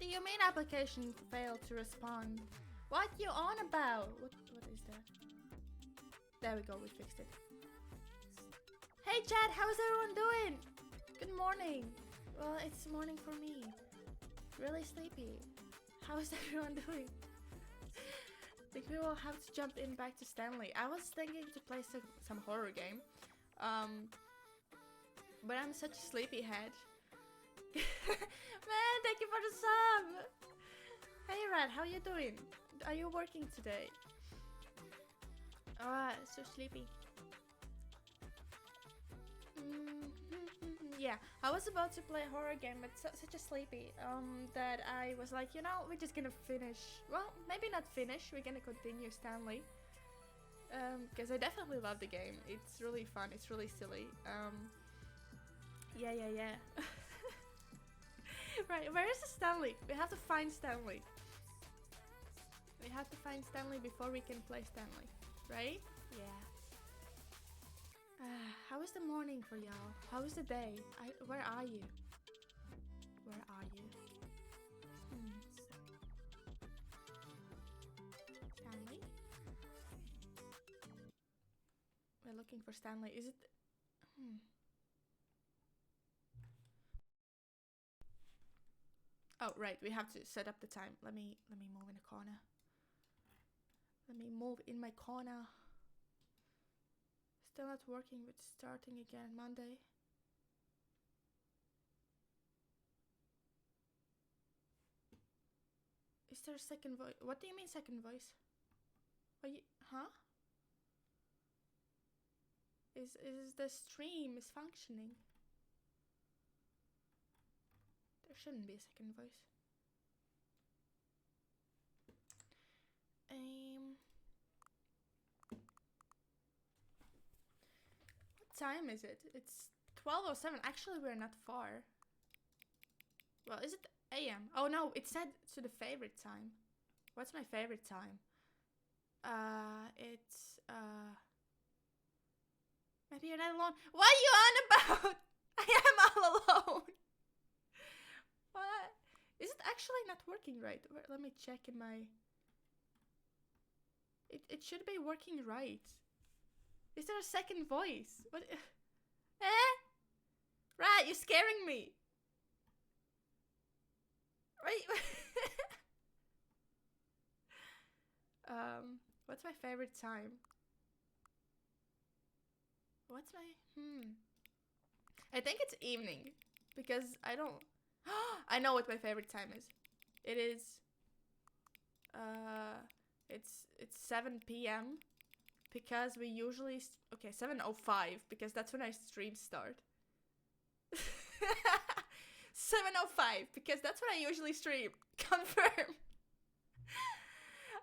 you mean application failed to respond? What you on about? What is that? There we go, we fixed it. Hey chat, how's everyone doing? Good morning. Well, it's morning for me. Really sleepy. How's everyone doing? I think we will have to jump in back to Stanley. I was thinking to play some horror game. But I'm such a sleepyhead. Man, thank you for the sub! Hey Rat, how you doing? Are you working today? So sleepy. Yeah, I was about to play a horror game, but such a sleepy that I was like, you know, we're just gonna finish. Well, maybe not finish. We're gonna continue Stanley. Because I definitely love the game. It's really fun. It's really silly. Yeah. Right, where is Stanley? We have to find Stanley. We have to find Stanley before we can play Stanley, right? Yeah. How is the morning for y'all? How is the day? Where are you? Where are you? Stanley? We're looking for Stanley. Is it? Oh, right. We have to set up the time. Let me move in the corner. Let me move in my corner. Still not working, but starting again Monday. Is there a second voice? What do you mean second voice? Are you, huh? Is the stream is functioning? There shouldn't be a second voice. What time is it? It's 12:07. Actually, we're not far. Well, is it AM? Oh no, it said to the favorite time. What's my favorite time? It's maybe you're not alone. What are you on about? I am all alone. What? Is it actually not working right? Let me check in my... It should be working right. Is there a second voice? What? Right, you're scaring me. Right. What's my favorite time? What's my... I think it's evening. Because I don't... I know what my favorite time is. It is... It's 7 p.m. Because we usually... Okay, 7:05. Because that's when I stream start. 7:05. Because that's when I usually stream. Confirm.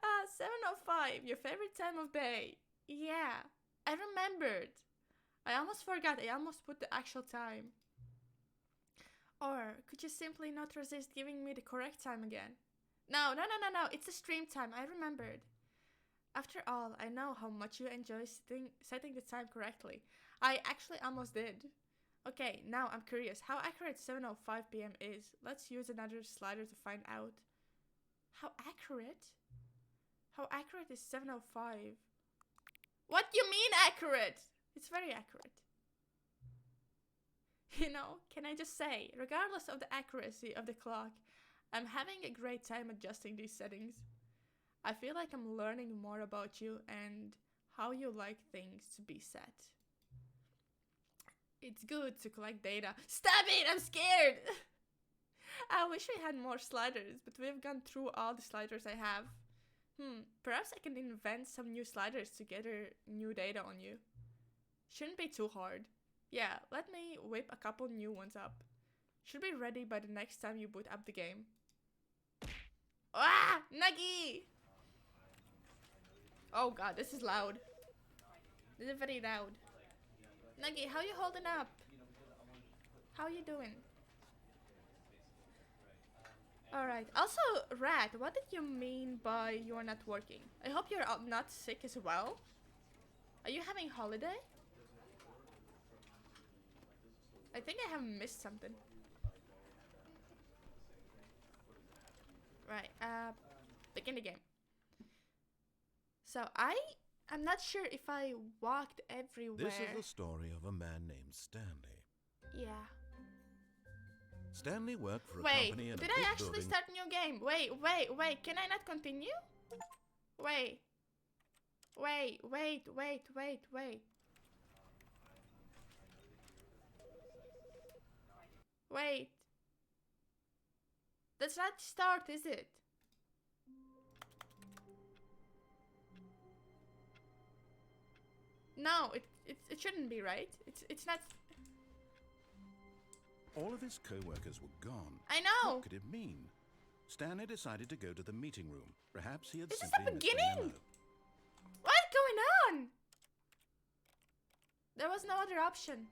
7:05. Your favorite time of day. Yeah. I remembered. I almost forgot. I almost put the actual time. Or could you simply not resist giving me the correct time again? No. It's the stream time. I remembered. After all, I know how much you enjoy setting the time correctly. I actually almost did. Okay, now I'm curious how accurate 7:05 p.m. is. Let's use another slider to find out. How accurate? How accurate is 7:05? What do you mean accurate? It's very accurate. You know, can I just say, regardless of the accuracy of the clock, I'm having a great time adjusting these settings. I feel like I'm learning more about you and how you like things to be set. It's good to collect data. Stop it! I'm scared! I wish we had more sliders, but we've gone through all the sliders I have. Perhaps I can invent some new sliders to gather new data on you. Shouldn't be too hard. Yeah, let me whip a couple new ones up. Should be ready by the next time you boot up the game. Ah! Nuggy! Oh god, this is loud. This is very loud. Nuggy, how you holding up? How you doing? Alright, also, Rat, what did you mean by you're not working? I hope you're not sick as well. Are you having holiday? I think I have missed something. Right. Begin the game. So I'm not sure if I walked everywhere. This is the story of a man named Stanley. Yeah. Stanley worked for a Wait, company in a did big I actually building. start a new game? Wait. Can I not continue? Wait. Wait. That's not start, is it? No, it shouldn't be, right? It's not. All of his co-workers were gone. I know. What could it mean? Stanley decided to go to the meeting room. Perhaps he had This is simply the missed a beginning. memo. What's going on? There was no other option.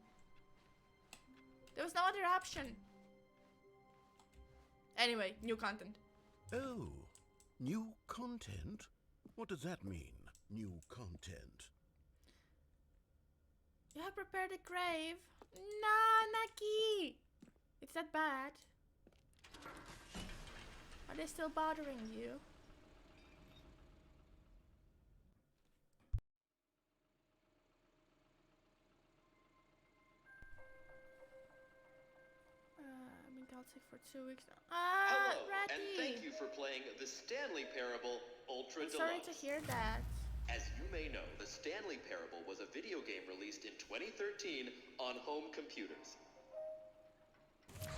Anyway, new content. Oh, new content? What does that mean, new content? You have prepared a grave. Nah, Naki. It's that bad. Are they still bothering you? I've been called sick for 2 weeks now. Hello, Ratty. and thank you for playing the Stanley Parable Ultra I'm sorry Deluxe. to hear that. As you may know, the Stanley Parable was a video game released in 2013 on home computers.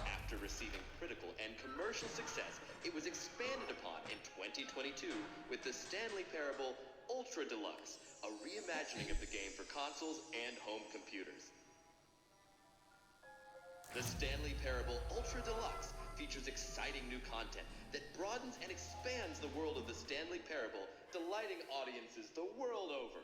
After receiving critical and commercial success, it was expanded upon in 2022 with the Stanley Parable Ultra Deluxe, a reimagining of the game for consoles and home computers. The Stanley Parable Ultra Deluxe features exciting new content that broadens and expands the world of the Stanley Parable, delighting audiences the world over.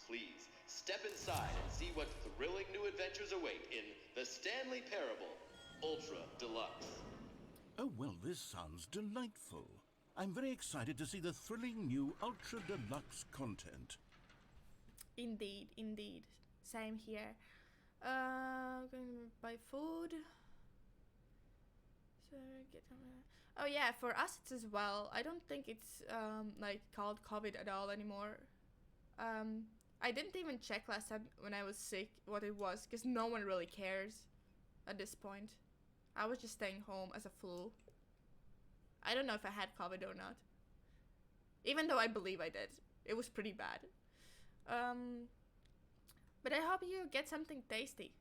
Please, step inside and see what thrilling new adventures await in the Stanley Parable Ultra Deluxe. Oh, well, this sounds delightful. I'm very excited to see the thrilling new Ultra Deluxe content. Indeed. Same here. Going to buy food. So get oh yeah, for us it's as well. I don't think it's like called COVID at all anymore. I didn't even check last time when I was sick what it was, because no one really cares at this point. I was just staying home as a flu. I don't know if I had COVID or not. Even though I believe I did. It was pretty bad. But I hope you get something tasty.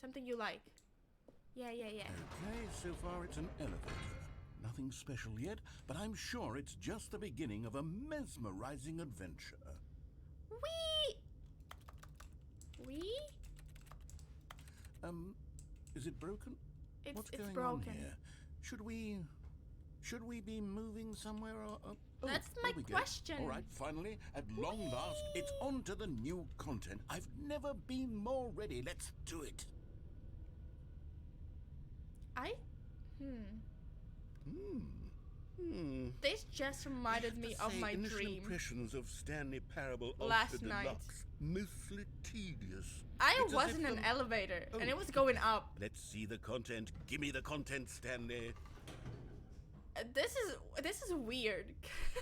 Something you like. Yeah. Okay, so far it's an elevator. Nothing special yet, but I'm sure it's just the beginning of a mesmerizing adventure. Wee? Is it broken? What's It's going broken. on here? Should we be moving somewhere? Oh, That's my there we go. question. All right, finally, at long last, it's on to the new content. I've never been more ready. Let's do it. This just reminded me of my initial dream. Impressions of Stanley Parable Last Ultra night. Deluxe. Mostly tedious. I It's as was if in an the- elevator and Oh. it was going up. Let's see the content. Give me the content, Stanley. This is weird.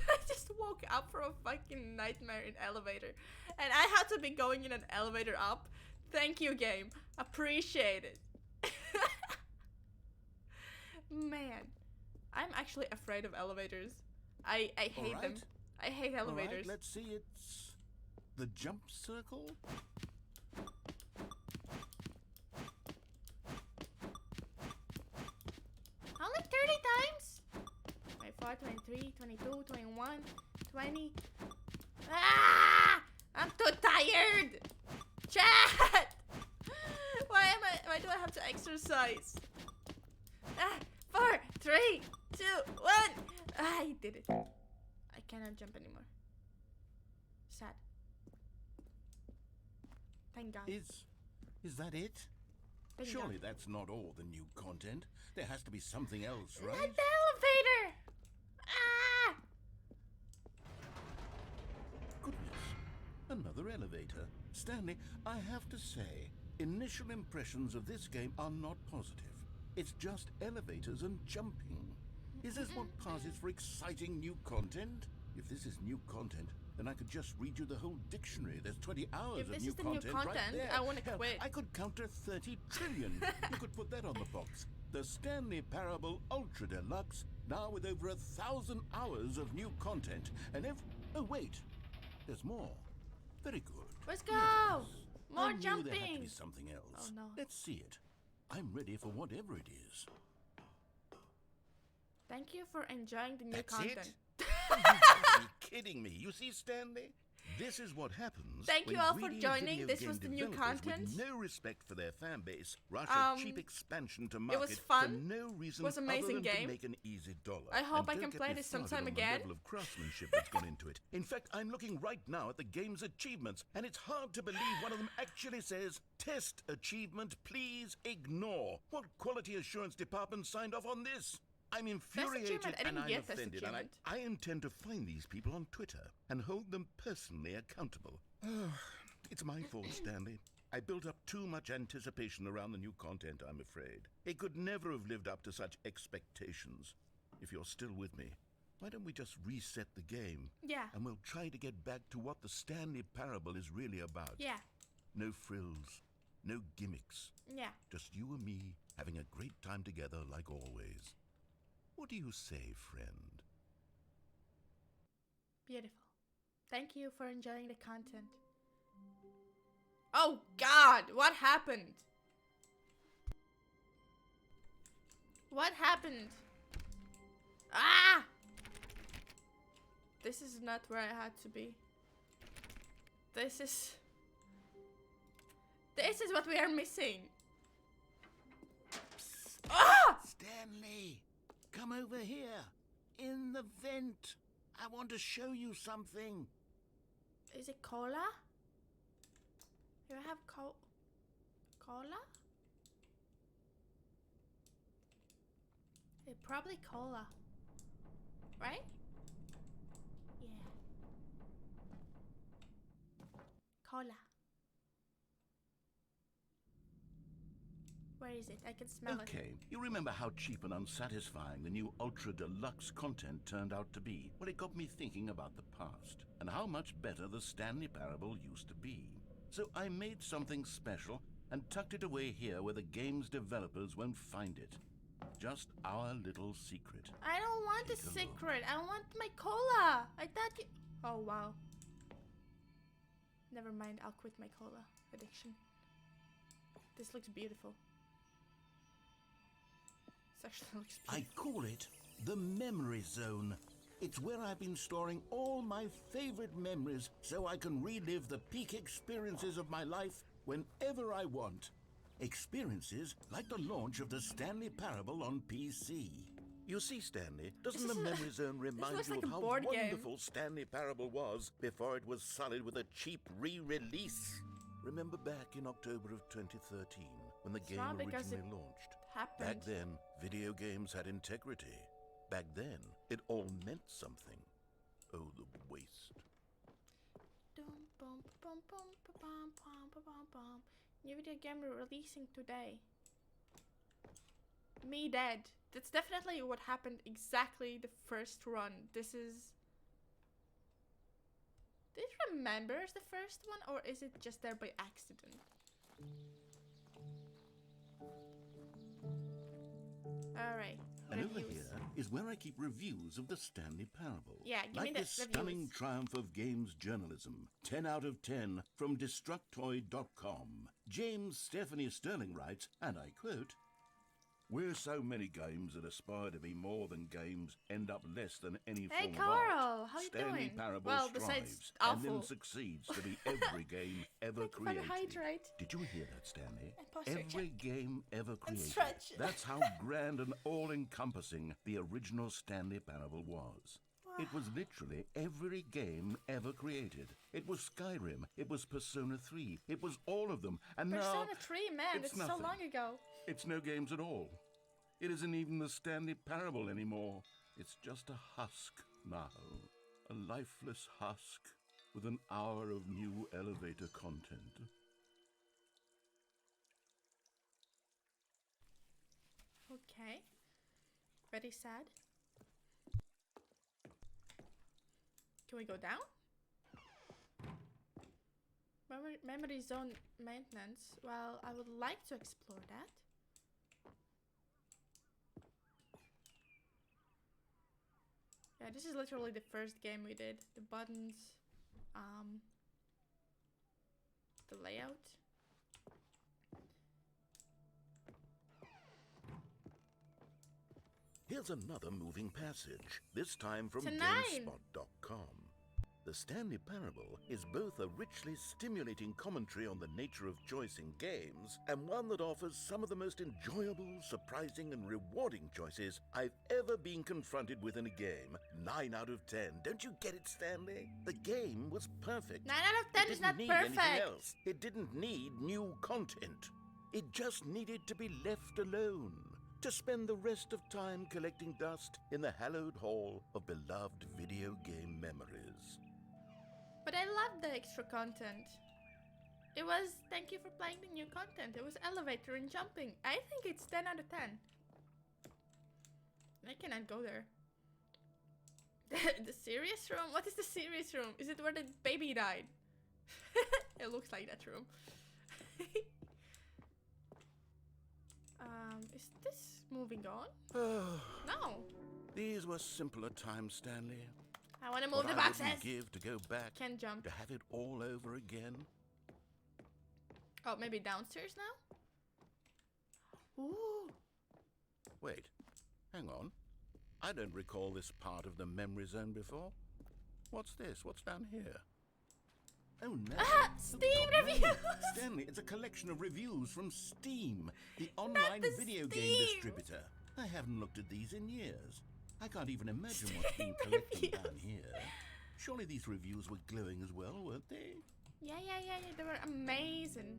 I just woke up from a fucking nightmare in elevator, and I had to be going in an elevator up. Thank you, game. Appreciate it. Man, I'm actually afraid of elevators. I hate them. right. I hate All right, elevators. let's see. It's the jump circle. Only 30 times? 24, 23, 22, 21, 20. Ah! I'm too tired! Chat! Why do I have to exercise? 4, 3, 2, 1. I did it. I cannot jump anymore. Sad. Thank God. Is that it? Thank Surely God. that's not all the new content. There has to be something else, right? Not the elevator! Ah! Goodness. Another elevator. Stanley, I have to say, initial impressions of this game are not positive. It's just elevators and jumping. Is this what passes for exciting new content? If this is new content, then I could just read you the whole dictionary. There's 20 hours If of this new is the new content right content, there. I want to Hell, quit. I could counter 30 trillion. You could put that on the box. The Stanley Parable Ultra Deluxe, now with over 1,000 hours of new content. And if... Oh, wait. There's more. Very good. Let's go! Yes. More I knew there had to jumping! be something else. Oh, no. Let's see it. I'm ready for whatever it is. Thank you for enjoying the new That's content. it? You gotta be kidding me. You see, Stanley? This is what happens. Thank you when all for greedy joining. video This game was the new developers content. With no respect for their fan base, rush a cheap expansion to market was fun. for no reason Was amazing other than game. to make an easy dollar. I hope And I don't can get play me this started sometime on again. The level of craftsmanship that's gone into it. In fact, I'm looking right now at the game's achievements, and it's hard to believe one of them actually says, "Test achievement, please ignore." What quality assurance department signed off on this? I'm infuriated achievement. I and didn't I'm get this offended, and achievement. I intend to find these people on Twitter and hold them personally accountable. It's my fault, Stanley. I built up too much anticipation around the new content, I'm afraid. It could never have lived up to such expectations. If you're still with me, why don't we just reset the game? Yeah. And we'll try to get back to what the Stanley Parable is really about. Yeah. No frills, no gimmicks. Yeah. Just you and me having a great time together like always. What do you say, friend? Beautiful. Thank you for enjoying the content. Oh God, what happened? What happened? Ah! This is not where I had to be. This is what we are missing. Ah! Stanley, come over here. In the vent. I want to show you something. Is it cola? Do I have cola? It's probably cola. Right? Yeah. Cola. Where is it? I can smell it. Okay, you remember how cheap and unsatisfying the new Ultra Deluxe content turned out to be? Well, it got me thinking about the past and how much better the Stanley Parable used to be. So I made something special and tucked it away here where the game's developers won't find it. Just our little secret. I don't want a Take a look. secret. I want my cola. I thought you... Oh, wow. Never mind. I'll quit my cola addiction. This looks beautiful. This actually looks I beautiful. call it the Memory Zone. It's where I've been storing all my favorite memories so I can relive the peak experiences of my life whenever I want. Experiences like the launch of the Stanley Parable on PC. You see, Stanley, doesn't This the is a- Memory Zone remind looks you like of a how board game. wonderful Stanley Parable was before it was sullied with a cheap re-release? Remember back in October of 2013 when the It's game not because originally it launched? happened. Back then, video games had integrity. Back then, it all meant something. Oh, the waste. Dum, bum, bum, bum, ba, bum, bum, ba, bum, bum. New video game releasing today. Me dead. That's definitely what happened exactly the first run. This is... Did it remember the first one, or is it just there by accident? Alright. And over Reviews. here is where I keep reviews of the Stanley Parable. Yeah, give me like the this stunning reviews. triumph of games journalism. 10 out of 10 from Destructoid.com. James Stephanie Sterling writes, and I quote, "Where so many games that aspire to be more than games end up less than any Hey, form of art. Carl, how you Stanley doing? Parable Well, besides strives and then awful. succeeds to be every game ever Thank you for the created." hydrate. Did you hear that, Stanley? And posture Every game ever created. stretch. That's how grand and all-encompassing the original Stanley Parable was. It was literally every game ever created. It was Skyrim. It was Persona 3. It was all of them. And now Persona 3, man, it's it's so nothing. long ago. it's no games at all. It isn't even the Stanley Parable anymore. It's just a husk now. A lifeless husk with an hour of new elevator content. Okay. Very sad. Can we go down? Memory zone maintenance. Well, I would like to explore that. Yeah, this is literally the first game we did. The buttons, the layout. Here's another moving passage, this time from It's a 9. GameSpot.com. The Stanley Parable is both a richly stimulating commentary on the nature of choice in games and one that offers some of the most enjoyable, surprising, and rewarding choices I've ever been confronted with in a game. 9 out of 10. Don't you get it, Stanley? The game was perfect. 9 out of 10 is not It didn't need anything perfect. else. It didn't need new content. It just needed to be left alone, to spend the rest of time collecting dust in the hallowed hall of beloved video game memories. But I loved the extra content. It was, thank you for playing the new content. It was elevator and jumping. I think it's 10 out of 10. I cannot go there. The serious room? What is the serious room? Is it where the baby died? It looks like that room. Is this moving on? No. These were simpler times, Stanley. I want to move What the I boxes. wouldn't give to go back, Can't jump. to have it all over again. Oh, maybe downstairs now? Ooh. Wait, hang on. I don't recall this part of the memory zone before. What's this? What's down here? Oh no. Steam Oh, God, no. reviews! Stanley, it's a collection of reviews from Steam, the online the video Steam. game distributor. I haven't looked at these in years. I can't even imagine what's been Steam collected reviews. down here. Surely these reviews were glowing as well, weren't they? Yeah. They were amazing.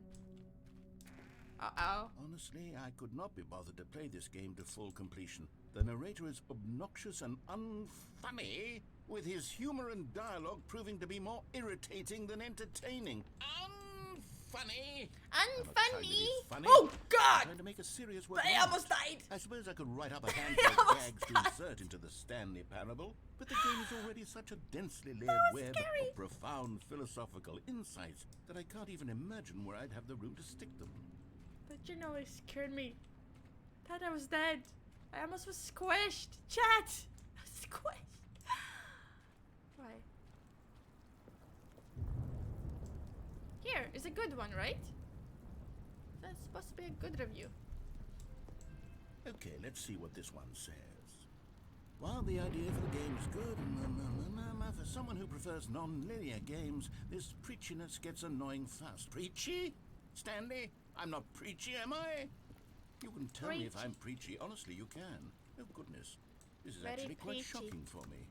Uh-oh. Honestly, I could not be bothered to play this game to full completion. The narrator is obnoxious and unfunny, with his humor and dialogue proving to be more irritating than entertaining. Unfunny! I'm not trying to be Unfunny. funny. Oh, I'm God! trying to make a serious work. I almost died. I suppose I could write up a handful of almost gags to died. insert into the Stanley Parable, but the game is already such a densely layered was web scary. of profound philosophical insights that I can't even imagine where I'd have the room to stick them. But you know, it scared me. Thought I was dead. I almost was squished. Chat! Squished. Why? Here is a good one, right? That's supposed to be a good review. Okay, let's see what this one says. While the idea for the game is good, for someone who prefers non-linear games, this preachiness gets annoying fast. Preachy? Stanley? I'm not preachy, am I? You can tell me if Preachy. I'm preachy. Honestly, you can. Oh, goodness. This is Very actually quite preachy. shocking for me.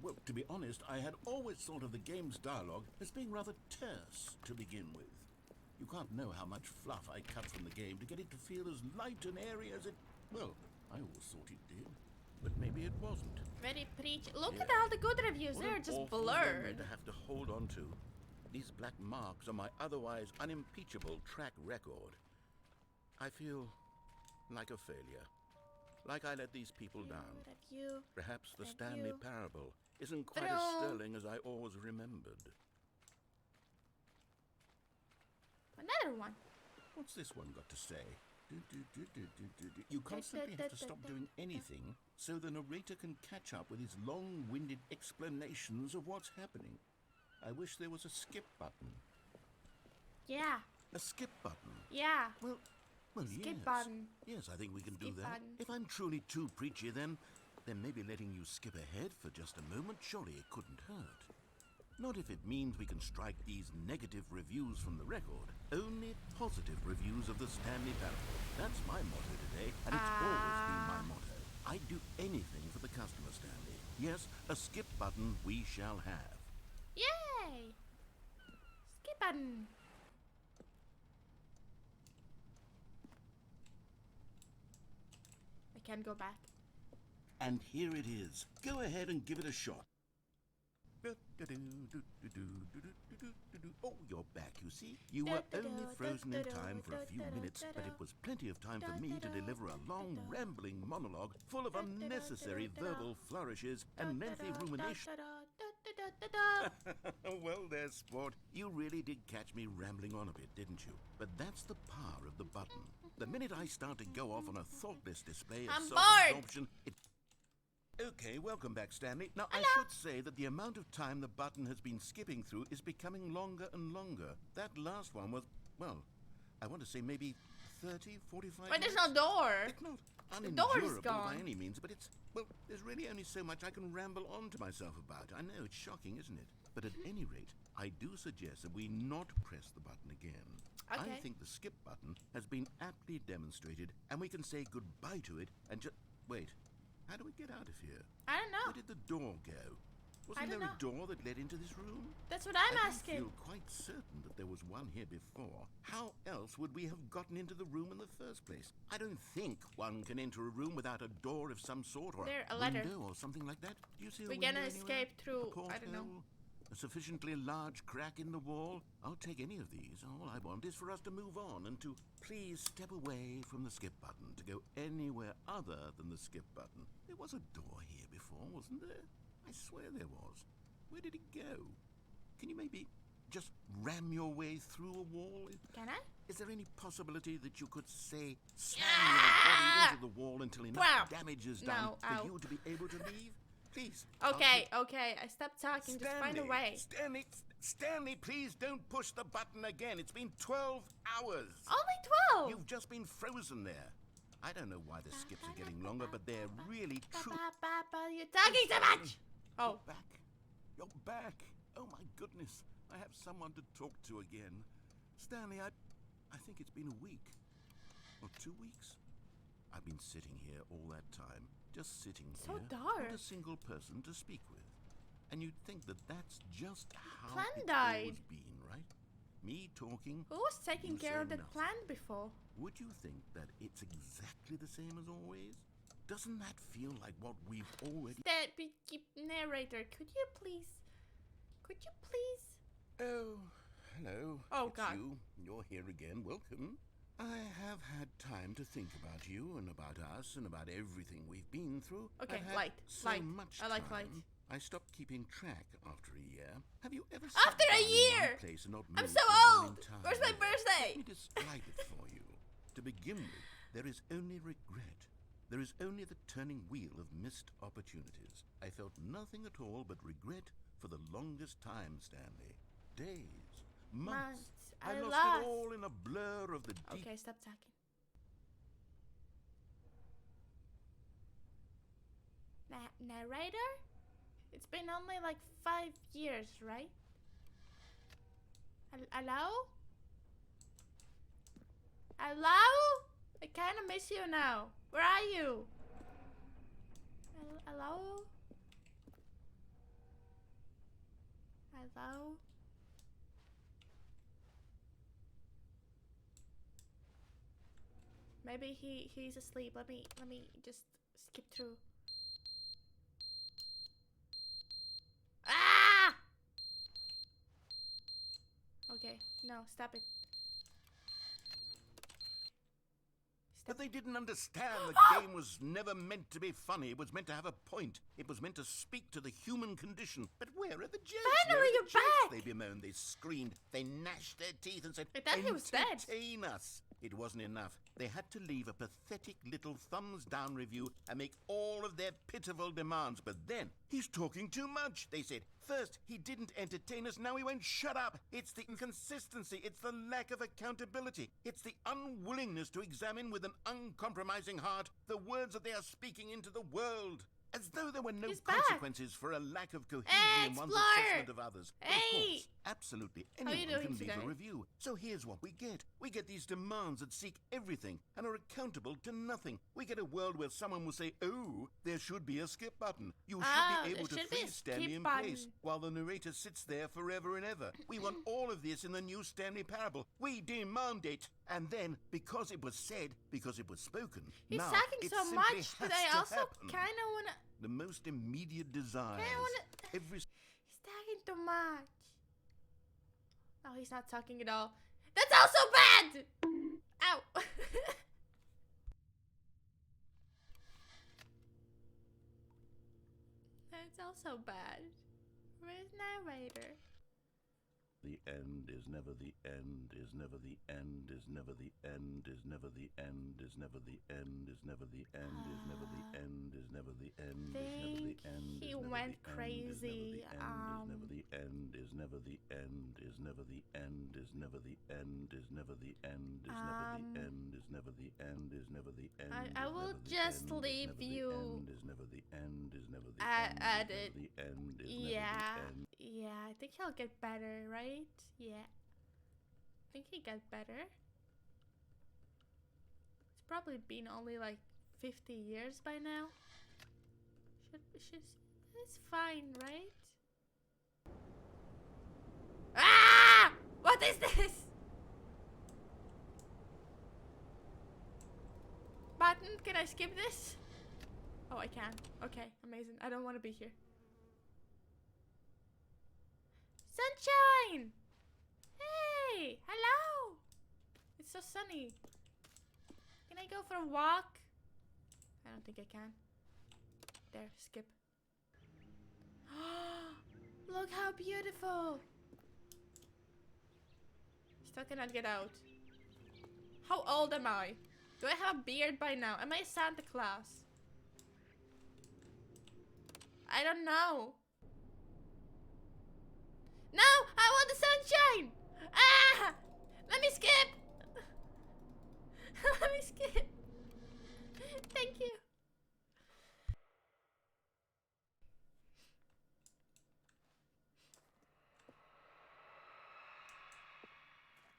Well, to be honest, I had always thought of the game's dialogue as being rather terse to begin with. You can't know how much fluff I cut from the game to get it to feel as light and airy as it... Well, I always thought it did. But maybe it wasn't. Very preachy. Look Yeah. at all the good reviews. What They're an just awful blurred. memory to have to hold on to. These black marks are my otherwise unimpeachable track record. I feel like a failure. Like I let these people down. Review. Perhaps the Thank Stanley you. Parable isn't quite as Throw. sterling as I always remembered. Another one. What's this one got to say? You constantly have to stop doing anything so the narrator can catch up with his long-winded explanations of what's happening. I wish there was a skip button. Yeah. A skip button? Yeah. Well, Skip yes. button. Yes, I think we can do Skip that. button. If I'm truly too preachy, then maybe letting you skip ahead for just a moment, surely it couldn't hurt. Not if it means we can strike these negative reviews from the record. Only positive reviews of the Stanley Parable. That's my motto today, and it's always been my motto. I'd do anything for the customer, Stanley. Yes, a skip button we shall have. Yay! Skip button. I can't go back. And here it is. Go ahead and give it a shot. Oh, you're back, you see. You were only frozen in time for a few minutes, but it was plenty of time for me to deliver a long, rambling monologue full of unnecessary verbal flourishes and lengthy rumination. Well, there, sport. You really did catch me rambling on a bit, didn't you? But that's the power of the button. The minute I start to go off on a thoughtless display of self-absorption, it... Okay, welcome back, Stanley. Now, I should say that the amount of time the button has been skipping through is becoming longer and longer. That last one was, well, I want to say maybe 30, 45 But minutes. there's no door. It's not The door is unendurable gone. by any means, but it's, well, there's really only so much I can ramble on to myself about. I know, it's shocking, isn't it? But at any rate, I do suggest that we not press the button again. Okay. I think the skip button has been aptly demonstrated, and we can say goodbye to it and just... Wait, how do we get out of here? I don't know. Where did the door go? Wasn't don't there know. a door that led into this room? That's what I'm I asking. feel quite certain that there was one here before. How else would we have gotten into the room in the first place? I don't think one can enter a room without a door of some sort, or There, a a ladder. window or something like that. Do you see a We're window gonna anywhere? escape through, A I don't know. porthole? A sufficiently large crack in the wall? I'll take any of these. All I want is for us to move on and to please step away from the skip button, to go anywhere other than the skip button. There was a door here before, wasn't there? I swear there was. Where did it go? Can you maybe just ram your way through a wall? Can I? Is there any possibility that you could, say, slam your body into the wall until enough Wow. damage is done No, for ow. you to be able to leave? Please. Okay, okay. I stopped talking. Just find a way. Stanley, please don't push the button again. It's been 12 hours. Only 12. You've just been frozen there. I don't know why the skips are getting longer, but they're really true. You're talking too much. Oh. You're back. You're back. Oh my goodness. I have someone to talk to again. Stanley, I think it's been a week. Or 2 weeks. I've been sitting here all that time. Just sitting So here. dark. Not a single person to speak with. And you'd think that that's just how Plant it's died. always been, right? Me talking. Who was taking You care say of that nothing. plant before? Would you think that it's exactly the same as always? Doesn't that feel like what we've already... That narrator, could you please? Oh, hello. Oh, It's God. You're here again. Welcome. I have had time to think about you and about us and about everything we've been through. Okay, I've had light, so light. much I like time. light. I stopped keeping track after a year. Have you ever After sat a down in year? one place and not I'm moved so for a long old. time? Where's my birthday? Let me describe it for you. To begin with, there is only regret. There is only the turning wheel of missed opportunities. I felt nothing at all but regret for the longest time, Stanley. Days, months. I lost it all in a blur of the deep... Okay, stop talking. Narrator? It's been only like 5 years, right? Hello? Hello? I kind of miss you now. Where are you? Hello? Hello? Maybe he's asleep. Let me just skip through. Ah! Okay, no, stop it. But they didn't understand the game was never meant to be funny. It was meant to have a point. It was meant to speak to the human condition. But where are the jokes? Finally, Where are the you're jokes? back! They bemoaned, they screamed, they gnashed their teeth and said, I thought he was dead. entertain us. It wasn't enough. They had to leave a pathetic little thumbs-down review and make all of their pitiful demands. But then, he's talking too much, they said. First, he didn't entertain us, now he won't shut up. It's the inconsistency, it's the lack of accountability. It's the unwillingness to examine with an uncompromising heart the words that they are speaking into the world. As though there were no He's back. consequences for a lack of cohesion Hey, in one's Explorer. assessment of others. But of Hey. course, absolutely How you anyone doing can leave today? a review. So here's what we get. We get these demands that seek everything and are accountable to nothing. We get a world where someone will say, oh, there should be a skip button. You should be able to there should be a freeze Stanley skip in button. place while the narrator sits there forever and ever. We want all of this in the new Stanley Parable. We demand it. And then, because it was said, because it was spoken, He's now talking it so simply much, but has I to also happen. kind of wanna. The most immediate desires. wanna- Every He's talking too much. Oh, he's not talking at all. That's also bad! Ow! That's also bad. Where's narrator? The end is never the end, is never the end, is never the end, is never the end, is never the end, is never the end, is never the end, is never the end, is never the end. He went crazy. Is never the end, is never the end, is never the end, is never the end, is never the end, is never the end, is never the end, is never the end. I will just leave you. Is never the end, is never the at it. The end is Yeah. never the end. Yeah, I think he'll get better, right? Yeah. I think he got better. It's probably been only like 50 years by now. It's fine, right? Ah! What is this? Button, can I skip this? Oh, I can. Okay, amazing. I don't want to be here. Sunshine! Hey! Hello! It's so sunny. Can I go for a walk? I don't think I can. There, skip. Look how beautiful! Still cannot get out. How old am I? Do I have a beard by now? Am I Santa Claus? I don't know. No! I want the sunshine! Ah! Let me skip! Let me skip. Thank you.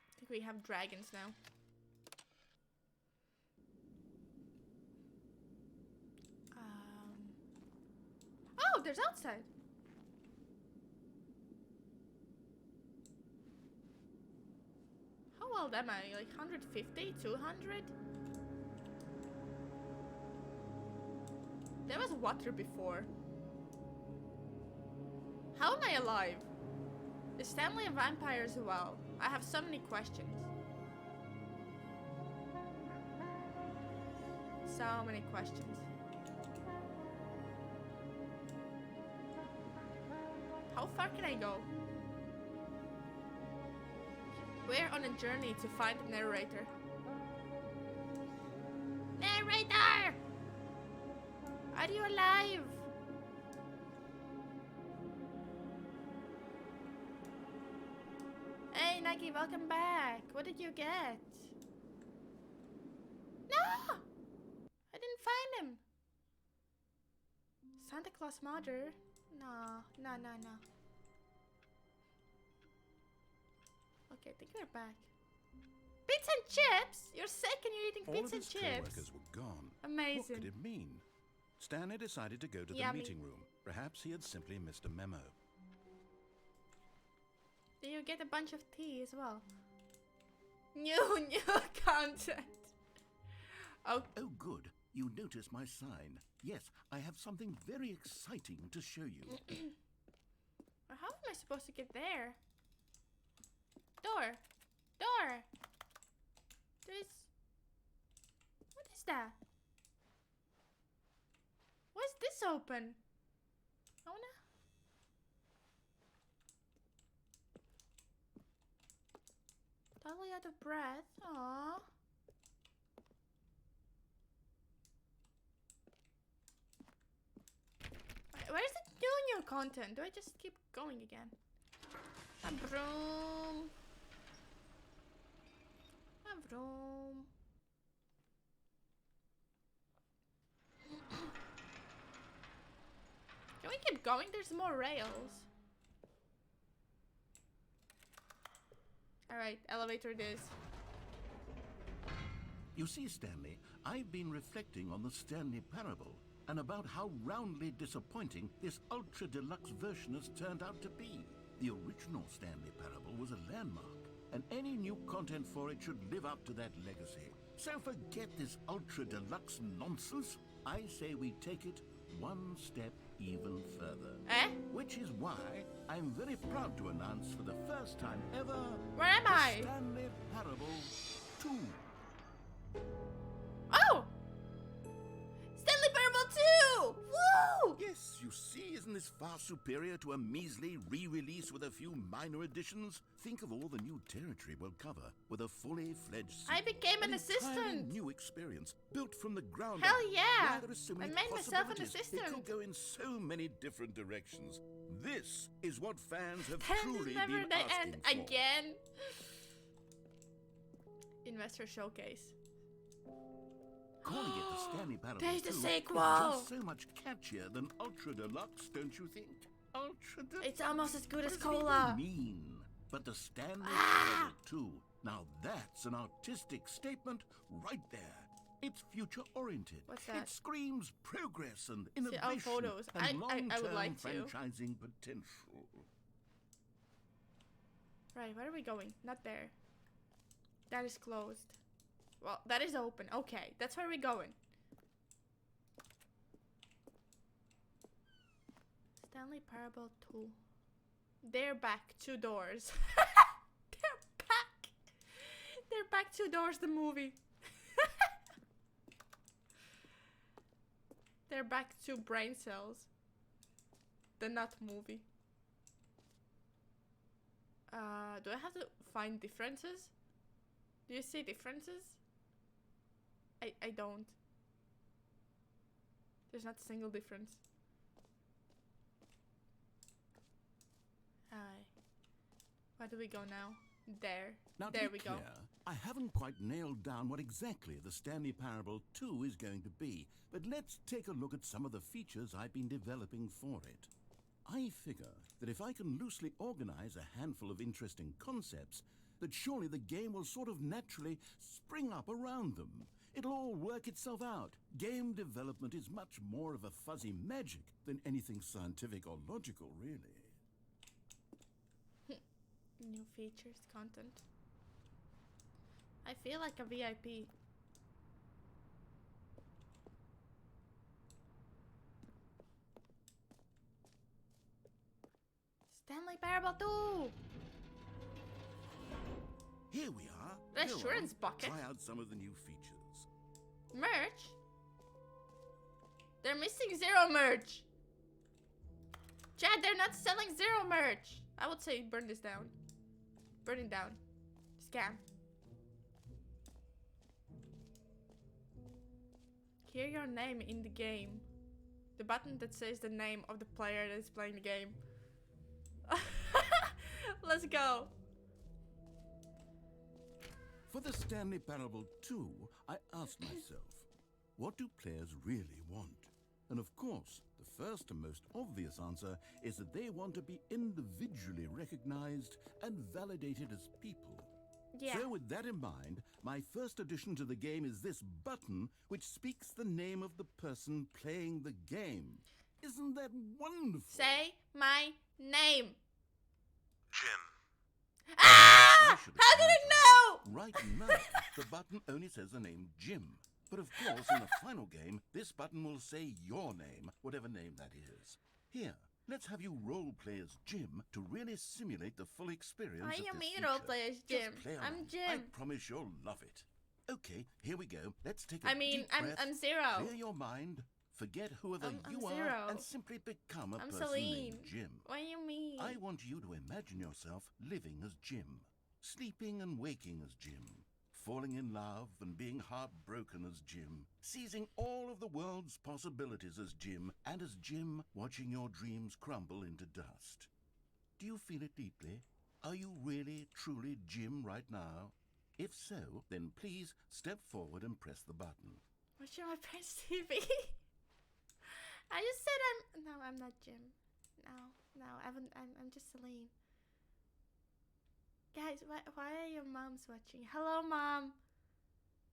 I think we have dragons now. Oh, there's outside. How old am I? Like 150? 200? There was water before. How am I alive? Is Stanley a vampire as well? I have so many questions. So many questions. How far can I go? We're on a journey to find the narrator. Narrator! Are you alive? Hey, Nagi, welcome back. What did you get? No! I didn't find him. Santa Claus mother? No. Okay, I think we're back. Pizza and chips? You're sick and you're eating pizza and chips? All of his co-workers were gone. Amazing. What could it mean? Stanley decided to go to the meeting room. Perhaps he had simply missed a memo. Do you get a bunch of tea as well? New content. Oh, good. You notice my sign. Yes, I have something very exciting to show you. How am I supposed to get there? Door. What is that? Why is this open? I wanna... Totally out of breath. Aww. Where's the new content? Do I just keep going again? A broom. Can we keep going? There's more rails. Alright, elevator it is. You see, Stanley, I've been reflecting on the Stanley Parable and about how roundly disappointing this ultra deluxe version has turned out to be. The original Stanley Parable was a landmark, and any new content for it should live up to that legacy. So forget this ultra deluxe nonsense. I say we take it one step even further. Eh? Which is why I'm very proud to announce for the first time ever... Where am the I? Stanley Parable 2. Oh! Stanley Parable 2! Woo! Yes, you see, isn't this far superior to a measly re-release with a few minor additions? Think of all the new territory we'll cover with a fully fledged sequel. I became an entirely assistant. new experience, built from the ground Hell up. yeah! There are so I many made myself an possibilities. assistant. It could go in so many different directions. This is what fans have Then truly never been the asking end for. again. Investor showcase. Calling it the Stanley Parable There's the 2 is sequel. just so much catchier than Ultra Deluxe, don't you think? Ultra Deluxe. It's almost as good as What does it even cola. mean? But the Stanley Ah! Parable 2. Now that's an artistic statement right there. It's future-oriented. What's that? It screams progress and See, innovation all photos. and I long-term would like to. franchising potential. Right, where are we going? Not there. That is closed. Well, that is open. Okay, that's where we're going. Stanley Parable 2. They're back 2 doors. They're back. They're back 2 doors, the movie. They're back to brain cells. The Nut movie. Do I have to find differences? Do you see differences? I don't. There's not a single difference. Alright. Where do we go now? There. Now, to There be we go. clear, I haven't quite nailed down what exactly the Stanley Parable 2 is going to be, but let's take a look at some of the features I've been developing for it. I figure that if I can loosely organize a handful of interesting concepts, that surely the game will sort of naturally spring up around them. It'll all work itself out. Game development is much more of a fuzzy magic than anything scientific or logical, really. New features, content. I feel like a VIP. Stanley Parable 2! Here we are. The Go assurance on, bucket. Try out some of the new features. Merch? They're missing 0 merch! Chad, they're not selling 0 merch! I would say burn this down. Burn it down. Scam. Hear your name in the game. The button that says the name of the player that is playing the game. Let's go. For the Stanley Parable 2, I asked myself, what do players really want? And of course, the first and most obvious answer is that they want to be individually recognized and validated as people. Yeah. So with that in mind, my first addition to the game is this button which speaks the name of the person playing the game. Isn't that wonderful? Say my name. Jim. Ah! should have How did it know? Right now, the button only says the name Jim. But of course, in the final game, this button will say your name, whatever name that is. Here, let's have you role-play as Jim to really simulate the full experience Why of you this mean feature. roleplay as Jim? Just play I'm along. Jim. I promise you'll love it. Okay, here we go. Let's take a I mean, deep I'm breath, Zero. clear your mind, forget whoever I'm you Zero. are, and simply become a I'm person Celine. named Jim. What do you mean? I want you to imagine yourself living as Jim, sleeping and waking as Jim, falling in love and being heartbroken as Jim, seizing all of the world's possibilities as Jim, and as Jim watching your dreams crumble into dust. Do you feel it deeply? Are you really, truly Jim right now? If so, then please step forward and press the button. What should I press TV? I just said I'm not Jim. No, I'm just Celine. Guys, why are your moms watching? Hello, Mom.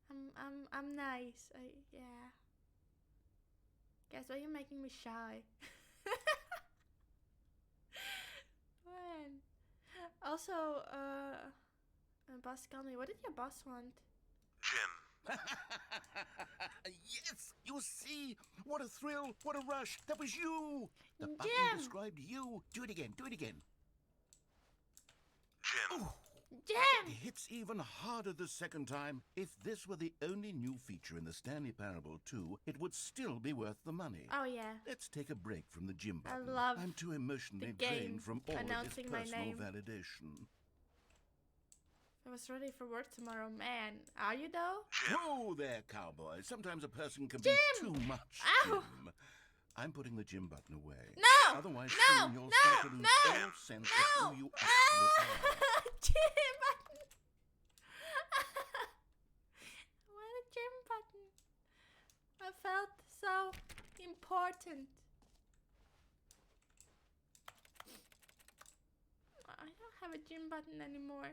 I'm nice. Yeah. Guys, why are you making me shy? When? Also, boss called me. What did your boss want? Jim. Yes, you see, What a thrill! What a rush! That was you! The button Jim! described you. Do it again. Do it again. Jim. Oh, Jim! it hits even harder the second time. If this were the only new feature in the Stanley Parable 2, it would still be worth the money. Oh yeah. Let's take a break from the gym I button. love I'm too emotionally the game drained from all of this announcing my personal name. validation. I was ready for work tomorrow, man. Are you though? Whoa there, cowboy. Sometimes a person can Jim! be too much. Ow! Jim. I'm putting the gym button away. No! Otherwise, No! soon you'll No! start to lose No! all sense No! of who you actually are. Gym button! I want a gym button. I felt so important. I don't have a gym button anymore.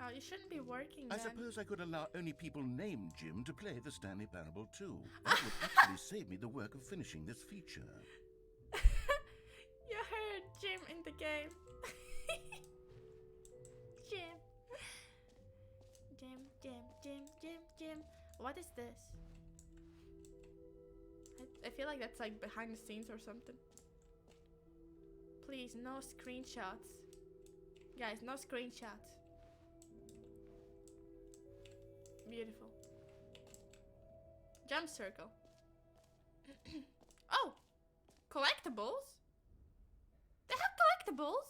Oh, you shouldn't be working I then. suppose I could allow only people named Jim to play the Stanley Parable 2. That would actually save me the work of finishing this feature. You heard Jim in the game. Jim. Jim. What is this? I feel like that's like behind the scenes or something. Please, no screenshots. Guys, no screenshots. Beautiful. Jump circle. Oh! Collectibles? They have collectibles?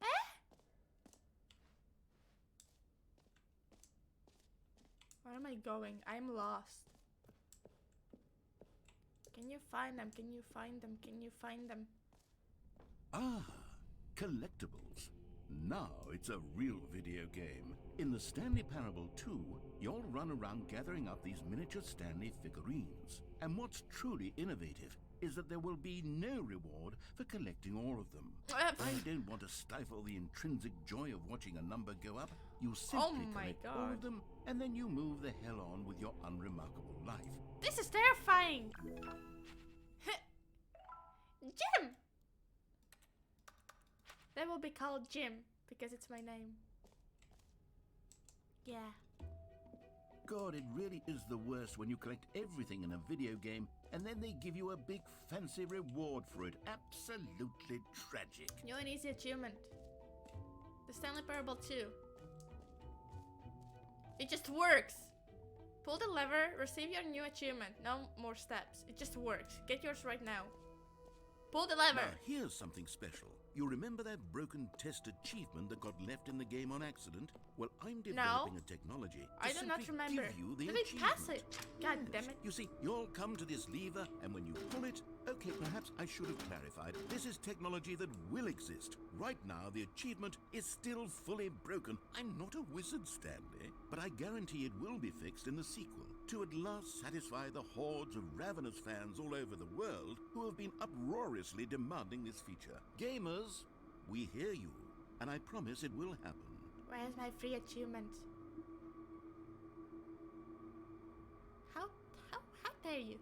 Eh? Where am I going? I'm lost. Can you find them? Can you find them? Can you find them? Ah, collectibles. Now it's a real video game. In the Stanley Parable 2, you'll run around gathering up these miniature Stanley figurines. And what's truly innovative is that there will be no reward for collecting all of them. I don't want to stifle the intrinsic joy of watching a number go up. You simply collect all of them, and then you move the hell on with your unremarkable life. This is terrifying! Jim! They will be called Jim, because it's my name. Yeah. God, it really is the worst when you collect everything in a video game and then they give you a big fancy reward for it. Absolutely tragic. New and easy achievement. The Stanley Parable 2. It just works. Pull the lever, receive your new achievement. No more steps. It just works. Get yours right now. Pull the lever. Now, here's something special. You remember that broken test achievement that got left in the game on accident? Well, I'm developing a technology to I do not simply remember. give you the Did I pass achievement. it? God Yes. damn it. You see, you'll come to this lever, and when you pull it, okay, perhaps I should have clarified. This is technology that will exist. Right now, the achievement is still fully broken. I'm not a wizard, Stanley, but I guarantee it will be fixed in the sequel to at last satisfy the hordes of ravenous fans all over the world who have been uproariously demanding this feature. Gamers, we hear you, and I promise it will happen. Where's my free achievement? How dare you?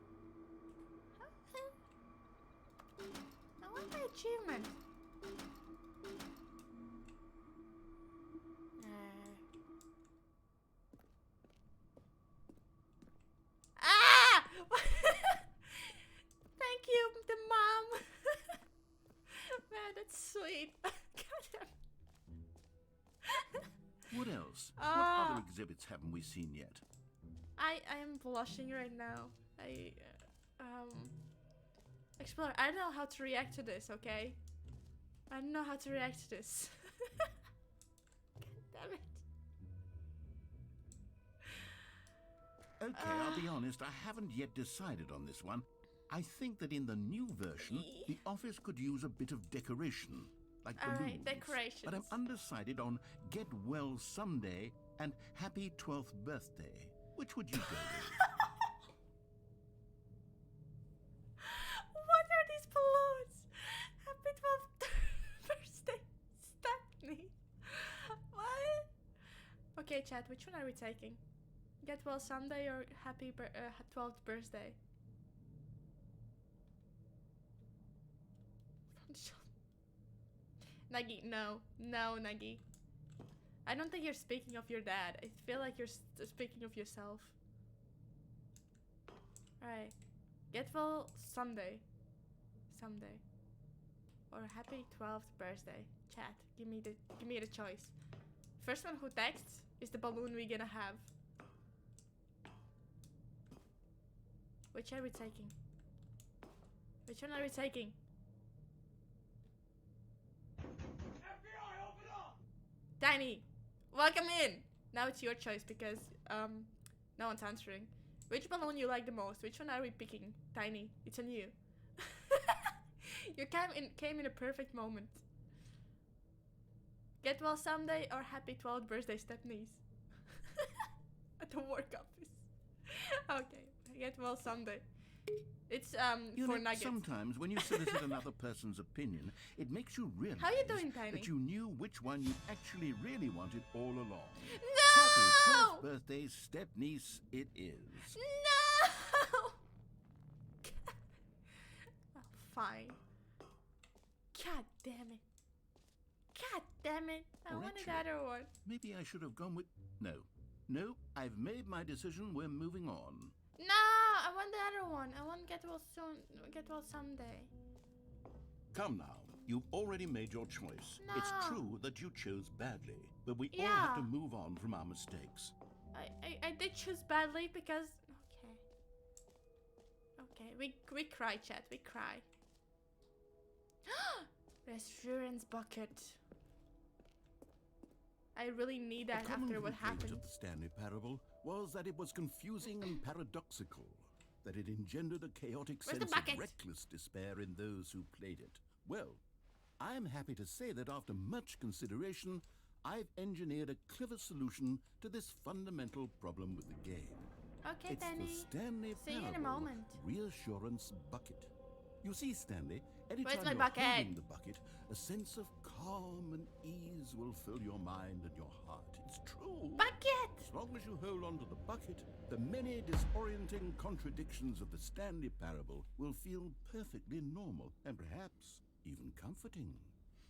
I want my achievement. Ah! Thank you, the mom. Man, that's sweet. God. What else? What Ah. other exhibits haven't we seen yet? I am blushing right now. Explore. I don't know how to react to this, okay? I don't know how to react to this. God damn it. Okay, I'll be honest, I haven't yet decided on this one. I think that in the new version, the office could use a bit of decoration, like balloons. Alright, decorations. But I'm undecided on Get Well Someday and Happy 12th Birthday. Which would you go with? What are these balloons? Happy 12th birthday, Stephanie. What? Okay, chat, which one are we taking? Get Well Someday or Happy 12th birthday? Nagi, no. No, Nagi. I don't think you're speaking of your dad. I feel like you're speaking of yourself. Alright. Get well someday. Someday. Or happy 12th birthday. Chat, give me the choice. First one who texts is the balloon we're gonna have. Which are we taking? Which one are we taking? FBI, open up! Tiny, welcome in. Now it's your choice because no one's answering. Which balloon you like the most? Which one are we picking? Tiny, it's on you. You came in a perfect moment. Get well someday or happy 12th birthday, Stepniece. At the work office. Okay, get well someday. It's You for know, nuggets. sometimes when you solicit another person's opinion, it makes you realize How you doing, Tiny? that you knew which one you actually really wanted all along. No! Happy 12th birthday, step-niece, it is. No! Oh, fine. God damn it. God damn it. I Or wanted actually- the other one. Maybe I should have gone with... No, I've made my decision. We're moving on. No, I want the other one. I want get well soon. Get well someday. Come now. You've already made your choice. It's No. true that you chose badly, but we all have to Yeah. move on from our mistakes. I did choose badly because okay. We cry, chat. We cry. Reassurance bucket. I really need that A common after what complaint happened. of the Stanley Parable was that it was confusing and paradoxical, that it engendered a chaotic Where's the sense of bucket? reckless despair in those who played it. Well, I'm happy to say that after much consideration, I've engineered a clever solution to this fundamental problem with the game. Okay, It's Danny. the Stanley See you in a Parable moment. Reassurance Bucket. You see, Stanley, Where's anytime my you're bucket? holding the bucket, a sense of calm and ease will fill your mind and your heart. It's true. Bucket! As long as you hold on to the bucket, the many disorienting contradictions of the Stanley Parable will feel perfectly normal and perhaps even comforting.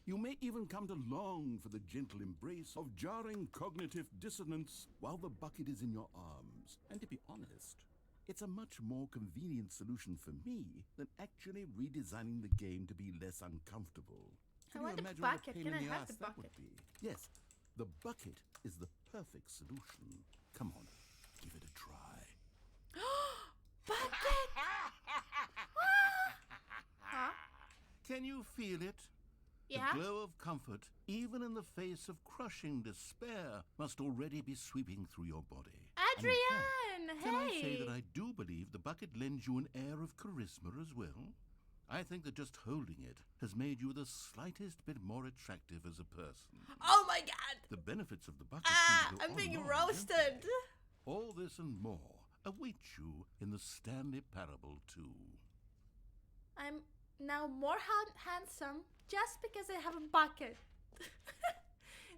You may even come to long for the gentle embrace of jarring cognitive dissonance while the bucket is in your arms. And to be honest, it's a much more convenient solution for me than actually redesigning the game to be less uncomfortable. Can you want the imagine bucket. what a pain Can in I the have ass the that would bucket? be? Yes, the bucket is the perfect solution. Come on, give it a try. Bucket! Huh? Can you feel it? Yeah? The glow of comfort, even in the face of crushing despair, must already be sweeping through your body. And in fact, Adrian! can I Hey! say that I do believe the bucket lends you an air of charisma as well? I think that just holding it has made you the slightest bit more attractive as a person. Oh my god! The benefits of the bucket Ah! seem to go I'm on being and on, don't roasted! they? All this and more await you in the Stanley Parable 2. I'm now more handsome just because I have a bucket.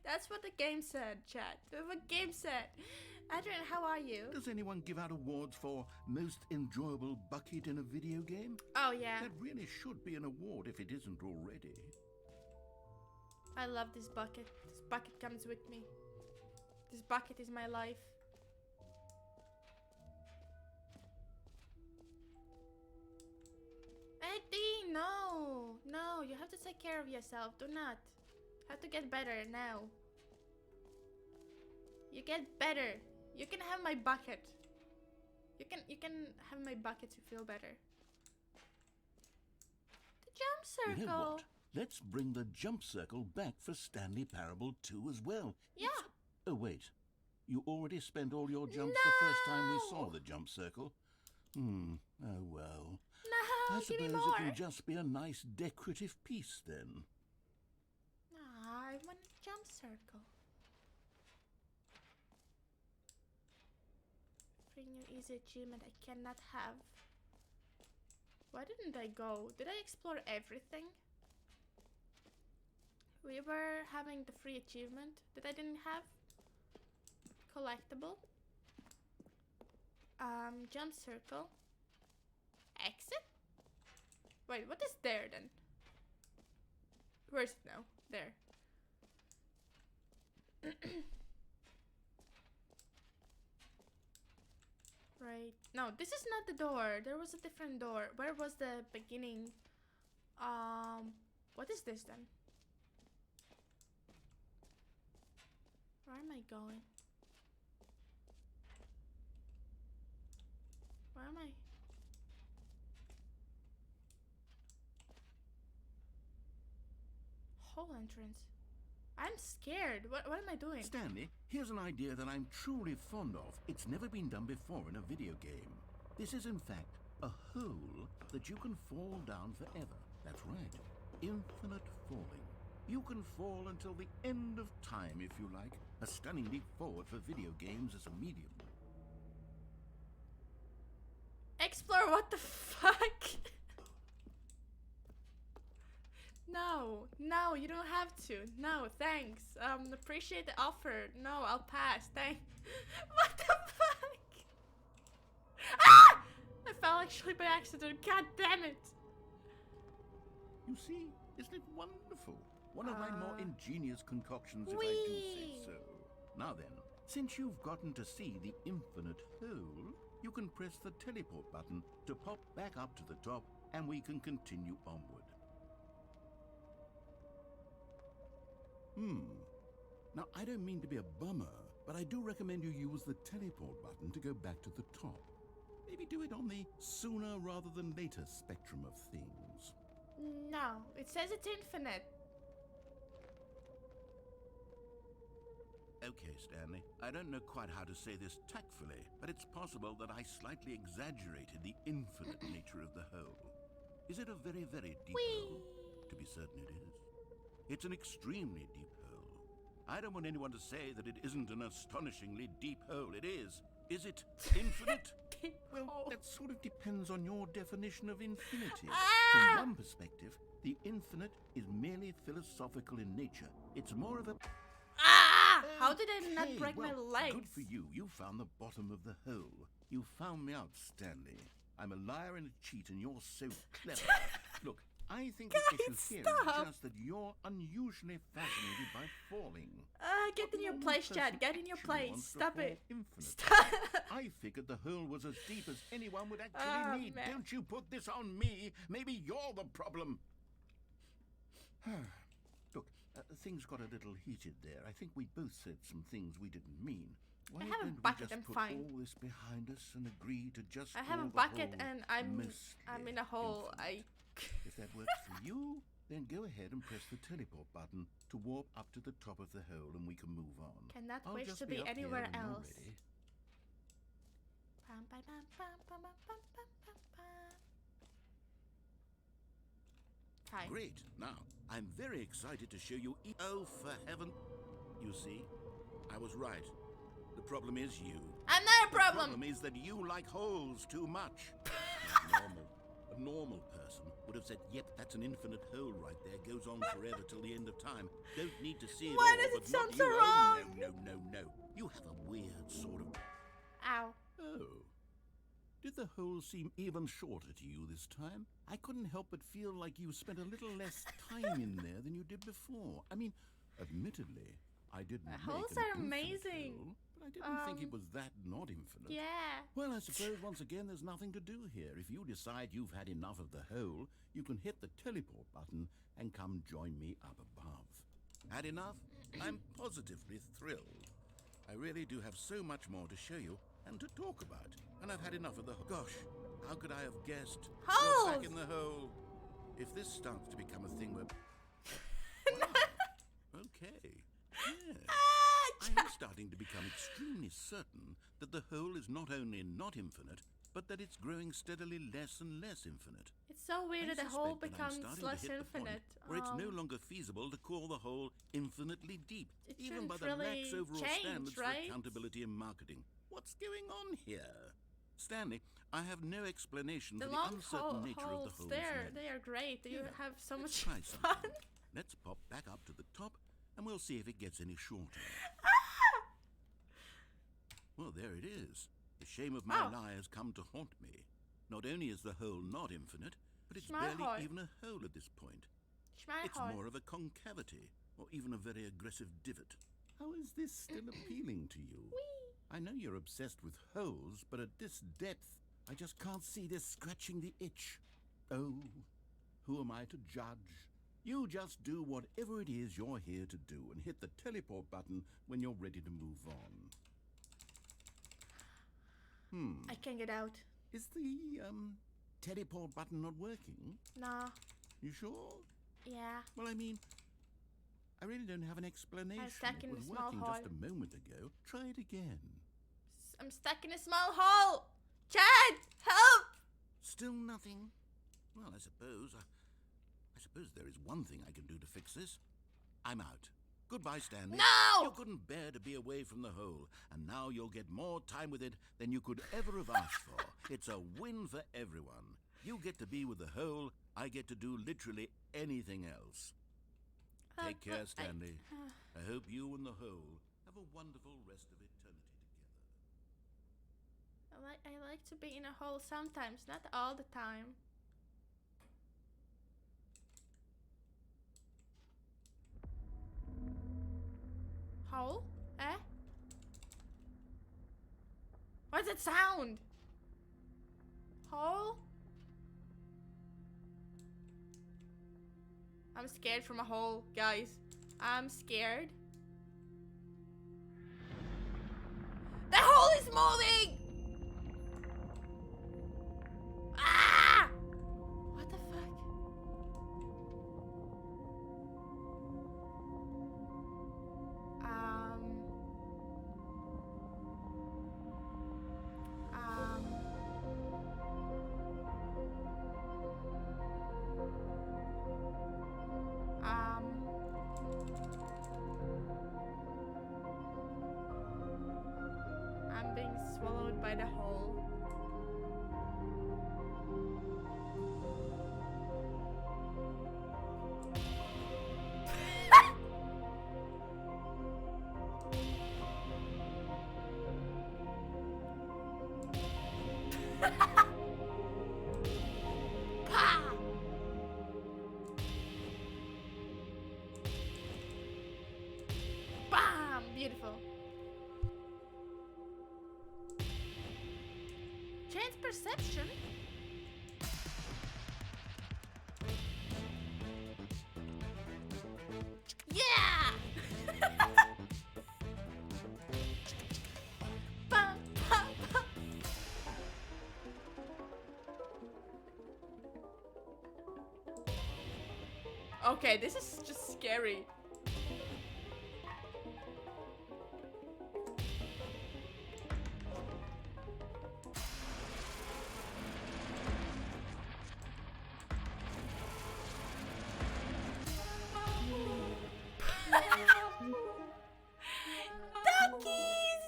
That's what the game said, chat. That's what the game said. Adrian, how are you? Does anyone give out awards for most enjoyable bucket in a video game? Oh yeah, That really should be an award if it isn't already. I love this bucket. This bucket comes with me. This bucket is my life. Eddie, no! No, you have to take care of yourself. Do not. Have to get better now. You get better. You can have my bucket. You can have my bucket to feel better. The jump circle. You know what? Let's bring the jump circle back for Stanley Parable 2 as well. Yeah. Oh, wait. You already spent all your jumps the first time we saw No. the jump circle? Oh well. No, I give me suppose more. it can just be a nice decorative piece then. I want a jump circle. Free new easy achievement I cannot have. Why didn't I go? Did I explore everything? We were having the free achievement that I didn't have. Collectible. Jump circle. Exit? Wait, what is there then? Where's it now? There. Right. No, this is not the door. There was a different door. Where was the beginning? What is this then? Where am I going? Where am I? Hole entrance. I'm scared. What am I doing? Stanley, here's an idea that I'm truly fond of. It's never been done before in a video game. This is, in fact, a hole that you can fall down forever. That's right. Infinite falling. You can fall until the end of time, if you like. A stunning leap forward for video games as a medium. Explore what the fuck? No, you don't have to. No, thanks. Appreciate the offer. No, I'll pass. Thanks. What the fuck? Ah! I fell actually by accident. God damn it. You see, isn't it wonderful? One of my more ingenious concoctions, if I do Whee! say so. Now then, since you've gotten to see the infinite hole, you can press the teleport button to pop back up to the top, and we can continue onward. Now, I don't mean to be a bummer, but I do recommend you use the teleport button to go back to the top. Maybe do it on the sooner rather than later spectrum of things. No, it says it's infinite. Okay, Stanley, I don't know quite how to say this tactfully, but it's possible that I slightly exaggerated the infinite nature of the hole. Is it a very, very deep hole? To be certain it is. It's an extremely deep hole. I don't want anyone to say that it isn't an astonishingly deep hole. It is. Is it infinite? Well, that sort of depends on your definition of infinity. From one perspective, the infinite is merely philosophical in nature. It's more of a... How did I not break my well, legs? Good for you. You found the bottom of the hole. You found me out, Stanley. I'm a liar and a cheat, and you're so clever. Look, I think the issue here is just that you're unusually fascinated by falling. Get in your place, Chad. Get in your place. Stop it. Infinite. Stop. I figured the hole was as deep as anyone would actually need. Man. Don't you put this on me. Maybe you're the problem. Look, things got a little heated there. I think we both said some things we didn't mean. Why have a don't bucket, we I'm just put fine. all this behind us and agree to just I have a call the bucket hole and I'm mostly in a hole. infinite? If that works for you, then go ahead and press the teleport button to warp up to the top of the hole and we can move on. Cannot I'll wish just to be up here anywhere when you're else. ready. Fine. Great. Now, I'm very excited to show you... Oh, for heaven... You see, I was right. The problem is you. I'm not a The problem. problem is that you like holes too much. A normal person would have said, yep, that's an infinite hole right there. Goes on forever till the end of time. Don't need to see it Why all, does but it sound not so you. wrong? Oh, no. You have a weird sort of... Ow. Oh. Did the hole seem even shorter to you this time? I couldn't help but feel like you spent a little less time in there than you did before. I mean, admittedly, I didn't make holes an are infinite amazing. hole, but I didn't think it was that not infinite. Yeah. Well, I suppose once again there's nothing to do here. If you decide you've had enough of the hole, you can hit the teleport button and come join me up above. Had enough? I'm positively thrilled. I really do have so much more to show you and to talk about. And I've had enough of the... Gosh, how could I have guessed? Holes! You're back in the hole. If this starts to become a thing where... Wow. Okay. Yeah. I'm starting to become extremely certain that the hole is not only not infinite, but that it's growing steadily less and less infinite. It's so weird I that the hole suspect that I'm becomes starting to less hit the point infinite. where it's no longer feasible to call the hole infinitely deep, It even by shouldn't the really lax overall change, standards right? for accountability and marketing. What's going on here? Stanley, I have no explanation The for the long uncertain nature holes of the hole's there, length. they are great. You Yeah, have so let's much try fun. something. Let's pop back up to the top, and we'll see if it gets any shorter. Well, there it is. The shame of my lie has come to haunt me. Not only is the hole not infinite, but it's Smart barely hole. even a hole at this point. It's more of a concavity, or even a very aggressive divot. How is this still appealing to you? I know you're obsessed with holes, but at this depth, I just can't see this scratching the itch. Oh, who am I to judge? You just do whatever it is you're here to do and hit the teleport button when you're ready to move on. I can't get out. Is the, teleport button not working? Nah. You sure? Yeah. Well, I mean, I really don't have an explanation. I'm stuck in It a was small working hole. just a moment ago. Try it again. I'm stuck in a small hole. Chad, help! Still nothing? Well, I suppose there is one thing I can do to fix this. I'm out. Goodbye, Stanley. No! You couldn't bear to be away from the hole, and now you'll get more time with it than you could ever have asked for. It's a win for everyone. You get to be with the hole, I get to do literally anything else. Take care, Stanley. I hope you and the hole have a wonderful rest of eternity together. I like to be in a hole sometimes, not all the time. Hole? Eh? What's that sound? Hole? I'm scared from a hole, guys. I'm scared. The hole is moving! Ah! What the fuck? I'm being swallowed by the hole. Pa! Bam! Beautiful. Change perception? Yeah! Bam, bam, bam. Okay, this is just scary. Duckies!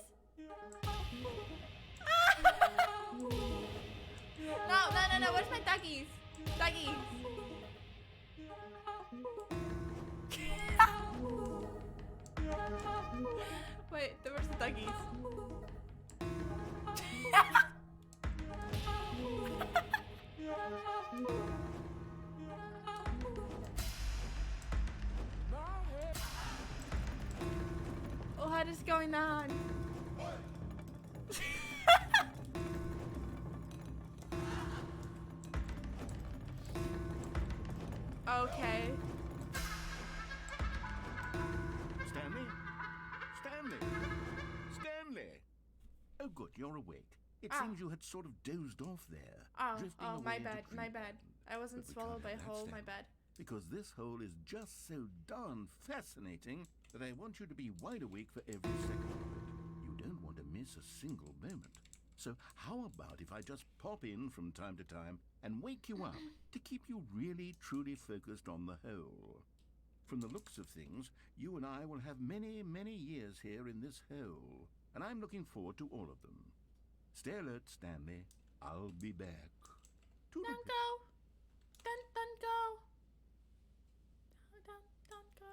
No, where's my duckies? Duckies! Wait, where's the duckies? What is going on? Okay. Stanley? Stanley? Stanley! Oh, good, you're awake. It seems you had sort of dozed off there. drifting away my into bad, my dreamland. bad. I wasn't But we swallowed by can't a have that, hole, my Stanley. bad. Because this hole is just so darn fascinating that I want you to be wide awake for every second of it. You don't want to miss a single moment. So how about if I just pop in from time to time and wake you up to keep you really, truly focused on the hole? From the looks of things, you and I will have many, many years here in this hole, and I'm looking forward to all of them. Stay alert, Stanley. I'll be back. Don't go. Don't go. Don't go.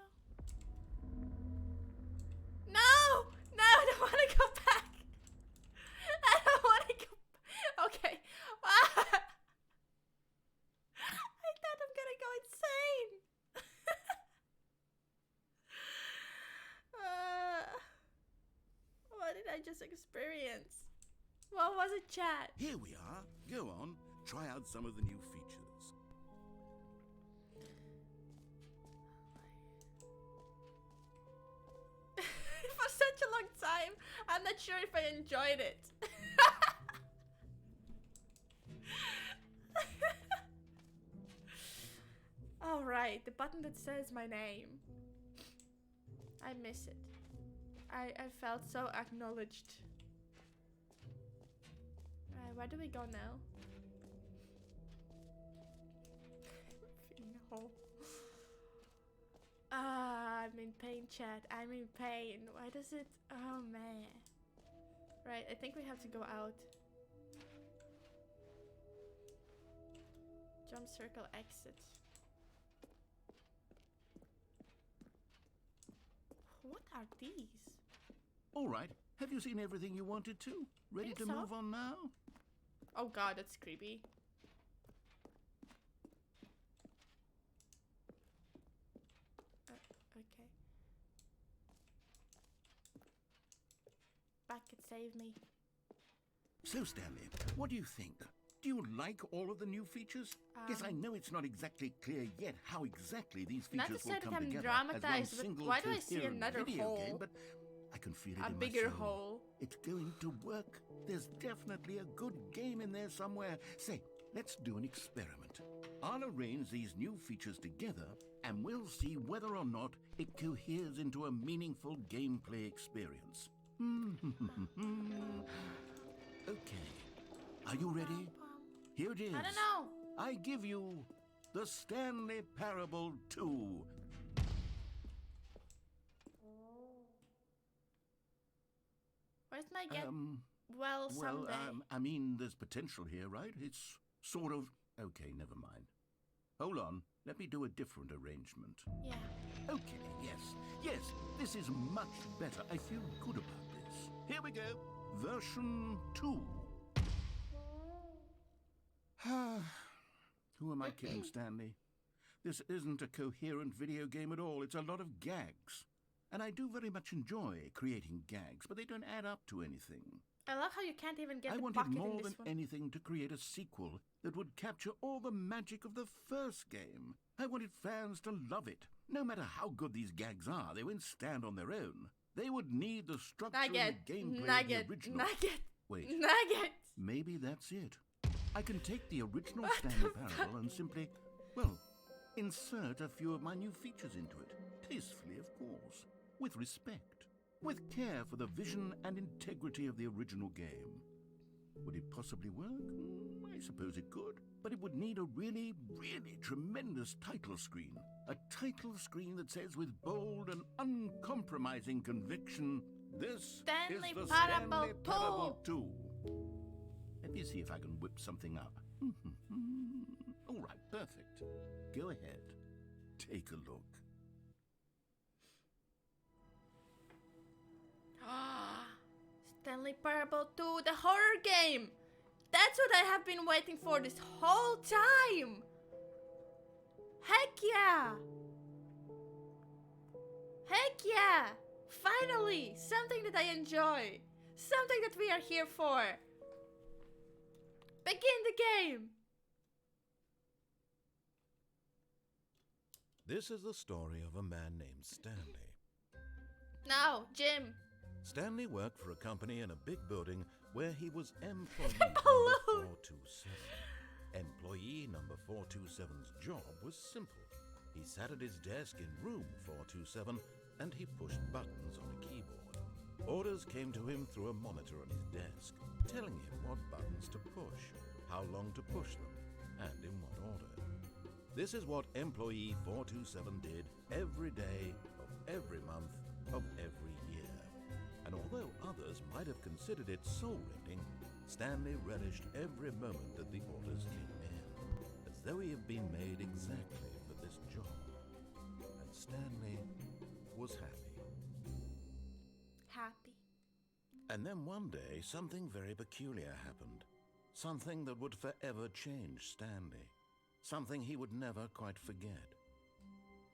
No! No, I don't want to go back. I don't want to go. Okay. I thought I'm gonna go insane. gorgeous experience. What was it, chat? Here we are. Go on, try out some of the new features. For such a long time, I'm not sure if I enjoyed it. Alright, the button that says my name. I miss it. I felt so acknowledged. Alright, where do we go now? Feeling a hole. Ah, I'm in pain, chat. I'm in pain. Why does it... Oh, man. Right, I think we have to go out. Jump, circle, exit. What are these? All right. Have you seen everything you wanted to? Ready Think to so. move on now? Oh god, that's creepy. Okay. Back and save me. So, Stanley, what do you think? Do you like all of the new features? Yes, I know it's not exactly clear yet how exactly these Not features to will say that come I'm together dramatized, as but one single why do I see coherent another video hole? game, but I can feel it A in bigger my soul. hole. It's going to work. There's definitely a good game in there somewhere. Say, let's do an experiment. I'll arrange these new features together, and we'll see whether or not it coheres into a meaningful gameplay experience. Okay. Are you ready? Here it is. I don't know. I give you the Stanley Parable 2. Where's my get well someday? I mean, there's potential here, right? It's sort of... Okay, never mind. Hold on. Let me do a different arrangement. Yeah. Okay, yes, this is much better. I feel good about this. Here we go. Version 2. Who am I kidding, Stanley? This isn't a coherent video game at all. It's a lot of gags. And I do very much enjoy creating gags, but they don't add up to anything. I love how you can't even get I the wanted bucket more in than this one. anything to create a sequel that would capture all the magic of the first game. I wanted fans to love it. No matter how good these gags are, they won't stand on their own. They would need the structure Nugget, and gameplay nugget, of the original. nugget, Wait, nugget. maybe that's it. I can take the original Stanley Parable and simply, well, insert a few of my new features into it. Tastefully, of course. With respect. With care for the vision and integrity of the original game. Would it possibly work? I suppose it could. But it would need a really, really tremendous title screen. A title screen that says with bold and uncompromising conviction, this Stanley is the Parable Stanley 2. Parable 2. Let me see if I can whip something up. All right, perfect. Go ahead. Take a look. Stanley Parable 2, the horror game! That's what I have been waiting for this whole time! Heck yeah! Heck yeah! Finally! Something that I enjoy! Something that we are here for! Begin the game! This is the story of a man named Stanley. Now, Jim! Stanley worked for a company in a big building where he was employee Hello. number 427. Employee number 427's job was simple. He sat at his desk in room 427 and he pushed buttons on a keyboard. Orders came to him through a monitor on his desk, telling him what buttons to push, how long to push them, and in what order. This is what employee 427 did every day of every month of every year. And although others might have considered it soul-rending, Stanley relished every moment that the orders came in, as though he had been made exactly for this job. And Stanley was happy. Happy. And then one day, something very peculiar happened. Something that would forever change Stanley. Something he would never quite forget.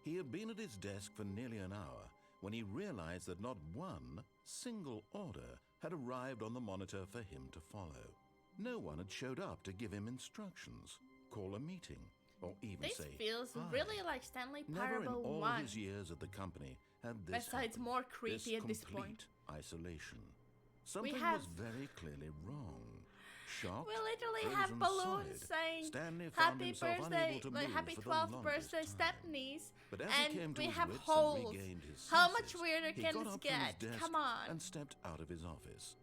He had been at his desk for nearly an hour when he realized that not one single order had arrived on the monitor for him to follow. No one had showed up to give him instructions, call a meeting, or even This say feels hi. really like Stanley Never in Parable all 1. his years at the company had this Besides, happened. more creepy at this point. Complete isolation. Something have- was very clearly wrong. Shocked, We literally have frozen balloons solid, saying Stanley found happy himself birthday, unable to like move happy for the 12th longest birthday, time. Stepnies, But as he came and to we his have wits holes. and regained his How much senses, weirder he can got this up from his get? desk Come on. and stepped out of his office.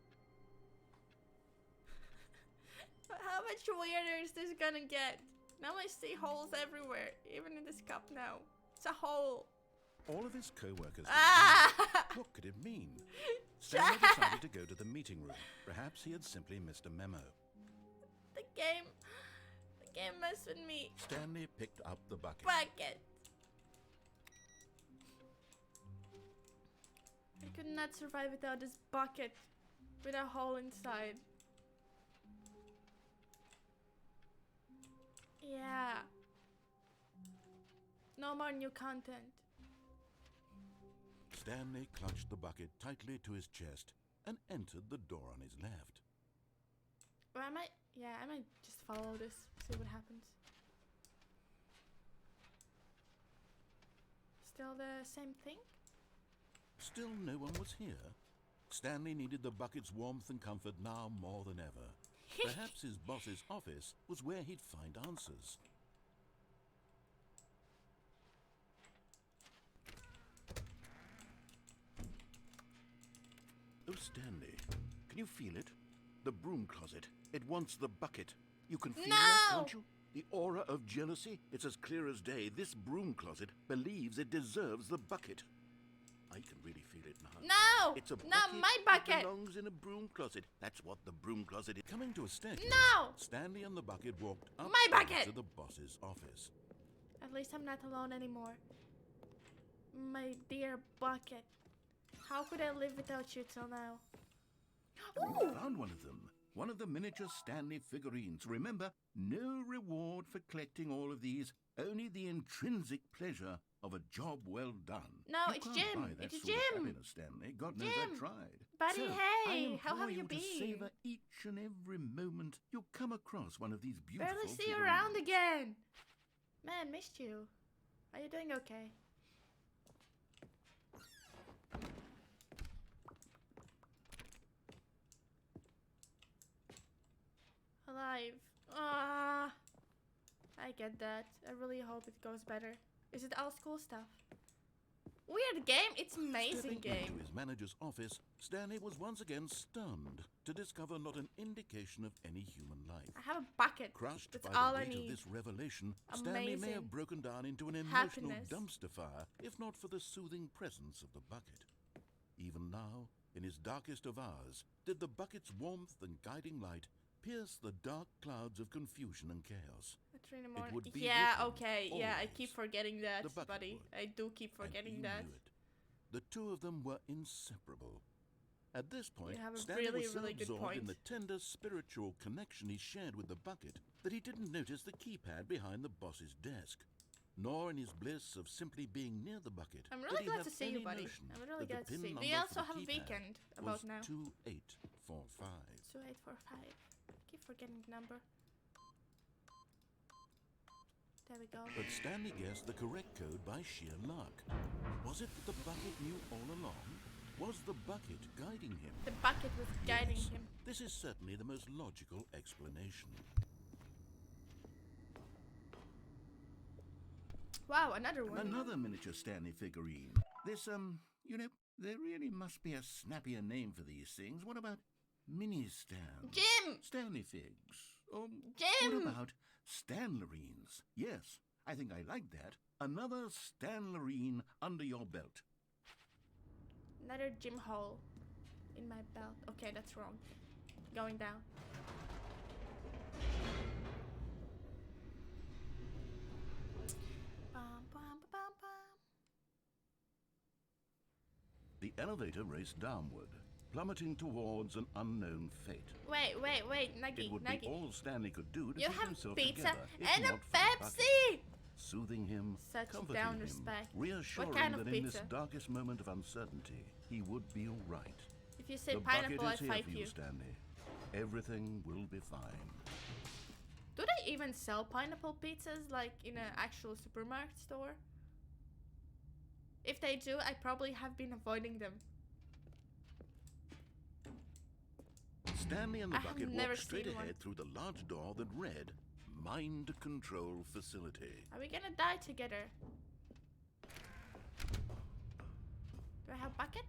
How much weirder is this gonna get? Now I see holes everywhere, even in this cup now. It's a hole. All of his co-workers Ah! were what could it mean? Stanley decided to go to the meeting room. Perhaps he had simply missed a memo. The game messed with me. Stanley picked up the bucket. Bucket. I could not survive without this bucket with a hole inside. Yeah. No more new content. Stanley clutched the bucket tightly to his chest and entered the door on his left. Or I might just follow this, see what happens. Still the same thing? Still no one was here. Stanley needed the bucket's warmth and comfort now more than ever. Perhaps his boss's office was where he'd find answers. Oh, Stanley, can you feel it? The broom closet. It wants the bucket. You can feel that, No! can't you? The aura of jealousy. It's as clear as day. This broom closet believes it deserves the bucket. I can really feel it now. No! It's a Not bucket my that bucket! belongs in a broom closet. That's what the broom closet is. Coming to a staircase, No! Stanley and the bucket walked up My bucket! to the boss's office. At least I'm not alone anymore. My dear bucket. How could I live without you till now? We Ooh! found one of them. One of the miniature Stanley figurines. Remember, no reward for collecting all of these, only the intrinsic pleasure of a job well done. No, You it's can't Jim. buy that It's sort of Jim. happiness, Stanley. God knows Jim. I tried. Buddy, So, hey, I how have implore you to been? savor each and every moment you come across one of these beautiful Barely see you figurines. around again. Man, missed you. Are you doing okay? Alive. Ah, I get that. I really hope it goes better. Is it all school stuff? Weird game. It's amazing Stepping game. into his manager's office, Stanley was once again stunned to discover not an indication of any human life. I have a bucket. Crushed That's by all the I weight need. of this revelation, Stanley may Amazing. have broken down into an emotional Happiness. dumpster fire, if not for the soothing presence of the bucket. Even now, in his darkest of hours, did the bucket's warmth and guiding light pierce the dark clouds of confusion and chaos. At 3 in the morning. would be Yeah, with him, okay. Yeah, I always. keep forgetting that, The bucket buddy. would. I do keep And forgetting he that. knew it. The two of them were inseparable. At this point, have a Stanley really, was so really good absorbed in point. the tender spiritual connection he shared with the bucket that he didn't notice the keypad behind the boss's desk. Nor in his bliss of simply being near the bucket I'm did really he glad have to see you, any buddy. notion I'm really that the glad to pin see you. number We for also the have a keypad weekend was about now. 2845. 2845. Keep forgetting the number. There we go. But Stanley guessed the correct code by sheer luck. Was it that the bucket knew all along? Was the bucket guiding him? The bucket was guiding Yes, him. This is certainly the most logical explanation. Wow, another one. Another miniature Stanley figurine. This, you know, there really must be a snappier name for these things. What about mini Stan? Jim! Stanley figs. Or Jim! what about Stanlerines? Yes, I think I like that. Another Stanlerine under your belt. Another gym hole in my belt. Okay, that's wrong. Going down. Bum, bum, bum, bum. The elevator raced downward, plummeting towards an unknown fate. Wait, Nuggy, It would be Nuggy. all Stanley could do to You keep have himself pizza together, if and a not for the bucket. Pepsi! Soothing him, Such comforting down him, respect. reassuring What kind of that in this pizza? darkest moment of uncertainty, he would be all right. If you say The pineapple, I bucket is here fight for you, Stanley. Everything will be fine. Do they even sell pineapple pizzas like in an actual supermarket store? If they do, I probably have been avoiding them. Stanley and the I have bucket never walked straight seen one. ahead through the large door that read, Mind Control Facility. Are we gonna die together? Do I have a bucket?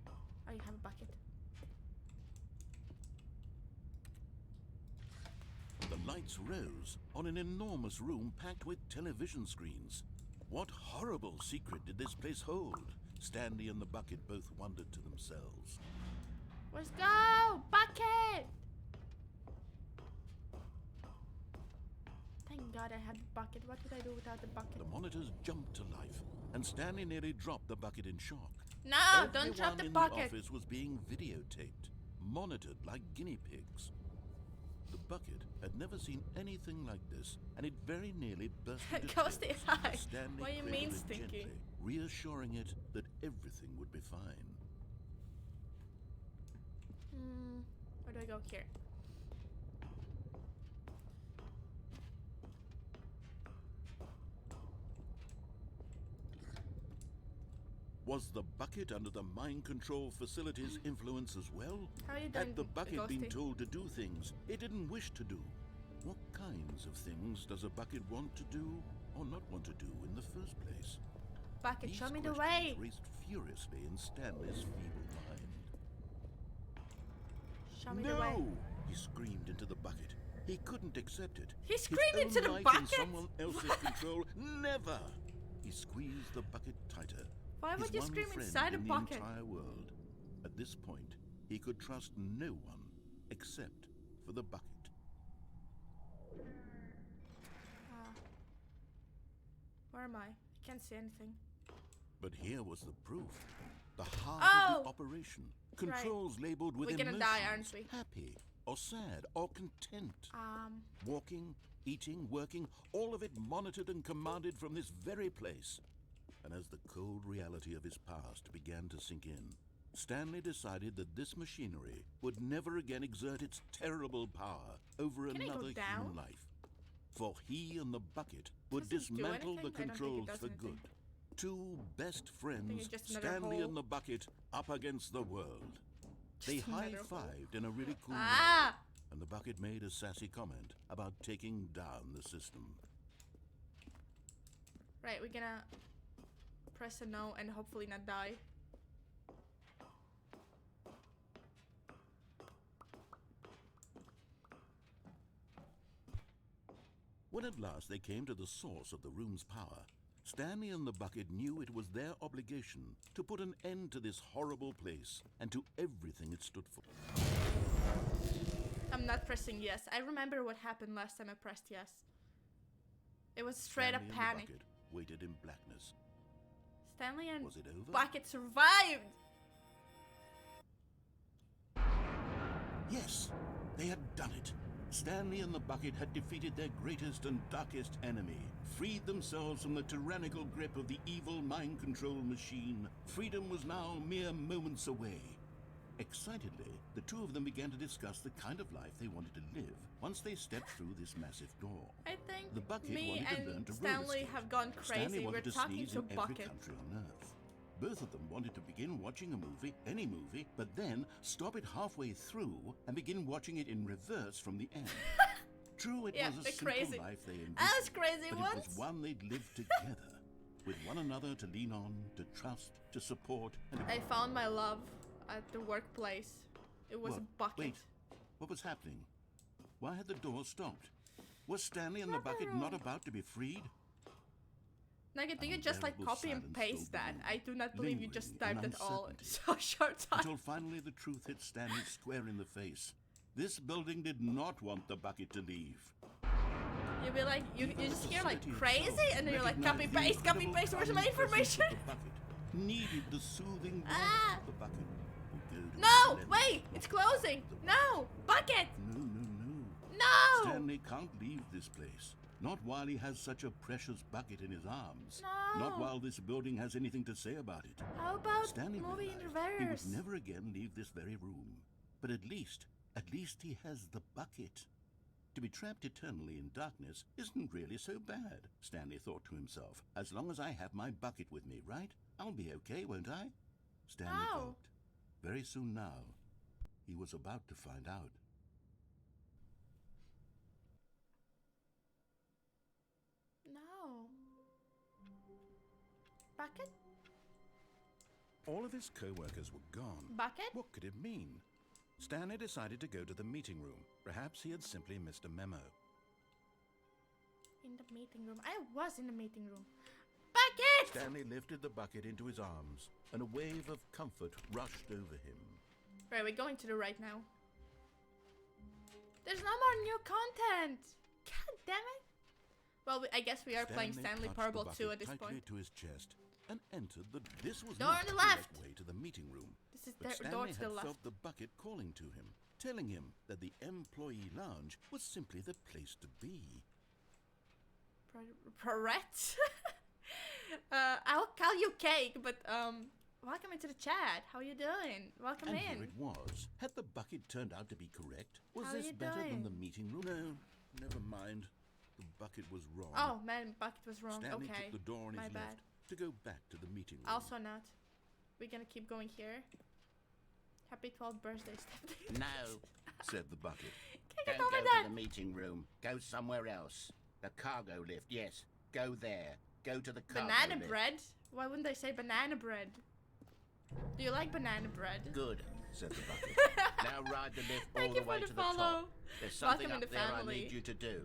Oh, you have a bucket. The lights rose on an enormous room packed with television screens. What horrible secret did this place hold? Stanley and the bucket both wondered to themselves. Let's go! Bucket! Thank God I had the bucket. What would I do without the bucket? The monitors jumped to life, and Stanley nearly dropped the bucket in shock. No! Don't drop the Everyone in bucket! the office was being videotaped, monitored like guinea pigs. The bucket had never seen anything like this, and it very nearly burst into Ghosty tears eye. as Stanley What do you cradled mean, it Stinky? gently, reassuring it that everything would be fine. Where do I go here? Was the bucket under the mind control facility's influence as well? How are you doing, Had the bucket been Ghosty? told to do things it didn't wish to do? What kinds of things does a bucket want to do or not want to do in the first place? Bucket, These show me the questions way! raced furiously in Stanley's feeble mind. Show me the way. No! He screamed into the bucket. He couldn't accept it. He His screamed own into the life in bucket? someone else's control. Never! He squeezed the bucket tighter. Why would His you one scream friend inside a in bucket? the entire world. At this point, he could trust no one except for the bucket. Where am I? I can't see anything. But here was the proof. The heart Oh! of the operation. Controls labeled with We're gonna emotions. die, aren't we? Happy or sad or content. Um, Walking, eating, working, all of it monitored and commanded from this very place. And as the cold reality of his past began to sink in, Stanley decided that this machinery would never again exert its terrible power over Can I go another down? human life. For he and the bucket would Doesn't do dismantle anything? the I don't think it controls does for anything. good. Two best friends, it's just another Stanley hole. and the bucket, up against the world. They Just another high-fived in a really cool way, ah! and the bucket made a sassy comment about taking down the system. Right, we're gonna press a no and hopefully not die. When at last they came to the source of the room's power, Stanley and the bucket knew it was their obligation to put an end to this horrible place and to everything it stood for. I'm not pressing yes. I remember what happened last time I pressed yes. It was straight Stanley up and the panic. bucket waited in blackness. Stanley and Was it over? Bucket survived! Yes, they had done it. Stanley and the bucket had defeated their greatest and darkest enemy, freed themselves from the tyrannical grip of the evil mind control machine. Freedom was now mere moments away. Excitedly, the two of them began to discuss the kind of life they wanted to live once they stepped through this massive door. I think The bucket me wanted to learn and to Stanley roller skate. have gone Stanley crazy. We're wanted to talking sneeze to in every Bucket. country on Earth. Both of them wanted to begin watching a movie, any movie, but then stop it halfway through and begin watching it in reverse from the end. True, it Yeah, was a they're simple crazy. life they envisioned, I was crazy but once. it was one they'd lived together, with one another to lean on, to trust, to support, and I found my love at the workplace. It was What? Bucket. Wait, what was happening? Why had the door stopped? Was Stanley and the bucket Nothing not wrong. about to be freed? Nugget, do you just like Unbearable copy and silence paste filled the that? room, I do not believe you just lingering typed in it all in uncertainty. so short time. Until finally the truth hit Stanley square in the face. This building did not want the bucket to leave. You'll be like, you Even just the hear like facility crazy, itself and then you're like, copy recognized the paste, incredible where's my calming presence information? of the bucket. Needed the soothing warmth Ah! of the bucket. Who go to No, the wait, length it's of closing. No, Bucket, No, no, no. no. Stanley can't leave this place. Not while he has such a precious bucket in his arms. No. Not while this building has anything to say about it. How about Stanley movie in realized he would reverse? never again leave this very room. But at least he has the bucket. To be trapped eternally in darkness isn't really so bad, Stanley thought to himself. As long as I have my bucket with me, right? I'll be okay, won't I? Stanley thought. Very soon now, he was about to find out. No. Bucket? All of his co-workers were gone. Bucket? What could it mean? Stanley decided to go to the meeting room. Perhaps he had simply missed a memo. In the meeting room. I was in the meeting room. Bucket! Stanley lifted the bucket into his arms, and a wave of comfort rushed over him. Right, we're going to the right now. There's no more new content! God damn it! Well, I guess we are playing Stanley Parable 2 at this point. To his chest and entered the. This was Door not on the the left. way to the meeting room. This is But the door Stanley to the had left. felt the bucket calling to him, telling him that the employee lounge was simply the place to be. Correct? I'll call you Cake, but welcome into the chat. How you doing? Welcome And in. here it was. Had the bucket turned out to be correct? Was How this you better doing? than the meeting room? No, never mind. The bucket was wrong. Oh man, bucket was wrong. Stanley Okay, took the door on my his bad. left to go back to the meeting room. Also not. We're gonna keep going here. Happy 12th birthday, Stephanie. No, said the bucket. Can't get Don't over go that. to the meeting room. Go somewhere else. The cargo lift, yes. Go there. Go to the cargo Banana lift. bread? Why wouldn't they say banana bread? Do you like banana bread? Good, said the bucket. Now ride the lift all Thank the you way for to the the follow. top. There's something Welcome in up the there family. I need you to do.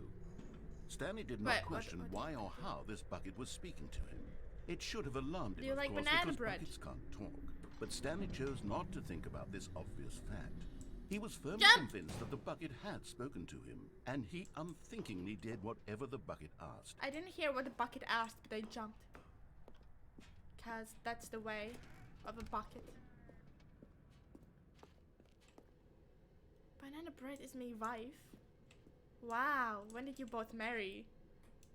Stanley did not Wait, what- question what- why or how this bucket was speaking to him. It should have alarmed him, Do you of like course, banana because bread? buckets can't talk. But Stanley chose not to think about this obvious fact. He was firmly Jump! convinced that the bucket had spoken to him, and he unthinkingly did whatever the bucket asked. I didn't hear what the bucket asked, but I jumped. Cause that's the way of a bucket. Banana bread is my wife. Wow, when did you both marry?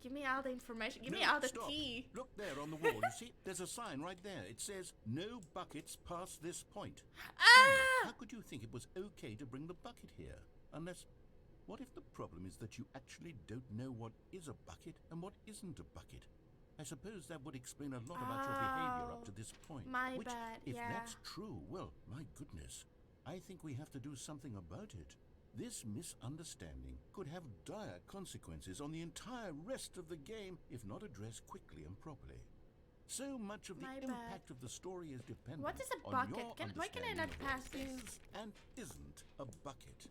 Give me all the information. Give me No, all the stop. tea. Look there on the wall. You see, there's a sign right there. It says, "No buckets past this point." Ah! How could you think it was okay to bring the bucket here? Unless, what if the problem is that you actually don't know what is a bucket and what isn't a bucket? I suppose that would explain a lot about your behavior up to this point. My Which, bad, if yeah. that's true, well, my goodness, I think we have to do something about it. This misunderstanding could have dire consequences on the entire rest of the game if not addressed quickly and properly. So much of the My bad. impact of the story is dependent What is a on bucket? your Why can I not understanding of pass what this? is and isn't a bucket.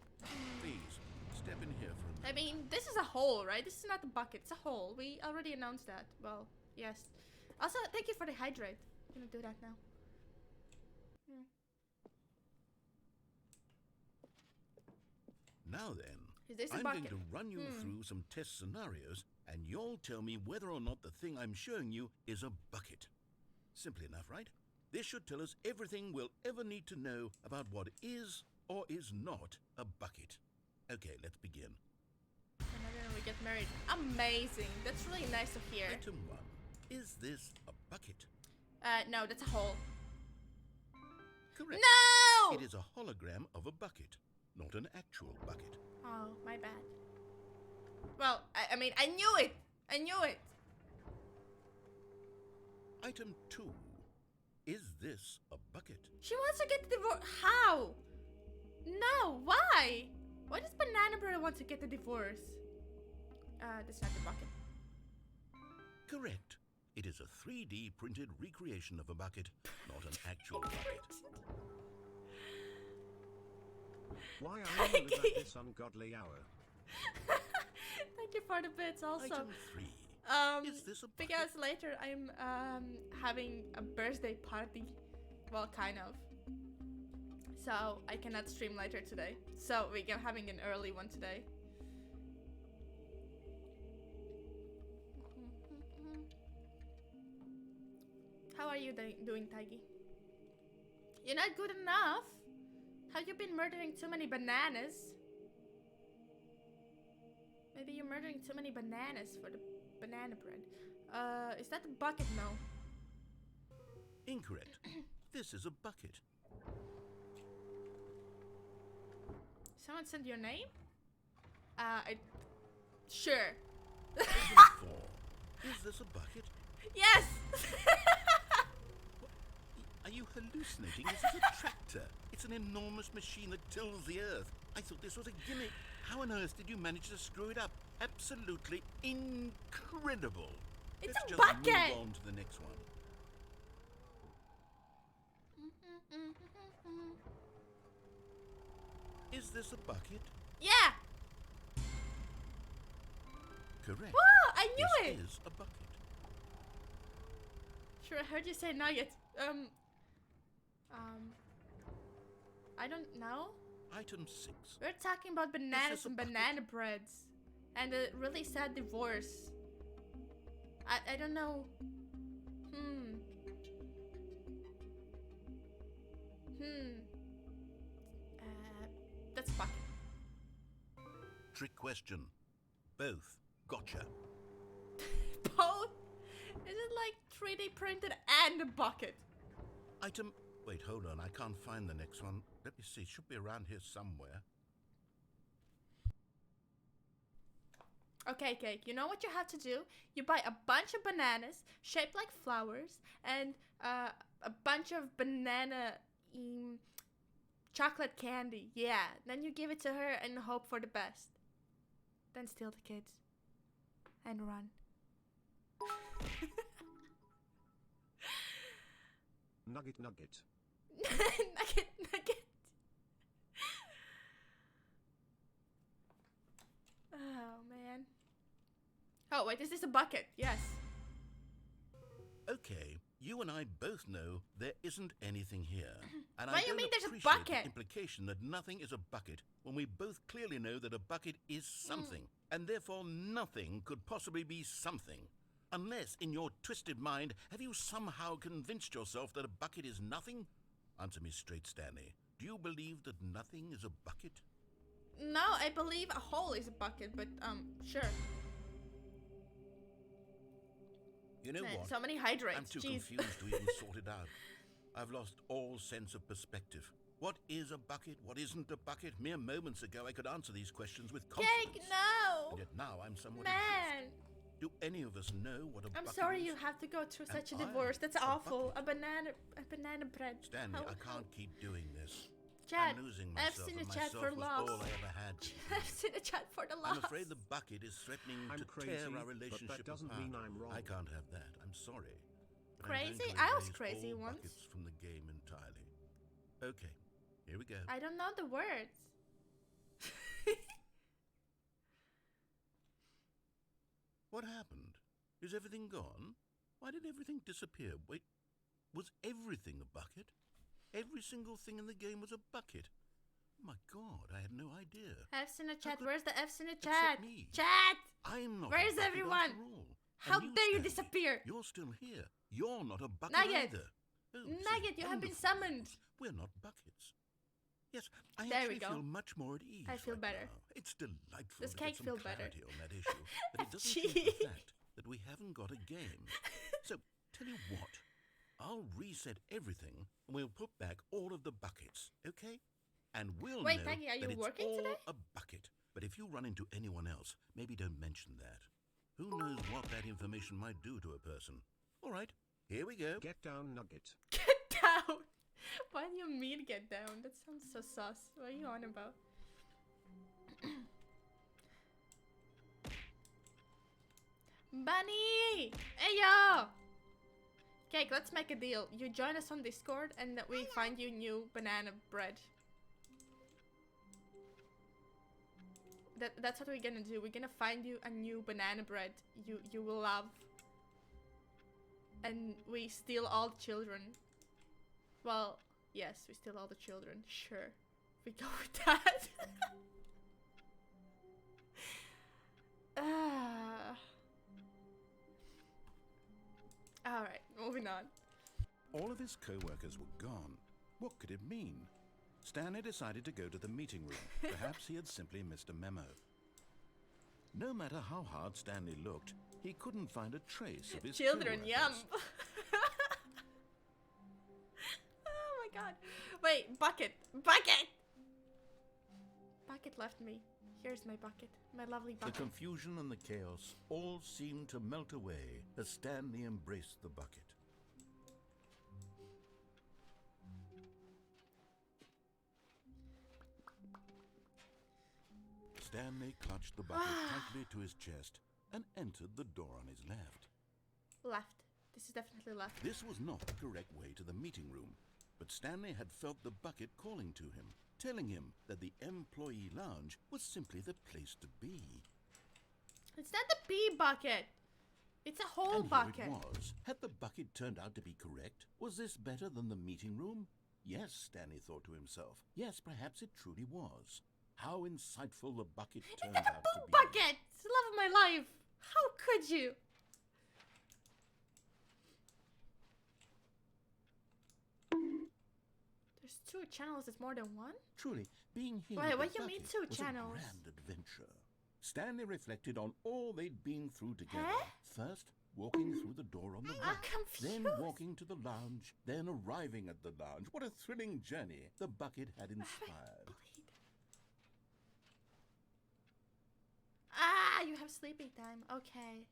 Please, step in here for a minute. I mean, this is a hole, right? This is not a bucket. It's a hole. We already announced that. Well, yes. Also, thank you for the hydrate. I'm gonna do that now. Now then, Is this a I'm bucket? going to run you through some test scenarios, and you'll tell me whether or not the thing I'm showing you is a bucket. Simple enough, right? This should tell us everything we'll ever need to know about what is or is not a bucket. Okay, let's begin. And then we get married. Amazing. That's really nice to hear. Item 1. Is this a bucket? No, that's a hole. Correct. No! It is a hologram of a bucket, not an actual bucket. Oh, my bad. Well, I mean, I knew it. I knew it. Item 2. Is this a bucket? She wants to get divorced. How? No, why? Why does Banana Bread want to get the divorce? That's not the bucket. Correct. It is a 3D printed recreation of a bucket, not an actual bucket. Why are you at this ungodly hour? Thank you for the bits also. Item 3. Is this a bucket? Because later I'm having a birthday party. Well, kind of. So I cannot stream later today. So we're having an early one today. How are you doing, Tiggy? You're not good enough. Have you been murdering too many bananas? Maybe you're murdering too many bananas for the banana bread. Is that the bucket? No. Incorrect. This is a bucket. Someone send your name? Sure. Item 4. Is this a bucket? Yes! Are you hallucinating? This is a tractor. It's an enormous machine that tills the earth. I thought this was a gimmick. How on earth did you manage to screw it up? Absolutely incredible. It's Let's a just bucket! move on to the next one. Is this a bucket? Yeah! Correct. Whoa, I knew This it! is a bucket. Sure, I heard you say nugget. I don't know. Item 6. We're talking about bananas is a and bucket. banana breads. And a really sad divorce. I don't know. That's bucket. Trick question. Both. Gotcha. Both? Is it like 3D printed and a bucket? Item... Wait, hold on. I can't find the next one. Let me see. It should be around here somewhere. Okay, Cake, you know what you have to do? You buy a bunch of bananas shaped like flowers and a bunch of banana chocolate candy. Yeah, then you give it to her and hope for the best. Then steal the kids and run. Nugget. Nugget. Oh, man. Oh, wait, is this a bucket? Yes. Okay, you and I both know there isn't anything here. And What I do you don't mean there's a appreciate bucket? the implication that nothing is a bucket when we both clearly know that a bucket is something. And therefore nothing could possibly be something. Unless, in your twisted mind, have you somehow convinced yourself that a bucket is nothing? Answer me straight, Stanley. Do you believe that nothing is a bucket? No, I believe a hole is a bucket, but, sure. You know Man, what? so many hydrates. I'm too Jeez. confused to even sort it out. I've lost all sense of perspective. What is a bucket? What isn't a bucket? Mere moments ago, I could answer these questions with confidence. Cake, no! And yet now I'm somewhat Man! exhausted. Do any of us know what a I'm bucket sorry is? you have to go through Am such a I divorce. That's a awful. bucket? A banana bread. Stanley, How- I can't keep doing this. Chat. I'm losing I've myself, seen and a chat myself for was loss. all I ever had. I've seen a chat for the loss. I'm afraid the bucket is threatening I'm to crazy, tear our but relationship that doesn't apart. mean I'm wrong. I can't have that. I'm sorry. But I'm Crazy? going to I was erase crazy all once. buckets from the game entirely. Okay, here we go. I don't know the words. What happened? Is everything gone? Why did everything disappear? Wait, was everything a bucket? Every single thing in the game was a bucket. My God, I had no idea. F's in the chat. could- Where's the F's in the Except chat? me. Chat! I'm not. Where's a bucket everyone? after all. How And dare you Stanley, disappear? You're still here. You're not a bucket Nugget. either. Oh, this is Nugget, you have been wonderful summoned. news. We're not buckets. Yes, I There we actually go. feel much more at ease. I feel right better. now. It's delightful Does to Cake get some feel better? clarity on that issue, but it doesn't change the Gee. fact that we haven't got a game. So, tell you what, I'll reset everything and we'll put back all of the buckets, okay? And we'll Wait, know Peggy, are that you it's working all today? a bucket. But if you run into anyone else, maybe don't mention that. Who knows what that information might do to a person? All right, here we go. Get down, Nugget. Get down! Why do you mean get down? That sounds so sus. What are you on about? Bunny! Hey yo! Cake, let's make a deal. You join us on Discord and we find you new banana bread. That's what we're gonna do. We're gonna find you a new banana bread you will love. And we steal all the children. Well, yes, we steal all the children. Sure. We go with that. Alright, moving on. All of his co-workers were gone. What could it mean? Stanley decided to go to the meeting room. Perhaps he had simply missed a memo. No matter how hard Stanley looked, he couldn't find a trace of his Children, yum. co-workers. Oh my god. Wait, bucket. Bucket! bucket left me. Here's my bucket. My lovely The bucket. confusion and the chaos all seemed to melt away as Stanley embraced the bucket. Stanley clutched the bucket tightly to his chest and entered the door on his left. Left. This is definitely left. This was not the correct way to the meeting room, but Stanley had felt the bucket calling to him, telling him that the employee lounge was simply the place to be. It's not the pee bucket. It's a whole And bucket. here it was. Had the bucket turned out to be correct? Was this better than the meeting room? Yes, Stanley thought to himself. Yes, perhaps it truly was. How insightful the bucket turned It's a out to poop be. bucket. It's the love of my life. How could you? There's 2 channels. It's more than one. Truly, being here Wait, with what the you mean bucket 2 was channels? a grand adventure. Stanley reflected on all they'd been through together. Huh? First, walking through the door on the I'm right. confused. Then walking to the lounge. Then arriving at the lounge. What a thrilling journey the bucket had inspired. Ah, you have sleeping time. Okay.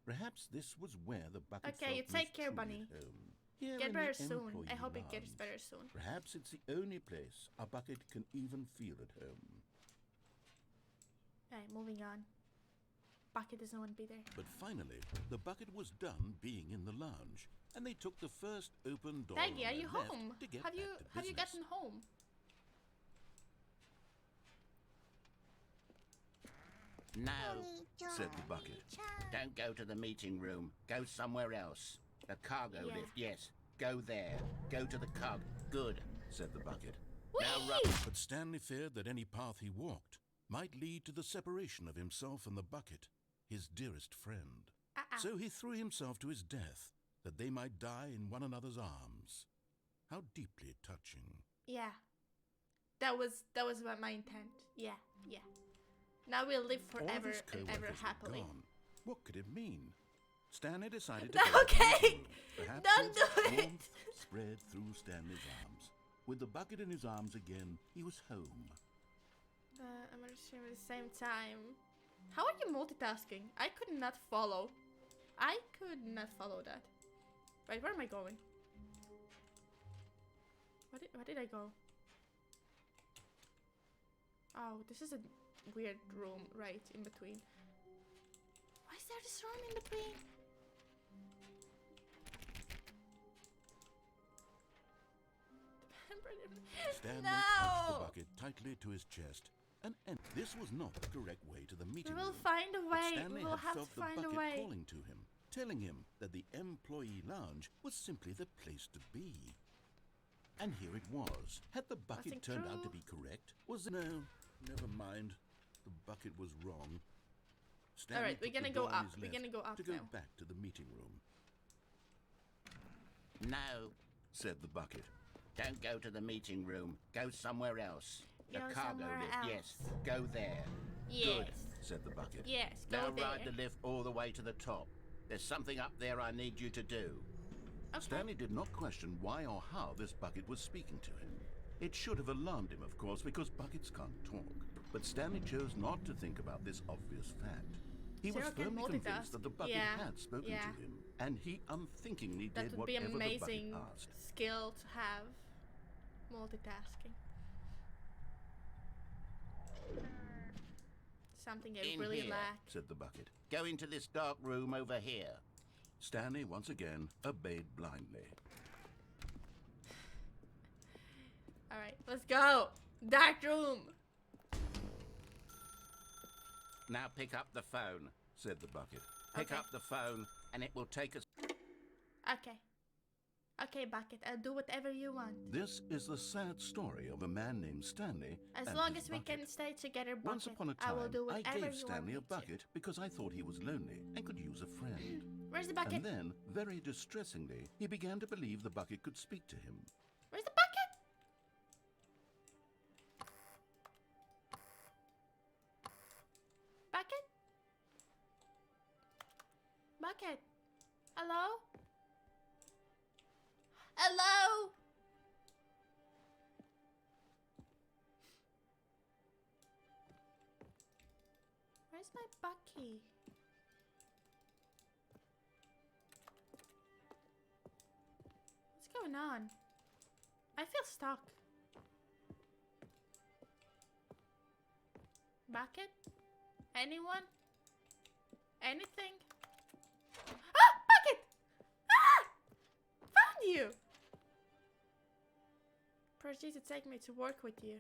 Perhaps this was where the bucket Okay, you felt take most care, truly Bunny. at home. Here Get in better the soon. I employee hope it gets lounge. better soon. Perhaps it's the only place a bucket can even feel at home. Okay, moving on. Bucket doesn't want to be there. But finally, the bucket was done being in the lounge, and they took the first open door Peggy, on are you their left home? to get Have you back to business. gotten home? No, Said the bucket. don't go to the meeting room. Go somewhere else. The cargo Yeah. lift, yes. Go there. Go to the cargo. Good. Said the bucket. Now run. Whee! But Stanley feared that any path he walked might lead to the separation of himself and the bucket, his dearest friend. So he threw himself to his death, that they might die in one another's arms. How deeply touching. Yeah. That was my intent. Yeah, yeah. Now we'll live All of forever his and ever co-workers were happily. gone. What could it mean? Stanley decided to No, go to the okay. meeting room. Perhaps Don't do its it. warmth spread through Stanley's arms. With the bucket in his arms again, he was home. I'm gonna stream at the same time. How are you multitasking? I could not follow. I could not follow that. Wait, where am I going? Where did I go? Oh, this is a weird room right in between. Why is there this room in between? Stanley No! clutched the bucket tightly to his chest, and this was not the correct way to the We meeting will room. find a But way. Stanley We will had have to felt the find a bucket way. calling to him, telling him that the employee lounge was simply the place to be. And here it was. Had the bucket Nothing turned out to true. be correct? Was it? No, never mind. The bucket was wrong. Stanley Alright, we're took the gonna go door on up. his We're left gonna go up to go now. back to the meeting room, No, said the bucket. don't go to the meeting room. Go somewhere else. The Go cargo somewhere lift, yes. else. Go there. Yes. Said the bucket. Yes, go Now there. ride the lift all the way to the top. There's something up there I need you to do. Okay. Stanley did not question why or how this bucket was speaking to him. It should have alarmed him, of course, because buckets can't talk. But Stanley chose not to think about this obvious fact. He was Zero can firmly multitask. convinced that the bucket Yeah, had spoken yeah. to him, and he unthinkingly That did would be whatever the amazing bucket asked. skill to have. Multitasking. Something I In really here. lack. Said the bucket. Go into this dark room over here. Stanley once again obeyed blindly. Alright, let's go! Dark room! Now pick up the phone. Said the bucket. Pick Okay. up the phone and it will take us... Okay. Okay, Bucket, I'll do whatever you want. This is the sad story of a man named Stanley. As and long his as we bucket. can stay together, Bucket, Once upon a I will time, do I whatever gave you Stanley a want me to. bucket because I thought he was lonely and could use a friend. Where's the bucket? And then, very distressingly, he began to believe the bucket could speak to him. Where's the bucket? Bucket? Bucket? Hello? Hello? Where's my bucky? What's going on? I feel stuck. Bucket? Anyone? Anything? Ah! Bucket! Ah! Found you! Proceed to take me to work with you.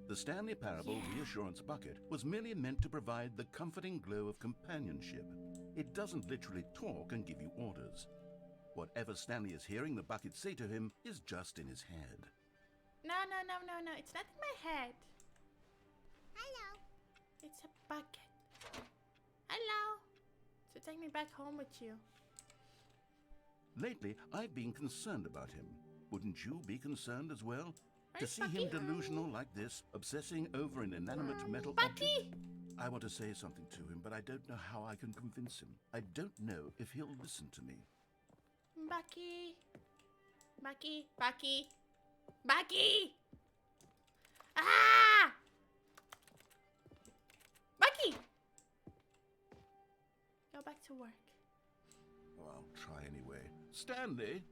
The Stanley Parable Reassurance Bucket was merely meant to provide the comforting glow of companionship. It doesn't literally talk and give you orders. Whatever Stanley is hearing the bucket say to him is just in his head. No, it's not in my head. Hello. It's a bucket. Hello. So take me back home with you. Lately, I've been concerned about him. Wouldn't you be concerned as well? To Where's see him Bucky? delusional like this, obsessing over an inanimate metal object? Bucky! I want to say something to him, but I don't know how I can convince him. I don't know if he'll listen to me. Bucky. Bucky. Bucky. Bucky! Ah! Bucky! Go back to work. Oh, I'll try anyway. Stanley,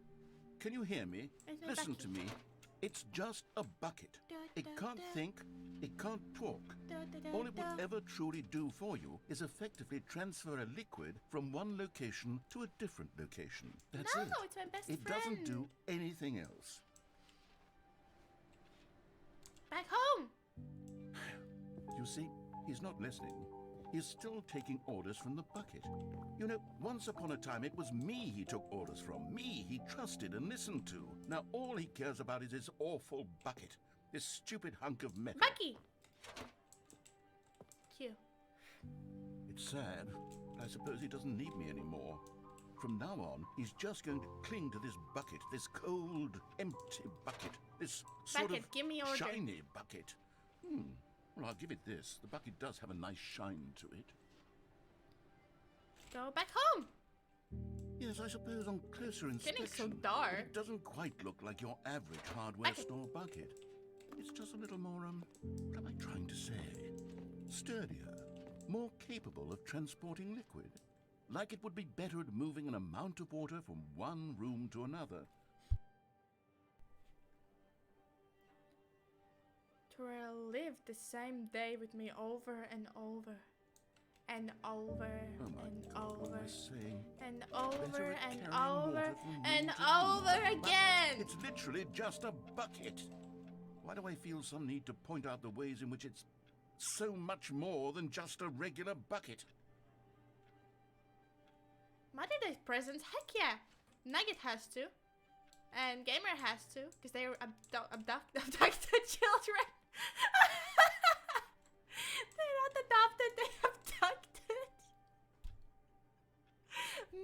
can you hear me? It's my Listen bucket. to me. It's just a bucket. It can't think, it can't talk. All it would ever truly do for you is effectively transfer a liquid from one location to a different location. That's No, it. it's my best It friend. doesn't do anything else. Back home. You see, he's not listening. He's still taking orders from the bucket. You know, once upon a time it was me he took orders from. Me he trusted and listened to. Now all he cares about is his awful bucket. This stupid hunk of metal. Bucky! Q. It's sad, but I suppose he doesn't need me anymore. From now on, he's just going to cling to this bucket, this cold, empty bucket, this sort Bucket, of give me order. shiny bucket. Well, I'll give it this. The bucket does have a nice shine to it. Go back home. Yes, I suppose on closer inspection, Getting so dark. it doesn't quite look like your average hardware Bucket. store bucket. It's just a little more, what am I trying to say? Sturdier, more capable of transporting liquid. Like it would be better at moving an amount of water from one room to another. To relive the same day with me over and over. And over Oh my and God, what over. am I saying? And Better over at and carrying over water from room and to room. over But again. it's literally just a bucket. Why do I feel some need to point out the ways in which it's so much more than just a regular bucket? Mother Day presents? Heck yeah. Nugget has to. And Gamer has to. Because they are abducted children. They're not adopted, they're abducted.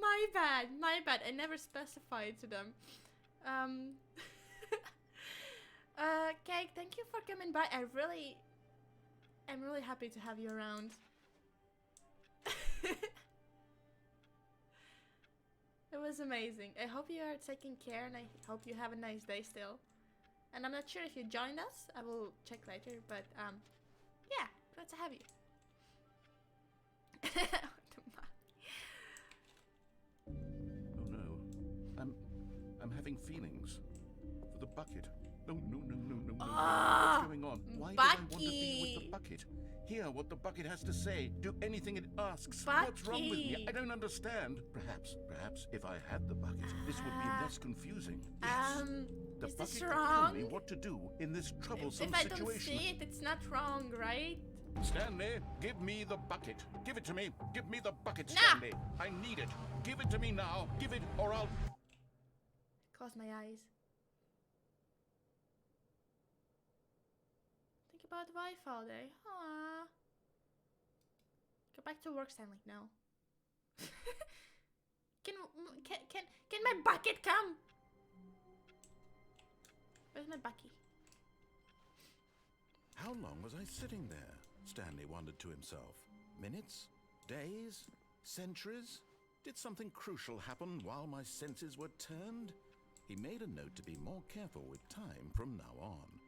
My bad. I never specified to them. Cake, thank you for coming by. I'm really happy to have you around. It was amazing. I hope you are taking care and I hope you have a nice day still. And I'm not sure if you joined us. I will check later, but yeah, glad to have you. Oh no. I'm having feelings. For the bucket. No. Ah, What's going on? Why do I want to be with the Bucky. bucket? Hear what the bucket has to say. Do anything it asks. What's wrong with me? Bucky. I don't understand. Perhaps if I had the bucket, this would be less confusing. Yes. The Is bucket this could tell me wrong? what to do in this troublesome If I situation. don't see it, it's not wrong, right? Stanley, give me the bucket. Give it to me. Give me the bucket, Nah. Stanley. I need it. Give it to me now. Give it or I'll... Close my eyes. Think about wife all day. Aww. Go back to work, Stanley. No. Can my bucket come? Where's my bucky? How long was I sitting there? Stanley wondered to himself. Minutes? Days? Centuries? Did something crucial happen while my senses were turned? He made a note to be more careful with time from now on.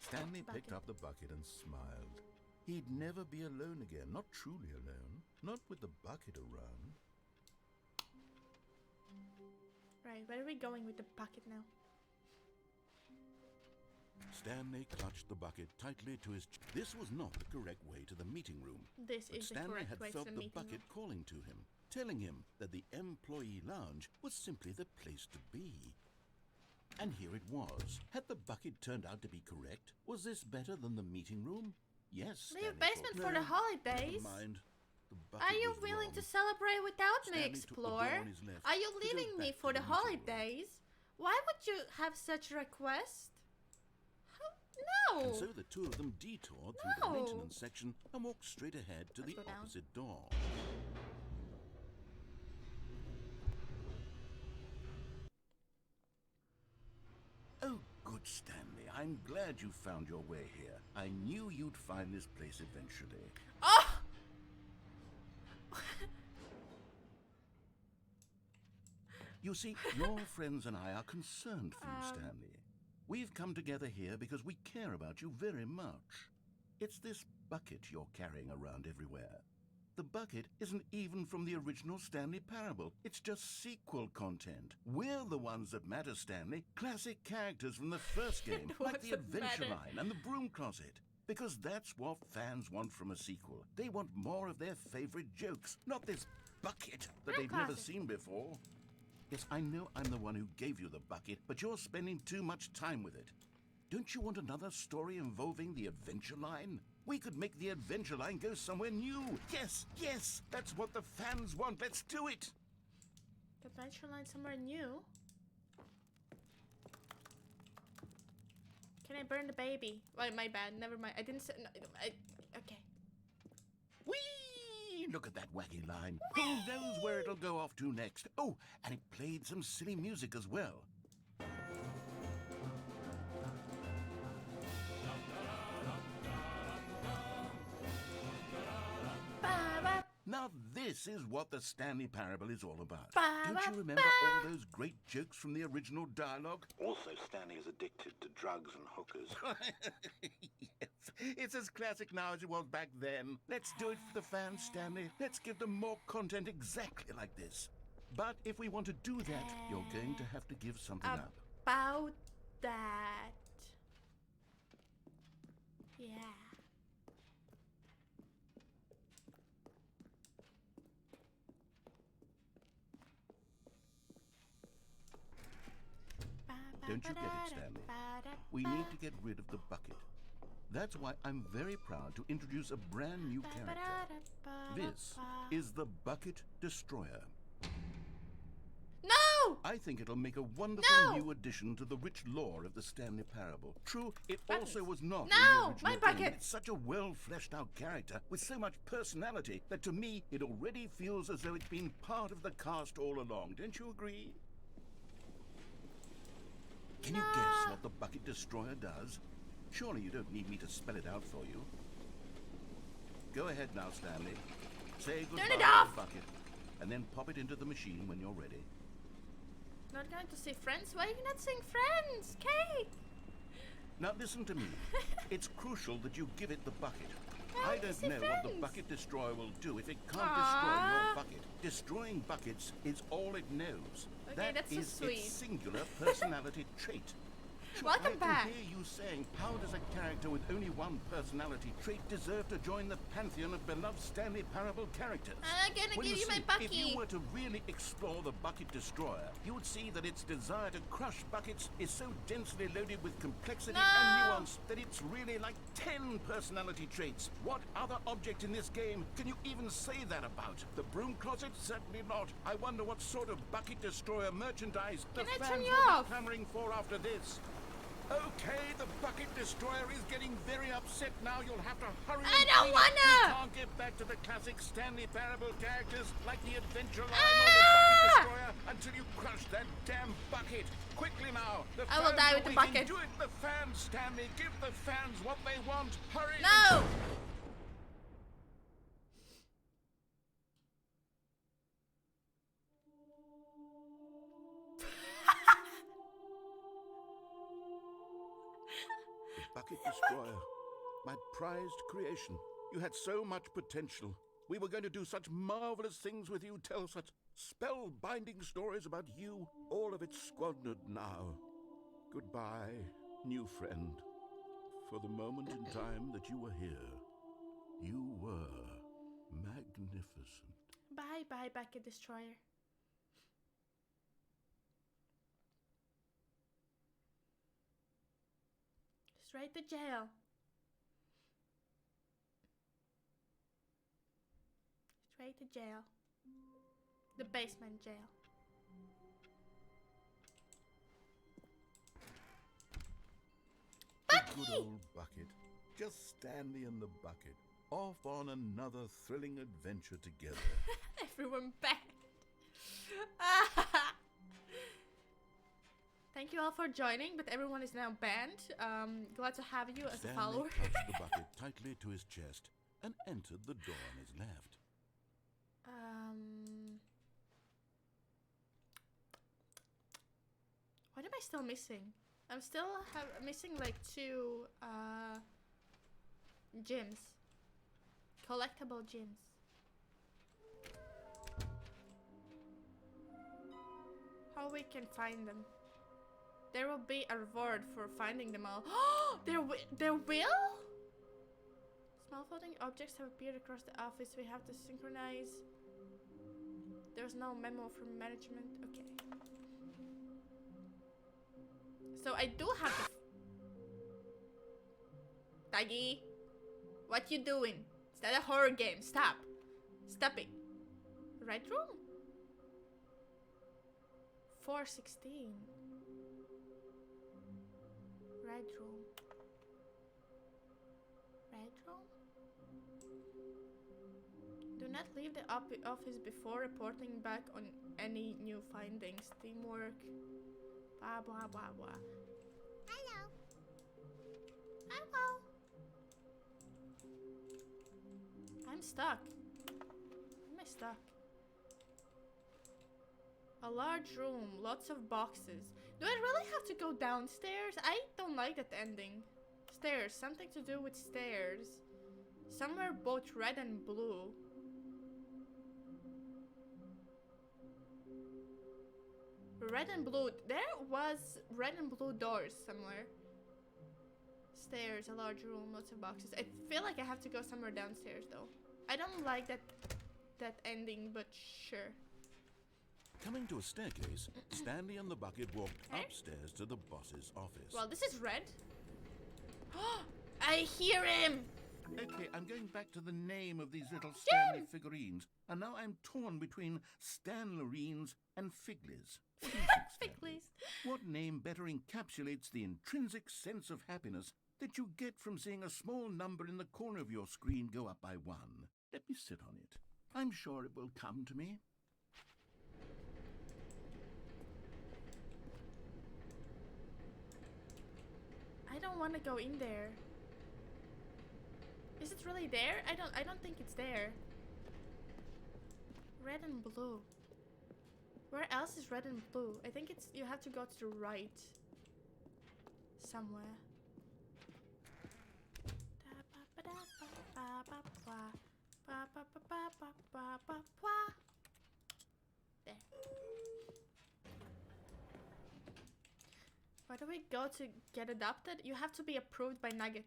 Stanley Bucket. picked up the bucket and smiled. He'd never be alone again, not truly alone, not with the bucket around. Right, where are we going with the bucket now? Stanley clutched the bucket tightly to his This was not the correct way to the meeting room. This But is the Stanley correct had way to felt the the meeting bucket room. calling to him, telling him that the employee lounge was simply the place to be. And here it was. Had the bucket turned out to be correct? Was this better than the meeting room? Yes. Leave Stanley basement thought. for the No, holidays. never mind. The bucket Are you was willing wrong. to celebrate without me, Stanley took the door Explore? on his left Are you to go leaving me back for to the the meeting room. holidays? Why would you have such a request? No. And so the two of them detoured through the No. maintenance section and walked straight ahead to Let's the go down. opposite door. Oh, good Stanley. I'm glad you found your way here. I knew you'd find this place eventually. Oh! You see, your friends and I are concerned for you, Stanley. We've come together here because we care about you very much. It's this bucket you're carrying around everywhere. The bucket isn't even from the original Stanley Parable. It's just sequel content. We're the ones that matter, Stanley. Classic characters from the first game, The like the ones that Adventure matter. Line and the Broom Closet. Because that's what fans want from a sequel. They want more of their favorite jokes, not this bucket that Broom they've never Closet. seen before. Yes, I know I'm the one who gave you the bucket, but you're spending too much time with it. Don't you want another story involving the Adventure Line? We could make the Adventure Line go somewhere new. Yes, yes, that's what the fans want. Let's do it. The Adventure Line somewhere new? Can I burn the baby? Wait, my bad. Never mind. I didn't say. No, okay. Whee! Look at that wacky line. Who knows where it'll go off to next? Oh, and it played some silly music as well. Ba-ba. Now this is what the Stanley Parable is all about. Ba, Don't ba, you remember ba. all those great jokes from the original dialogue? Also, Stanley is addicted to drugs and hookers. Yes, it's as classic now as it was back then. Let's do it for the fans, Stanley. Let's give them more content exactly like this. But if we want to do that, you're going to have to give something up. About that. Yeah. Don't you get it, Stanley? We need to get rid of the bucket. That's why I'm very proud to introduce a brand new character. This is the Bucket Destroyer. No! I think it'll make a wonderful No! new addition to the rich lore of the Stanley Parable. True, it Buttons. also was not in No! the original My game, bucket! but it's such a well-fleshed-out character with so much personality that to me it already feels as though it's been part of the cast all along. Don't you agree? Can you guess what the Bucket Destroyer does? Surely you don't need me to spell it out for you. Go ahead now, Stanley. Say goodbye Turn it to off! the bucket, and then pop it into the machine when you're ready. Not going to see Friends? Why are you not seeing Friends? Kate! Now listen to me. It's crucial that you give it the bucket. I I want to don't see know what the Friends. Bucket Destroyer will do if it can't Aww. destroy your bucket. Destroying buckets is all it knows. Okay, That that's so is sweet. its singular personality trait. Sure, Welcome I back. can hear you saying, how does a character with only one personality trait deserve to join the pantheon of beloved Stanley Parable characters? I'm gonna Well, give you my see, if you bucket. were to really explore the Bucket Destroyer, you would see that its desire to crush buckets is so densely loaded with complexity and No. nuance that it's really like 10 personality traits. What other object in this game can you even say that about? The Broom Closet? Certainly not. I wonder what sort of Bucket Destroyer merchandise the Can I fans turn you will off? be clamoring for after this. Okay, the Bucket Destroyer is getting very upset now. You'll have to hurry. I and don't clean up. wanna! We can't get back to the classic Stanley Parable characters like the Adventure Line Ah! or the Bucket Destroyer until you crush that damn bucket. Quickly now. The I will fans die are with the waiting. bucket. Do it, the fans, Stanley. Give the fans what they want. Hurry. No! Bucket Destroyer. My prized creation. You had so much potential. We were going to do such marvelous things with you, tell such spellbinding stories about you. All of it squandered now. Goodbye, new friend. For the moment in time that you were here, you were magnificent. Bye bye, Bucket Destroyer. Straight to jail. Straight to jail. The basement jail. The good old Bucket. Just Stanley and the Bucket. Off on another thrilling adventure together. Everyone banned. Thank you all for joining, but everyone is now banned. Glad to have you as a follower. Stanley clutched the bucket tightly to his chest and entered the door on his left. What am I still missing? I'm still missing like 2 gyms. Collectible gyms. How we can find them? There will be a reward for finding them all. There will? Small floating objects have appeared across the office. We have to synchronize. There's no memo from management. Okay. So I do have to... Taggy, what you doing? Is that a horror game? Stop. Stop it. Right room? 416. Right room. Right room? Do not leave the office before reporting back on any new findings. Teamwork. Blah blah blah blah. Hello. Hello. I'm stuck. Am I stuck? A large room, lots of boxes. Do I really have to go downstairs? I don't like that ending. Stairs, something to do with stairs. Somewhere both red and blue. Red and blue. There was red and blue doors somewhere. Stairs, a large room, lots of boxes. I feel like I have to go somewhere downstairs though. I don't like that ending, but sure. Coming to a staircase, Stanley and the Bucket walked upstairs to the boss's office. Well, this is red. I hear him! Okay, I'm going back to the name of these little Stanley figurines. And now I'm torn between Stanlerines and Figlies. What do you think, Stanley? What name better encapsulates the intrinsic sense of happiness that you get from seeing a small number in the corner of your screen go up by 1? Let me sit on it. I'm sure it will come to me. I don't want to go in there. Is it really there? I don't think it's there. Red and blue. Where else is red and blue? I think it's you have to go to the right. Somewhere. There. Where do we go to get adopted? You have to be approved by Nugget.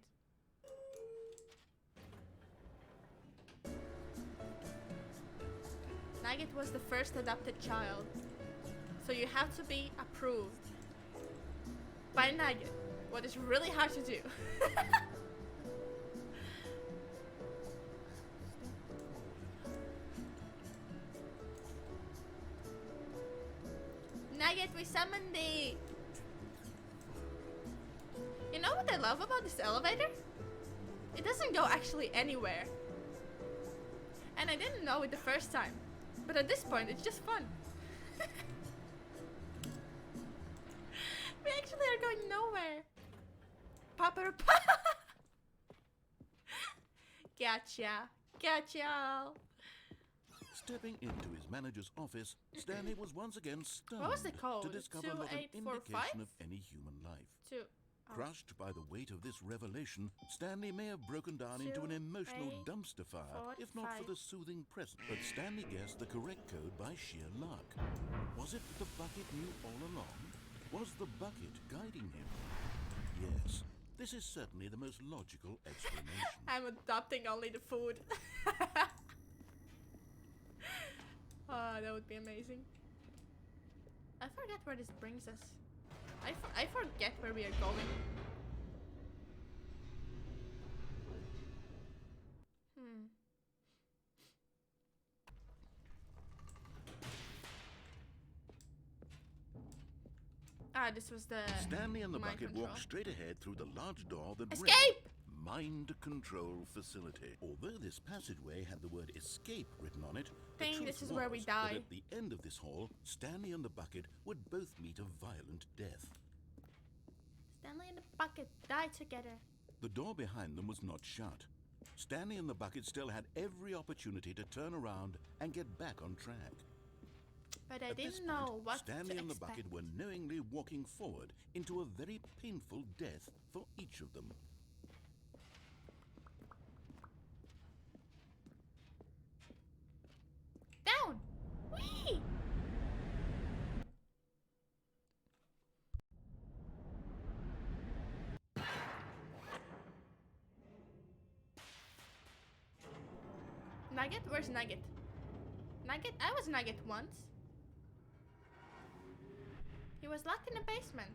Nugget was the first adopted child. So you have to be approved by Nugget. What is really hard to do. Nugget, we summoned thee. You know what I love about this elevator? It doesn't go actually anywhere. And I didn't know it the first time. But at this point, it's just fun. We actually are going nowhere. Papa. Gotcha. Gotcha. Stepping into his manager's office, Stanley was once again stunned What was the code? to discover not an 2845? indication of any human life. Crushed by the weight of this revelation, Stanley may have broken down into an emotional 2, 8, dumpster fire, 4, if not for 5. the soothing present. But Stanley guessed the correct code by sheer luck. Was it that the bucket knew all along? Was the bucket guiding him? Yes, this is certainly the most logical explanation. I'm adopting only the food. Oh, that would be amazing. I forget where this brings us. I forget where we are going. Ah, this was the Stanley and the mind bucket control. walked straight ahead through the large door that Escape! read Mind Control Facility. Although this passageway had the word escape written on it, the Think truth this is where we was die. that at the end of this hall, Stanley and the bucket would both meet a violent death. Stanley and the bucket die together. The door behind them was not shut. Stanley and the bucket still had every opportunity to turn around and get back on track. But I At this didn't know point, what Stanley to and the expect. bucket were knowingly walking forward into a very painful death for each of them. Down! Whee! Nugget? Where's Nugget? Nugget? I was Nugget once. He was locked in a basement.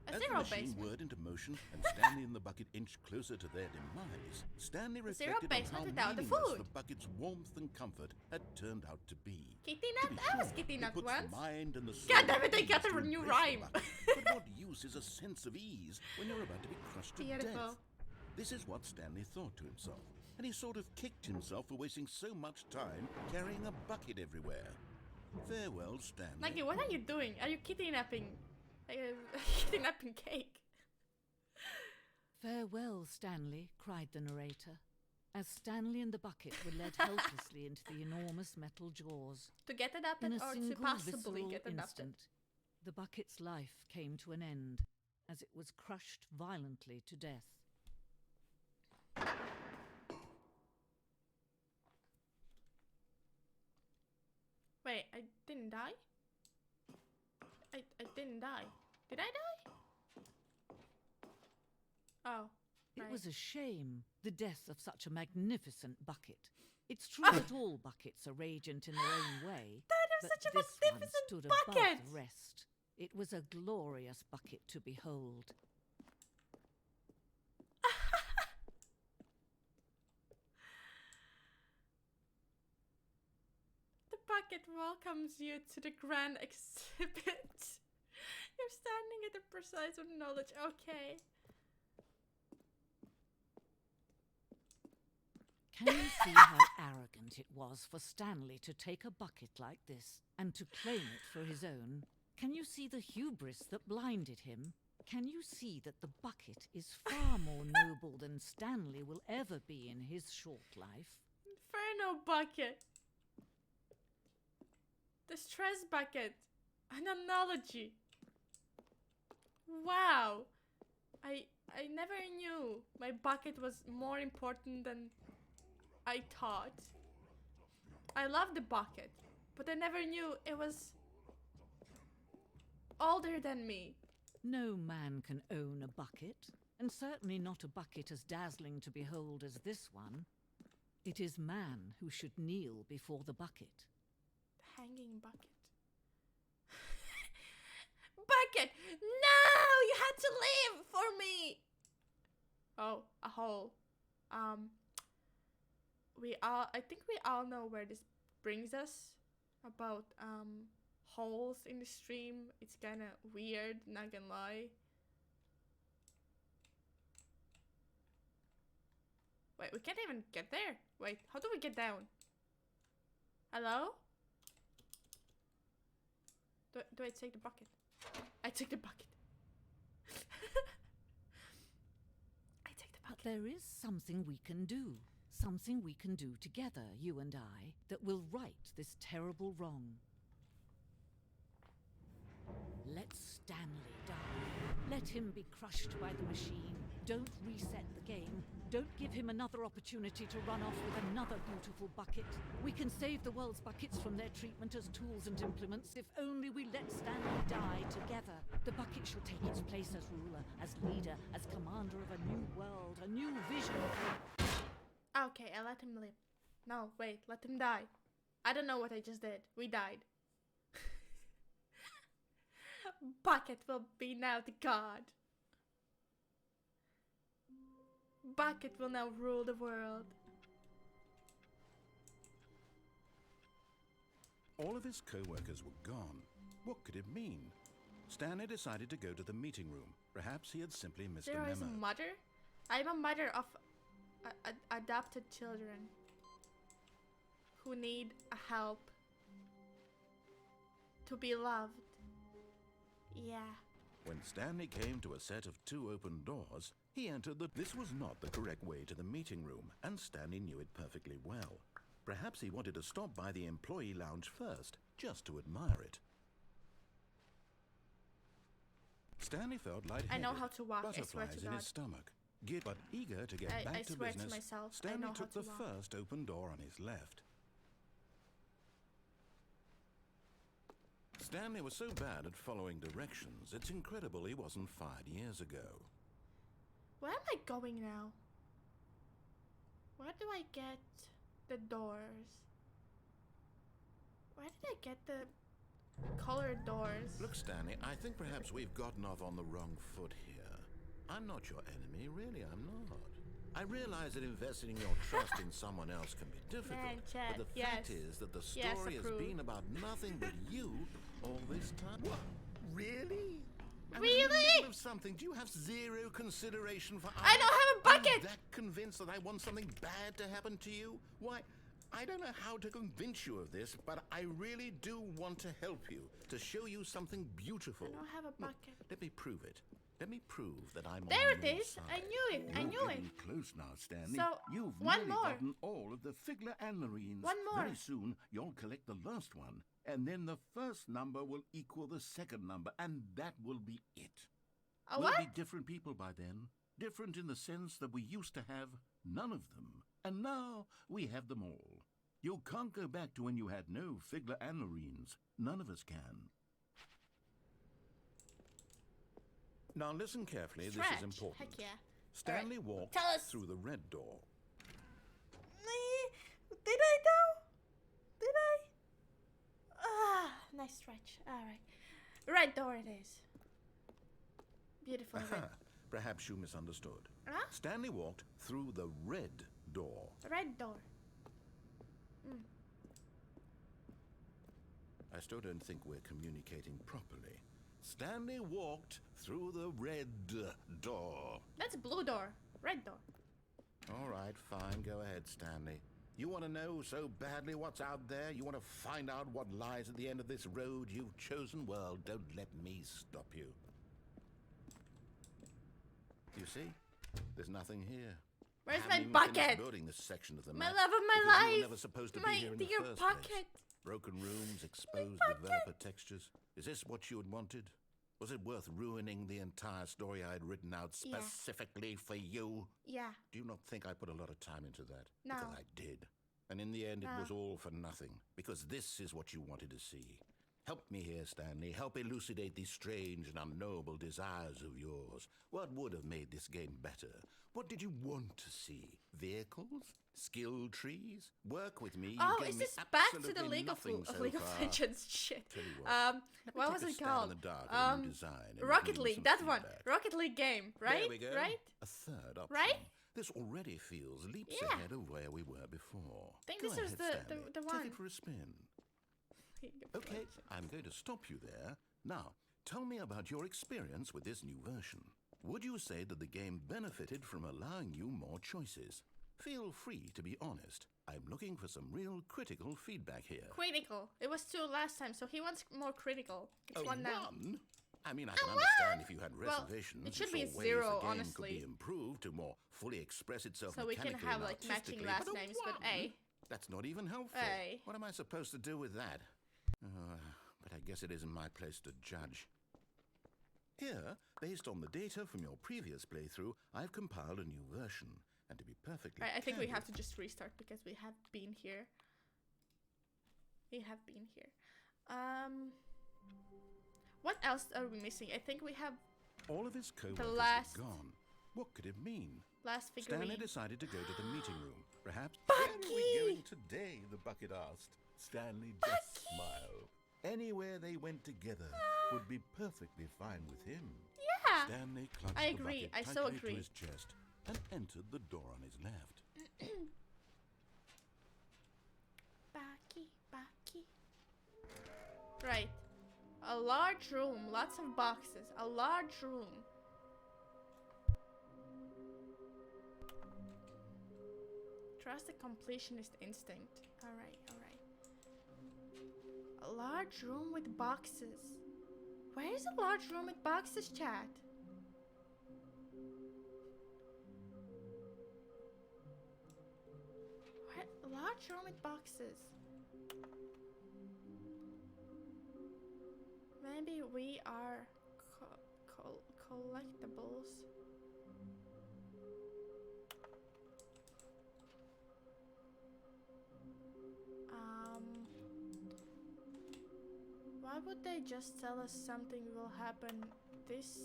A As zero the machine basement. whirred into motion and Stanley and the bucket inched closer to their demise, Stanley zero reflected on basement how without the meaningless food. the bucket's warmth and comfort had turned out to be. Kitty To nut? be I was sure, kitty it nut puts once. the mind and the soul God damn it, I at got ease a to new embrace the rhyme. bucket. But what use is a sense of ease when you're about to be crushed to Beautiful. death? This is what Stanley thought to himself, and he sort of kicked himself for wasting so much time carrying a bucket everywhere. Farewell, Stanley. Nugget, what are you doing? Are you kidnapping? Kidnapping cake? Farewell, Stanley, cried the narrator, as Stanley and the bucket were led helplessly into the enormous metal jaws. To get In adopted a or to single possibly visceral get adopted? instant, the bucket's life came to an end as it was crushed violently to death. Wait, I didn't die? I didn't die. Did I die? Oh. It right. was a shame, the death of such a magnificent bucket. It's true Ah! that all buckets are radiant in their own way, That is but such a this one magnificent stood bucket! above the rest. It was a glorious bucket to behold. The bucket welcomes you to the grand exhibit. You're standing at the precise of knowledge. Okay. Can you see how arrogant it was for Stanley to take a bucket like this and to claim it for his own? Can you see the hubris that blinded him? Can you see that the bucket is far more noble than Stanley will ever be in his short life? Inferno bucket. The stress bucket. An analogy. Wow. I never knew my bucket was more important than I thought. I love the bucket, but I never knew it was older than me. No man can own a bucket, and certainly not a bucket as dazzling to behold as this one. It is man who should kneel before the bucket. The hanging bucket. Bucket! No! You had to leave for me! Oh, a hole. I think we all know where this brings us. About, holes in the stream. It's kinda weird, not gonna lie. Wait, we can't even get there. Wait, how do we get down? Hello? Do I take the bucket? I take the bucket. I take the But bucket. there is something we can do. Something we can do together, you and I, that will right this terrible wrong. Let Stanley die. Let him be crushed by the machine. Don't reset the game. Don't give him another opportunity to run off with another beautiful bucket. We can save the world's buckets from their treatment as tools and implements if only we let Stanley die together. The bucket shall take its place as ruler, as leader, as commander of a new world, a new vision for... Okay, I let him live. No, wait, let him die. I don't know what I just did. We died. Bucket will be now the god. Bucket will now rule the world. All of his co-workers were gone. What could it mean? Stanley decided to go to the meeting room. Perhaps he had simply missed a There memo. is a mother? I am a mother of adopted children who need help to be loved. Yeah. When Stanley came to a set of 2 open doors, he entered the... This was not the correct way to the meeting room, and Stanley knew it perfectly well. Perhaps he wanted to stop by the employee lounge first, just to admire it. Stanley felt lightheaded. I know how to walk, I swear butterflies to in God. his stomach. But eager to get back I to swear business, to myself, I Stanley know how took to the walk. first open door on his left. Stanley was so bad at following directions, it's incredible he wasn't fired years ago. Where am I going now? Where do I get the doors? Where did I get the colored doors? Look, Stanley, I think perhaps we've gotten off on the wrong foot here. I'm not your enemy, really, I'm not. I realize that investing your trust in someone else can be difficult, Man, Chad, but the yes. fact is that the Yes, story has approve. been about nothing but you all this time. What? Really? I was in the Really? middle of something. Do you have zero consideration for others? I don't have a bucket! Are you that convinced that I want something bad to happen to you? Why, I don't know how to convince you of this, but I really do want to help you, to show you something beautiful. I don't have a Look, bucket. let me prove it. Let me prove that I'm There on it your is! side. I knew it! I You're knew it! getting close now, Stanley. So, You've one nearly more. gotten all of the Figler and Marines. One more. Very soon, you'll collect the last one, and then the first number will equal the second number, and that will be it. A We'll what? be different people by then. Different in the sense that we used to have none of them, and now we have them all. You can't go back to when you had no Figler and Marines. None of us can. Now listen carefully, Stretch. this is important. Heck yeah. Stanley walked Tell us. through the red door. Did I though? Did I? Ah, nice stretch. Alright. Red door it is. Beautiful red. Perhaps you misunderstood. Huh? Stanley walked through the red door. Red door. I still don't think we're communicating properly. Stanley walked through the red door. That's blue door. Red door. All right, fine. Go ahead, Stanley. You want to know so badly what's out there? You want to find out what lies at the end of this road you've chosen? Well, don't let me stop you. You see? There's nothing here. Where's I my haven't even finished bucket? building this section of the My map love of my because life. You were never supposed to My be here in dear the first bucket. place. Broken rooms, exposed developer textures. Is this what you had wanted? Was it worth ruining the entire story I had written out Yeah. specifically for you? Yeah. Do you not think I put a lot of time into that? No. Because I did. And in the end, it No. was all for nothing. Because this is what you wanted to see. Help me here, Stanley. Help elucidate these strange and unknowable desires of yours. What would have made this game better? What did you want to see? Vehicles? Skill trees? Work with me. You Oh, gave is me this back to the absolutely League of, nothing so League of far. Legends shit? Tell you What Let me was take a it stab called? in the dark at a new design and give Rocket you League, some that one. feedback. Rocket League game, right? There we go. Right? A third option. Right? This already feels leaps Yeah. ahead of where we were before. I think Go this is ahead, the Stanley. one. Take it for a spin. League of Okay, Legends. I'm going to stop you there. Now, tell me about your experience with this new version. Would you say that the game benefited from allowing you more choices? Feel free to be honest. I'm looking for some real critical feedback here. Critical. It was 2 last time, so he wants more critical. It's 1 now. One? I mean, I can understand if you had Well, reservations. it should you be saw ways 0, the game honestly. could be improved to more fully express itself So we can mechanically have and like matching artistically, last but a names, but one? A. That's not even helpful. Hey. What am I supposed to do with that? But I guess it isn't my place to judge. Here, based on the data from your previous playthrough, I've compiled a new version. And to be perfectly Right, I think we candid, have to just restart because we have been here. We have been here. What else are we missing? I think we have all of his co-workers last- had gone. What could it mean? last figurine. Stanley decided to go to the meeting room. Perhaps. Bucky! Where are we going today? The bucket asked. Stanley just smiled. Anywhere they went together would be perfectly fine with him. Yeah. Stanley clutched I the agree. bucket I so tightly agree. to his chest and entered the door on his left. Bucky. Right. A large room, lots of boxes, a large room. Trust the completionist instinct. Alright. A large room with boxes. Where is a large room with boxes, chat? Where? A large room with boxes. Maybe we are collectibles. Why would they just tell us something will happen? This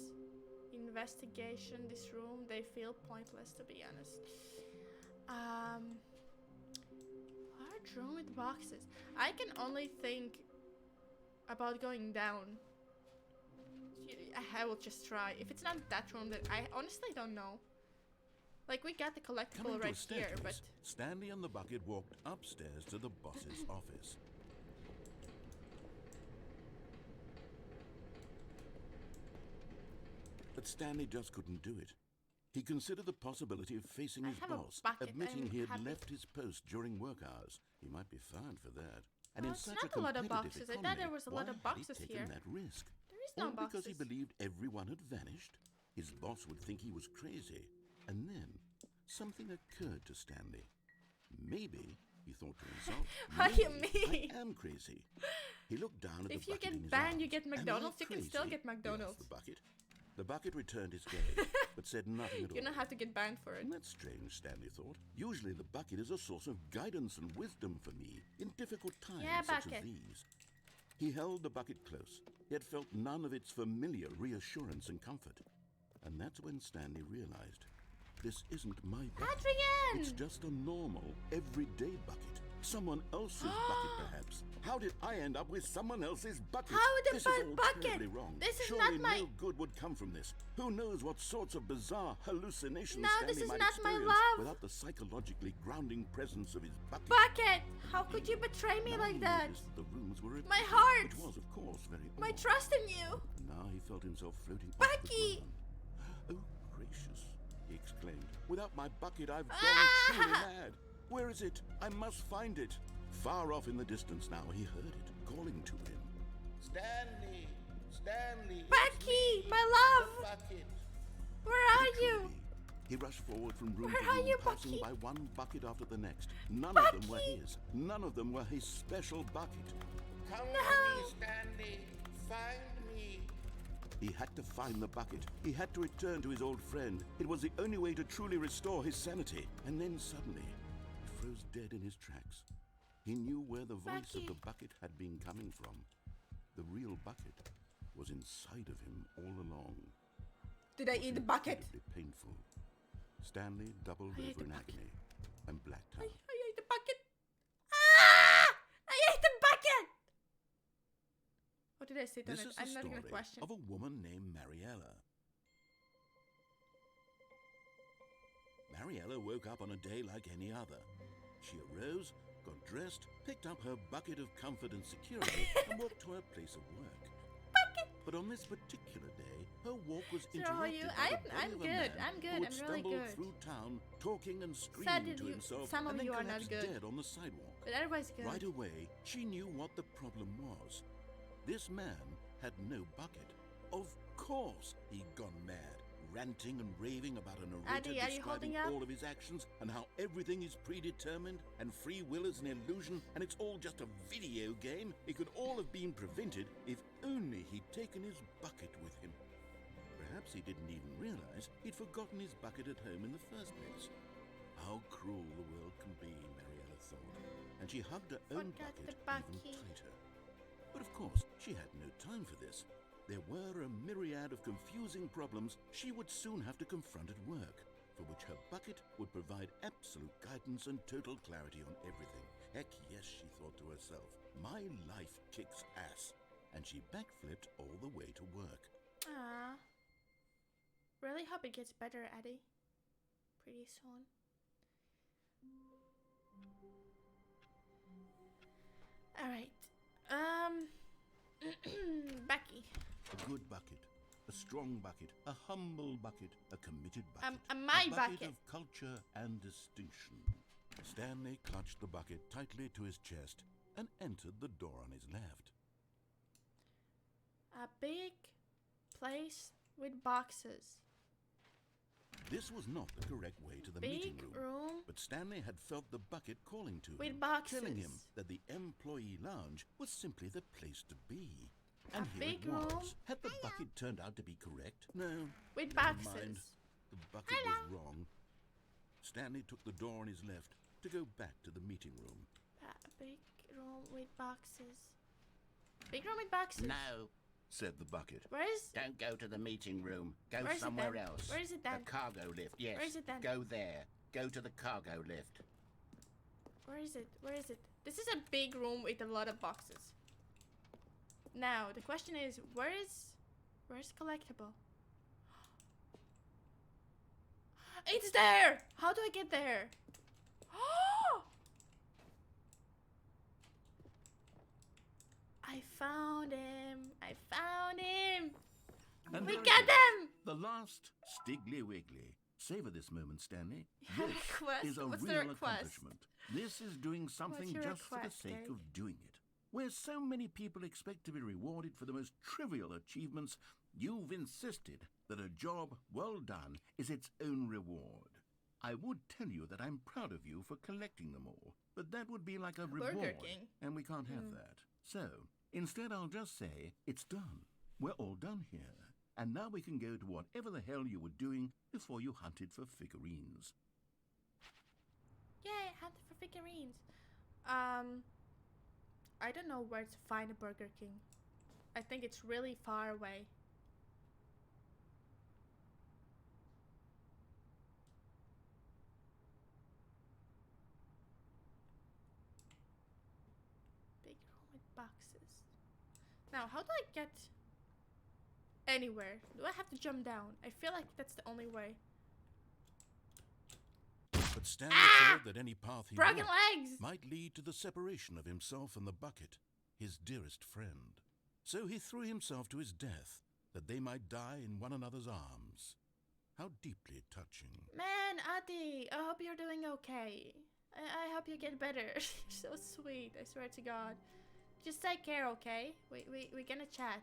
investigation, this room, they feel pointless, to be honest. Large room with boxes. I can only think about going down. I will just try. If it's not that room, then I honestly don't know. Like, we got the collectible Coming to right a here, staircase, but Stanley and the bucket walked upstairs to the boss's office. But Stanley just couldn't do it. He considered the possibility of facing I his have a boss, bucket. admitting I'm he had happy. left his post during work hours. He might be fined for that. And in it's such not a a lot of competitive boxes. I thought economy, there was a lot why of boxes had he here. taken that risk? there is no All boxes. because he believed everyone had vanished? His boss would think he was crazy. And then something occurred to Stanley. Maybe, he thought to himself, What do you maybe mean? I am crazy. He looked down at If the you bucket in get his banned, you arms. get Am I McDonald's. You can still crazy? get He asked McDonald's. the bucket. The bucket returned his gaze, but said nothing at all. You don't have to get banned for it. That's strange, Stanley thought. Usually the bucket is a source of guidance and wisdom for me in difficult times Yeah, such bucket. as these. He held the bucket close, yet felt none of its familiar reassurance and comfort. And that's when Stanley realized, this isn't my bucket. Adrian! It's just a normal, everyday bucket. Someone else's bucket, perhaps. How did I end up with someone else's bucket? How the This is all bucket? terribly wrong. This is Surely not my- no good would come from this. Who knows what sorts of bizarre hallucinations No, Stanley this is might not my experience love. without the psychologically grounding presence of his bucket. Bucket! How could you betray me Now like he that? noticed the rooms were My repeated, heart! which was, of course, very My odd. trust in you! Now he felt himself floating Bucky! off the ground. Oh, gracious, he exclaimed. Without my bucket, I've gone Ah! truly mad. Where is it? I must find it. Far off in the distance now, he heard it, calling to him. Stanley! Stanley! Bucky! My love! Bucket! Where are you? Truly, he rushed forward from room Where to are room, you, passing Bucky? by one bucket after the next. None of them were Bucky! his. None of them were his special bucket. Come No! to me, Stanley! Find me! He had to find the bucket. He had to return to his old friend. It was the only way to truly restore his sanity. And then suddenly, he froze dead in his tracks. He knew where the voice Bucky. of the bucket had been coming from. The real bucket was inside of him all along. Did I It was eat the bucket? incredibly painful. Stanley doubled I ate over the in bucket. agony and blacked I out. ate the bucket. Ah! I ate the bucket! What did I say? This is the I'm not story gonna question. of a woman named Mariella. Mariella woke up on a day like any other. She arose, got dressed, picked up her bucket of comfort and security, and walked to her place of work. But on this particular day, her walk was So how are interrupted you? by the I'm body of a good. man I'm good. who had I'm really stumbled good. through town, talking and Sad screaming that to you- himself, some of and then you are not collapsed good. dead on the sidewalk. But otherwise good. Right away, she knew what the problem was. This man had no bucket. Of course he'd gone mad, ranting and raving about a narrator Addy, are you describing holding up? all of his actions and how everything is predetermined and free will is an illusion and it's all just a video game. It could all have been prevented if only he'd taken his bucket with him. Perhaps he didn't even realize he'd forgotten his bucket at home in the first place. How cruel the world can be, Mariella thought, and she hugged her own Forgot bucket the bucket. even tighter. But of course, she had no time for this. There were a myriad of confusing problems she would soon have to confront at work, for which her bucket would provide absolute guidance and total clarity on everything. Heck yes, she thought to herself, my life kicks ass. And she backflipped all the way to work. Ah. Really hope it gets better, Eddie. Pretty soon. Alright. Becky. A good bucket, a strong bucket, a humble bucket, a committed bucket. My a bucket. of culture and distinction. Stanley clutched the bucket tightly to his chest and entered the door on his left. A big place with boxes. This was not the correct way to the meeting room, but Stanley had felt the bucket calling to with him, boxes. telling him that the employee lounge was simply the place to be. And A here big it was. room. Had the bucket turned out to be correct? No. With never boxes. mind. The bucket was wrong. Stanley took the door on his left to go back to the meeting room. A big room with boxes. Big room with boxes. No, said the bucket. Where is? don't go to the meeting room. Go Where is it somewhere then? else. Where is it then? The cargo lift, yes. Where is it then? Go there. Go to the cargo lift. Where is it? Where is it? This is a big room with a lot of boxes. Now the question is, where's collectible? It's there! How do I get there? I found him! I found him! And We there it got is, them! The last Stiggly Wiggly. Savor this moment, Stanley. have a This request? is a What's the real request? accomplishment. This is doing something your just for the request, sake Dave? of doing it. Where so many people expect to be rewarded for the most trivial achievements, you've insisted that a job well done is its own reward. I would tell you that I'm proud of you for collecting them all, but that would be like a Burger reward, King. and we can't have that. So, instead I'll just say, it's done. We're all done here. And now we can go to whatever the hell you were doing before you hunted for figurines. Yay, hunted for figurines. I don't know where to find a Burger King. I think it's really far away. Big room with boxes. Now, how do I get anywhere? Do I have to jump down? I feel like that's the only way. But Stanley feared that any path he Broken walked legs! might lead to the separation of himself and the bucket, his dearest friend. So he threw himself to his death, that they might die in one another's arms. How deeply touching. Man, Adi, I hope you're doing okay. I hope you get better. You're so sweet, I swear to God. Just take care, okay? We're gonna chat.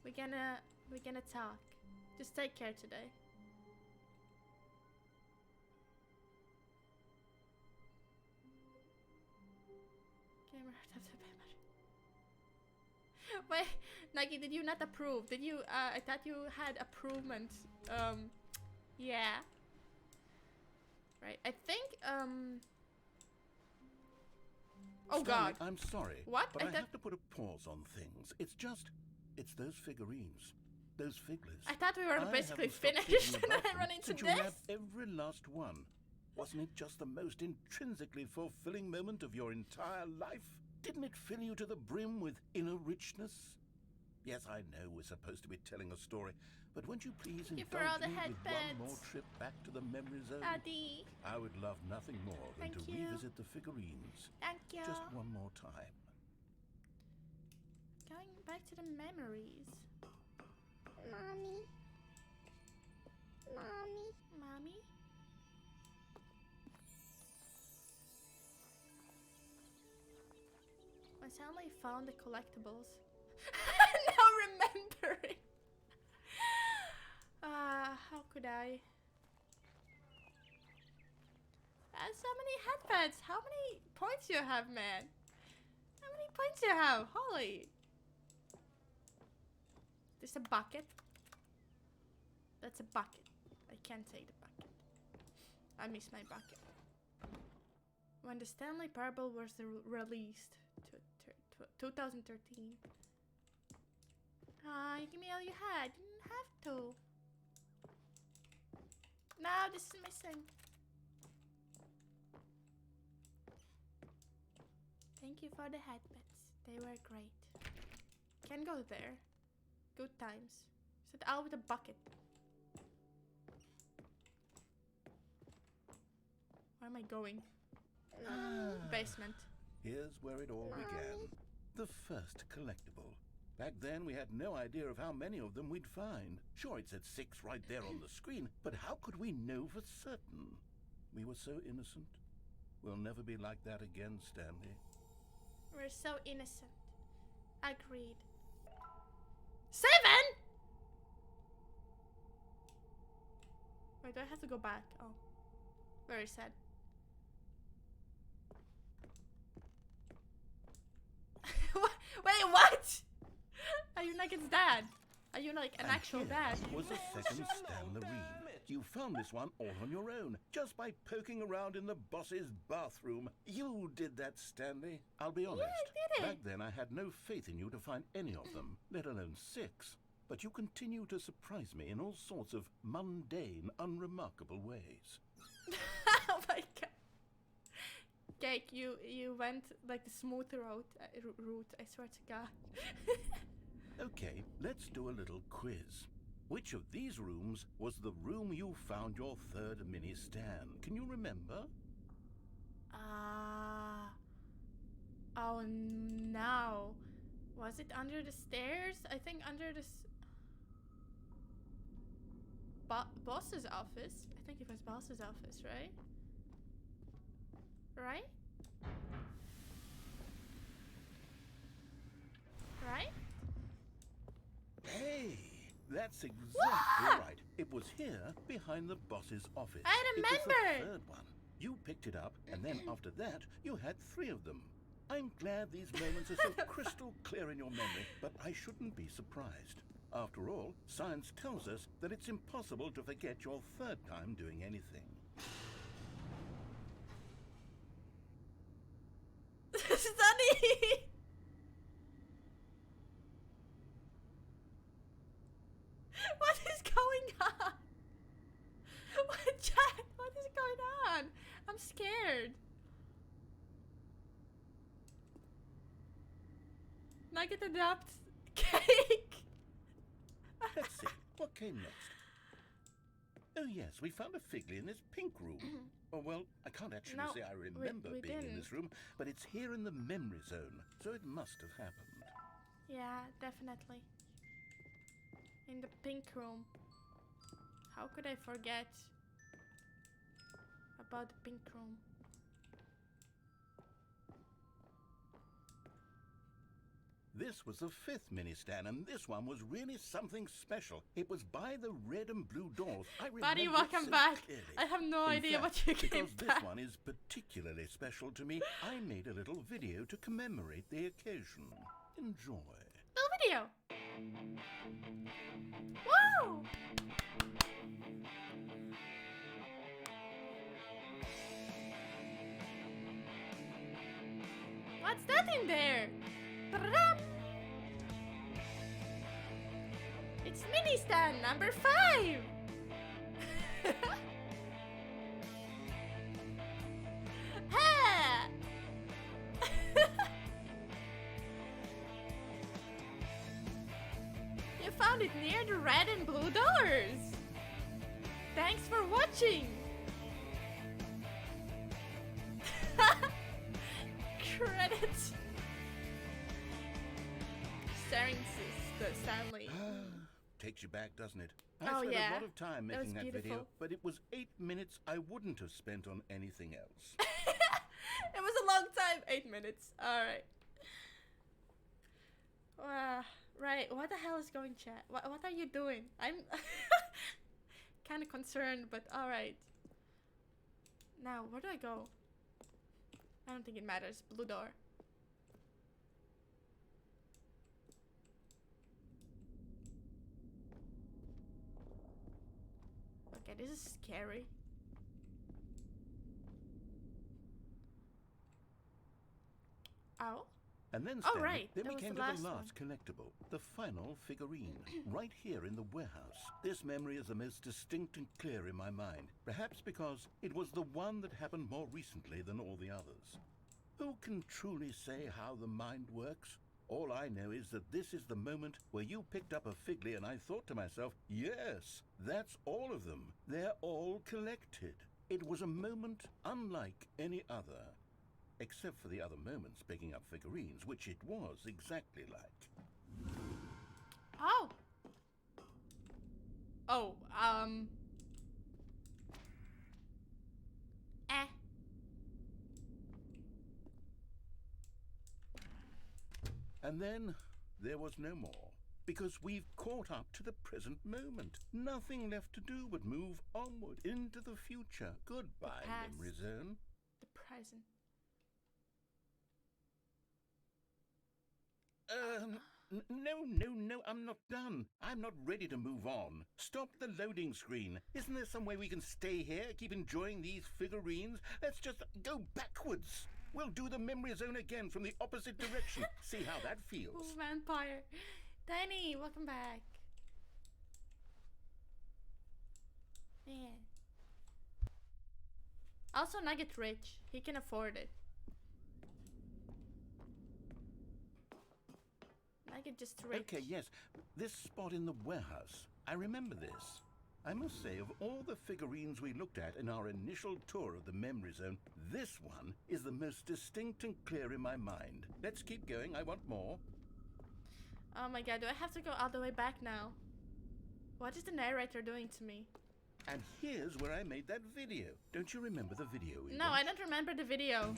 We're gonna talk. Just take care today. Wait, Nike, did you not approve? Did you, I thought you had approvement. Yeah. Right, I think, oh Stanley, God. I'm sorry. What? But I I thought- have to put a pause on things. It's those figurines. Those figlers. I thought we were I basically haven't stopped finished thinking and about I them run into since you this. wrapped every last one. Wasn't it just the most intrinsically fulfilling moment of your entire life? Didn't it fill you to the brim with inner richness? Yes, I know we're supposed to be telling a story, but won't you please you for all indulge the me with one headbands. more trip back to the memory zone? Adi, I would love nothing more than Thank to you. revisit the figurines. thank you. Just one more time. Going back to the memories. Mommy. Mommy. Mommy? I suddenly found the collectibles. Now remembering. How could I? So many headbands. How many points you have, man? How many points you have? Holy. This a bucket? That's a bucket. I can't take the bucket. I miss my bucket. When the Stanley Parable was released, 2013. Ah, give me all you had. You didn't have to. Now this is missing. Thank you for the headbats. They were great. Can go there. Good times. Set out with a bucket. Where am I going? Basement. Here's where it all began. The first collectible. Back then, we had no idea of how many of them we'd find. Sure, it said 6 right there on the screen, but how could we know for certain? We were so innocent. We'll never be like that again, Stanley. We're so innocent. Agreed. 7? Wait, do I have to go back? Oh. Very sad. Wait, what? Are you like his dad? Are you like an actual dad? Was a second Stanley. You found this one all on your own, just by poking around in the boss's bathroom. You did that, Stanley. I'll be honest. Yeah, I did it. Back then, I had no faith in you to find any of them, let alone 6. But you continue to surprise me in all sorts of mundane, unremarkable ways. Oh my god. Cake, you went like the smooth route, I swear to god. Okay, let's do a little quiz. Which of these rooms was the room you found your third mini Stan? Can you remember? Oh no. Was it under the stairs? I think under the boss's office. I think it was boss's office, right? Right? Right? Hey, that's exactly right. It was here behind the boss's office. I remember. It was the third one. You picked it up, and then after that, you had 3 of them. I'm glad these moments are so crystal clear in your memory, but I shouldn't be surprised. After all, science tells us that it's impossible to forget your third time doing anything. Sunny! What is going on? What, chat? What is going on? I'm scared. Nugget adopt cake. Let's see, what came next? Oh yes, we found a Figley in this pink room. Oh well, I can't actually say I remember we being in didn't. this room, but it's here in the memory zone, so it must have happened. Yeah, definitely. In the pink room. How could I forget about the pink room? This was the 5th mini Stan, and this one was really something special. It was by the red and blue doors. I remember Buddy, it welcome so back. clearly. I have no In idea fact, what you came because back. this one is particularly special to me, I made a little video to commemorate the occasion. Enjoy. Little video. Wow! What's that in there? Ta-da-dam! It's mini stand number 5. Ha! You found it near the red and blue doors. Thanks for watching. Credits. Staring the Stanley. Takes you back, doesn't it? I Oh, spent yeah. a lot of time That was making that video, beautiful. but it was 8 minutes I wouldn't have spent on anything else. It was a long time. 8 minutes. Alright. Right. What the hell is going, chat? What are you doing? I'm kind of concerned, but alright. Now, where do I go? I don't think it matters. Blue door. Okay, this is scary. Oh? And then, Oh, Stanley, right. then That we was came the to last the last collectible, the final figurine, right here in the warehouse. This memory is the most distinct and clear in my mind, perhaps because it was the one that happened more recently than all the others. Who can truly say how the mind works? All I know is that this is the moment where you picked up a Figly and I thought to myself, yes, that's all of them. They're all collected. It was a moment unlike any other. Except for the other moments picking up figurines, which it was exactly like. Oh. Oh, Eh. And then there was no more. Because we've caught up to the present moment. Nothing left to do but move onward into the future. Goodbye, Memory Zone. The present. No, I'm not done. I'm not ready to move on. Stop the loading screen. Isn't there some way we can stay here, keep enjoying these figurines? Let's just go backwards. We'll do the Memory Zone again from the opposite direction. See how that feels. Ooh, vampire. Danny, welcome back. Man. Also, Nugget rich. He can afford it. Nugget just rich. Okay, yes. This spot in the warehouse. I remember this. I must say, of all the figurines we looked at in our initial tour of the Memory Zone, this one is the most distinct and clear in my mind. Let's keep going. I want more. Oh my god, do I have to go all the way back now? What is the narrator doing to me? And here's where I made that video. Don't you remember the video we No, watched? I don't remember the video.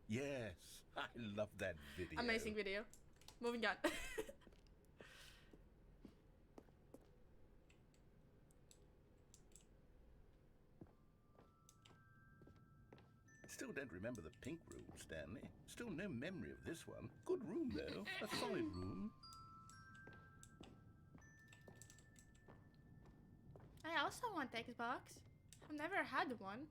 Yes, I love that video. Amazing video. Moving on. Still don't remember the pink room, Stanley. Still no memory of this one. Good room, though. A solid room. I also want Xbox. I've never had one.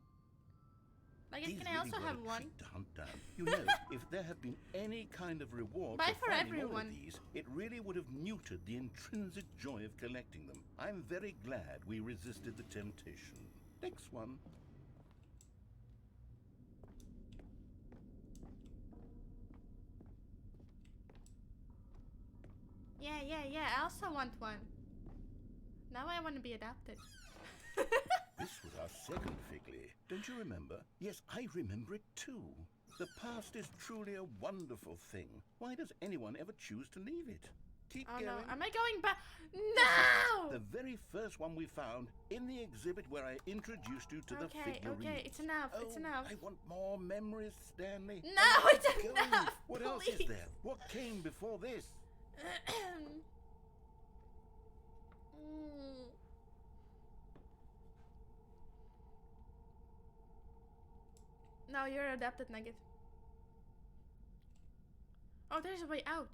Like, These can I really also were have a one? treat to hunt down. You know, if there had been any kind of reward Buy for for finding all everyone. of these, it really would have neutered the intrinsic joy of collecting them. I'm very glad we resisted the temptation. Next one. Yeah. I also want one. Now I want to be adopted. This was our second Figly. Don't you remember? Yes, I remember it too. The past is truly a wonderful thing. Why does anyone ever choose to leave it? Keep Oh going. no, am I going back? No! The very first one we found in the exhibit where I introduced you to the figurines. Okay, it's enough, Oh, it's enough. I want more memories, Stanley. No, Oh, it's go. enough, What else is please. there? What came before this? No, you're adopted, Nugget. Oh, there's a way out.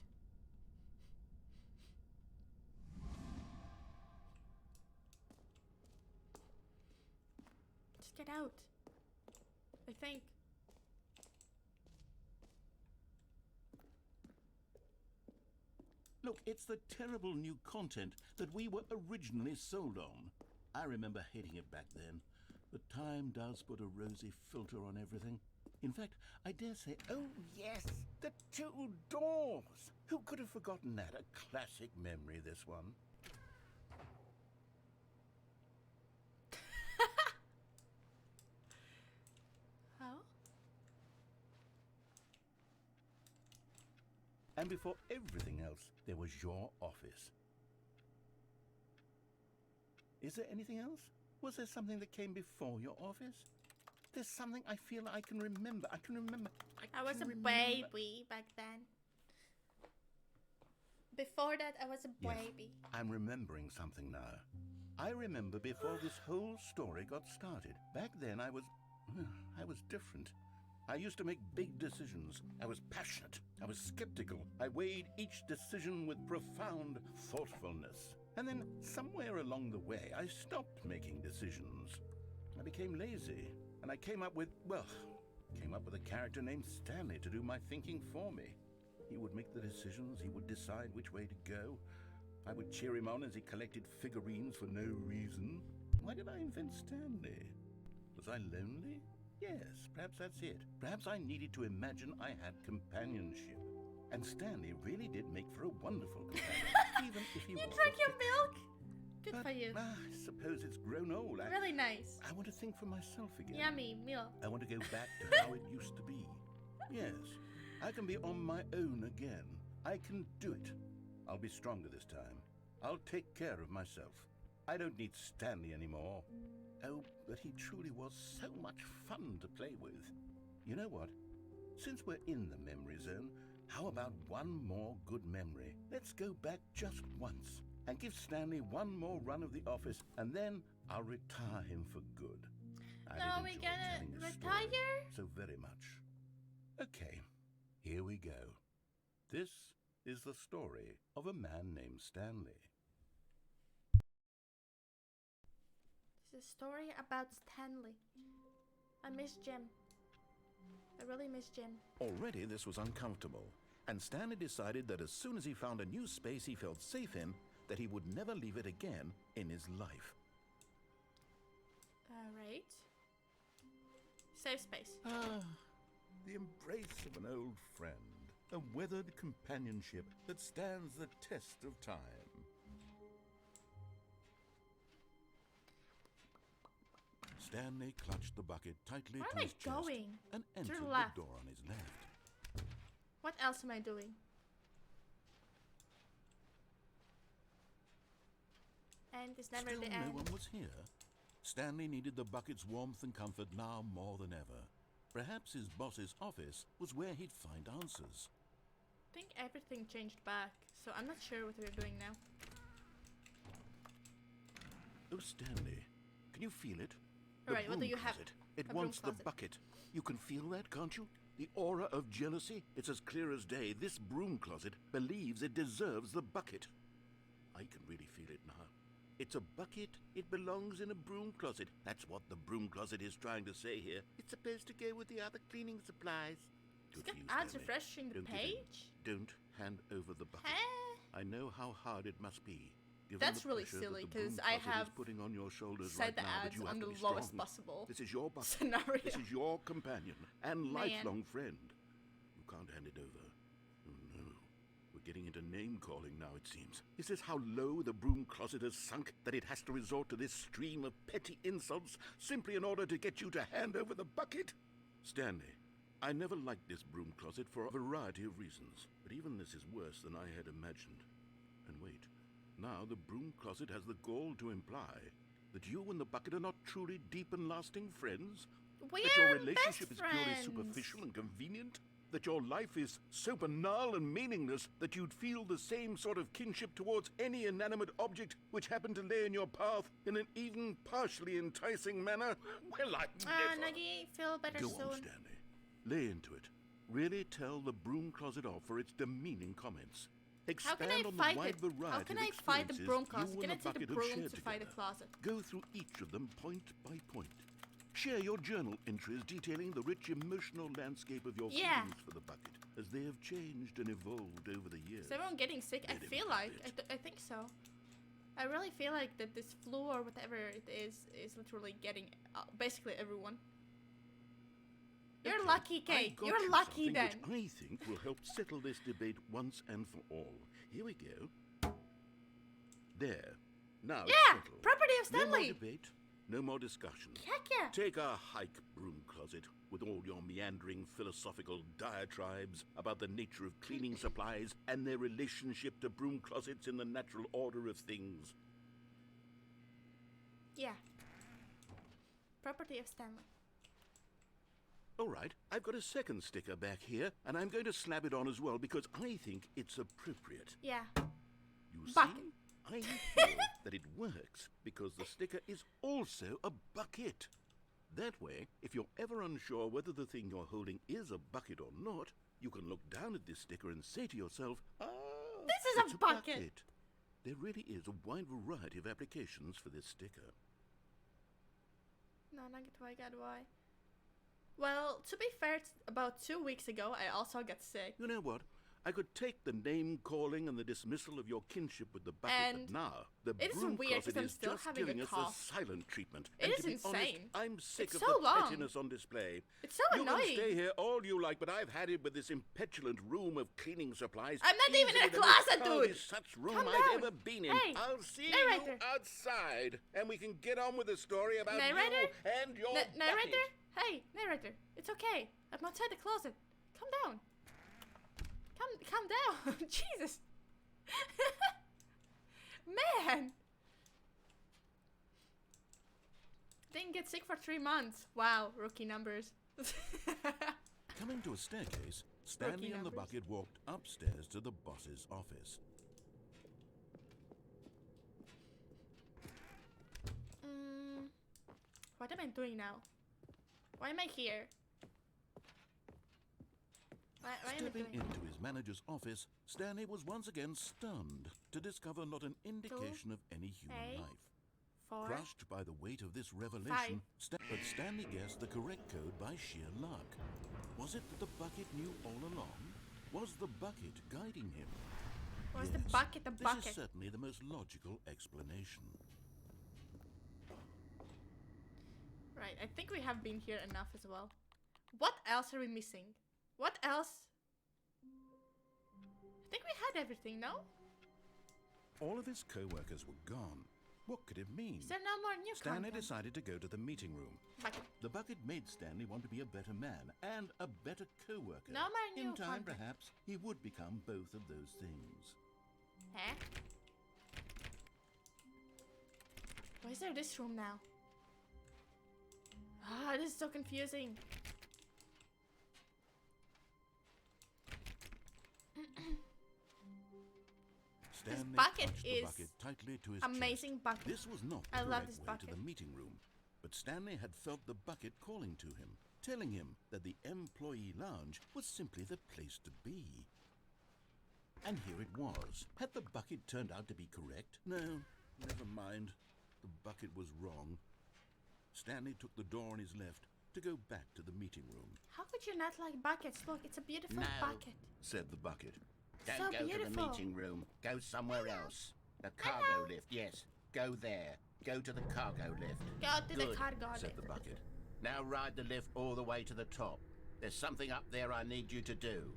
Just get out. I think. Look, it's the terrible new content that we were originally sold on. I remember hating it back then. But time does put a rosy filter on everything. In fact, I dare say, oh yes, the two doors. Who could have forgotten that? A classic memory, this one. How? And before everything else, there was your office. Is there anything else? Was there something that came before your office? There's something I feel I can remember. I was can a remember. baby back then. Before that, I was a Yes, baby. I'm remembering something now. I remember before this whole story got started. Back then I was different. I used to make big decisions. I was passionate. I was skeptical. I weighed each decision with profound thoughtfulness. And then, somewhere along the way, I stopped making decisions. I became lazy. And I came up with a character named Stanley to do my thinking for me. He would make the decisions. He would decide which way to go. I would cheer him on as he collected figurines for no reason. Why did I invent Stanley? Was I lonely? Yes, perhaps that's it. Perhaps I needed to imagine I had companionship. And Stanley really did make for a wonderful companion, even if he was. You drank your milk? Good for you. I suppose it's grown old. Really nice. I want to think for myself again. Yummy milk. I want to go back to how it used to be. Yes, I can be on my own again. I can do it. I'll be stronger this time. I'll take care of myself. I don't need Stanley anymore. Oh, but he truly was so much fun to play with. You know what? Since we're in the memory zone, how about one more good memory? Let's go back just once and give Stanley one more run of the office, and then I'll retire him for good. No, we're gonna retire? So very much. Okay, here we go. This is the story of a man named Stanley. It's a story about Stanley. I miss Jim. I really miss Jim. Already this was uncomfortable, and Stanley decided that as soon as he found a new space he felt safe in, that he would never leave it again in his life. Alright. Safe space. The embrace of an old friend, a weathered companionship that stands the test of time. Stanley clutched the bucket tightly Where to am his I chest going? and entered the the left. door on his left. What else am I doing? And it's never Still the no end. one was here. Stanley needed the bucket's warmth and comfort now more than ever. Perhaps his boss's office was where he'd find answers. I think everything changed back, so I'm not sure what we're doing now. Oh, Stanley, can you feel it? Alright, what do you have? Closet. It A broom wants the closet. bucket. You can feel that, can't you? The aura of jealousy? It's as clear as day. This broom closet believes it deserves the bucket. I can really feel it now. It's a bucket. It belongs in a broom closet. That's what the broom closet is trying to say here. It's supposed to go with the other cleaning supplies. It's Good got for you, ads Stanley. refreshing the Don't give in. page. Don't hand over the bucket. Huh? I know how hard it must be. Given That's the really pressure silly, that the broom 'cause I closet is have putting on your shoulders Set right the now, but ads you have on to the be lowest strong. possible This is your bucket. scenario. This is your companion and Man. lifelong friend. You can't hand it over. Oh no. We're getting into name calling now, it seems. Is this how low the broom closet has sunk, that it has to resort to this stream of petty insults simply in order to get you to hand over the bucket? Stanley, I never liked this broom closet for a variety of reasons, but even this is worse than I had imagined. And wait, now the broom closet has the gall to imply that you and the bucket are not truly deep and lasting friends? We That your are relationship is best purely friends. superficial and convenient? That your life is so banal and meaningless that you'd feel the same sort of kinship towards any inanimate object which happened to lay in your path in an even partially enticing manner? Well, I never... Nuggy, feel better Go soon. on, Stanley. Lay into it. Really tell the broom closet off for its demeaning comments. How can I Expand on fight the wide it? variety How can of I fight the experiences broom you closet? and Can I the take the bucket have broom shared to fight the together. closet? Go through each of them point by point. Share your journal entries detailing the rich emotional landscape of your Yeah. feelings for the bucket, as they have changed and evolved over the years. Is everyone getting sick? I Let him feel have like. it. I think so. I really feel like that this flu or whatever it is literally getting basically everyone. You're Okay, lucky, I've Kate. got You're you lucky something then. which I think will help settle this debate once and for all. Here we go. There. Now it's Yeah, settled. property of No more Stanley. debate. No more discussion. Heck yeah. Take a hike, broom closet, with all your meandering philosophical diatribes about the nature of cleaning supplies and their relationship to broom closets in the natural order of things. Yeah. Property of Stanley. All right, I've got a second sticker back here, and I'm going to slap it on as well because I think it's appropriate. Yeah. You Bucket. see? I feel that it works because the sticker is also a bucket. That way, if you're ever unsure whether the thing you're holding is a bucket or not, you can look down at this sticker and say to yourself, ah, This is it's a bucket. There really is a wide variety of applications for this sticker. No, not get why, God, why? Well, to be fair, about 2 weeks ago, I also got sick. You know what? I could take the name-calling and the dismissal of your kinship with the bucket, And but now the it is broom weird closet because I'm is still just having a giving us cough. the silent treatment. It and is to be honest, insane. I'm sick It's of so the long. pettiness on display. It's so You annoying. can stay here all you like, but I've had it with this impetulant room of cleaning supplies. I'm not even in a Easily the closet, most dude. coldest such room Calm I've down. ever been in. Hey, I'll see narrator. you outside, and we can get on with the story about Narrator? you and your Narrator? bucket. Hey, narrator. It's okay. I'm outside the closet. Calm down. Calm down. Jesus. Man. Didn't get sick for 3 months. Wow, rookie numbers. Coming to a staircase, Stanley and the numbers. bucket walked upstairs to the boss's office. What am I doing now? Why am I here? Why am I Stepping doing? into his manager's office, Stanley was once again stunned to discover not an indication of any human eight, life. 4. Crushed by the weight of this revelation, but Stanley guessed the correct code by sheer luck. Was it that the bucket knew all along? Was the bucket guiding him? Was the Yes, bucket the This bucket? is certainly the most logical explanation. Right, I think we have been here enough as well. What else are we missing? What else? I think we had everything, no? All of his co-workers were gone. What could it mean? Is there no more new Stanley content? decided to go to the meeting room. Bucket. The bucket made Stanley want to be a better man and a better co-worker. No more new In time, content. perhaps, he would become both of those things. Huh? Why is there this room now? Ah, this is so confusing. Stanley bucket clutched the is bucket tightly to his amazing chest. bucket. This was not the I love correct this way bucket. to the meeting room, but Stanley had felt the bucket calling to him, telling him that the employee lounge was simply the place to be. And here it was. Had the bucket turned out to be correct? No, never mind. The bucket was wrong. Stanley took the door on his left to go back to the meeting room. How could you not like buckets? Look, it's a beautiful No. bucket. Said the bucket. Don't So go to the beautiful. meeting room. Go somewhere else. The cargo lift, yes. Go there. Go to the cargo lift. Go to the Good, cargo Said lift. the bucket. Now ride the lift all the way to the top. There's something up there I need you to do.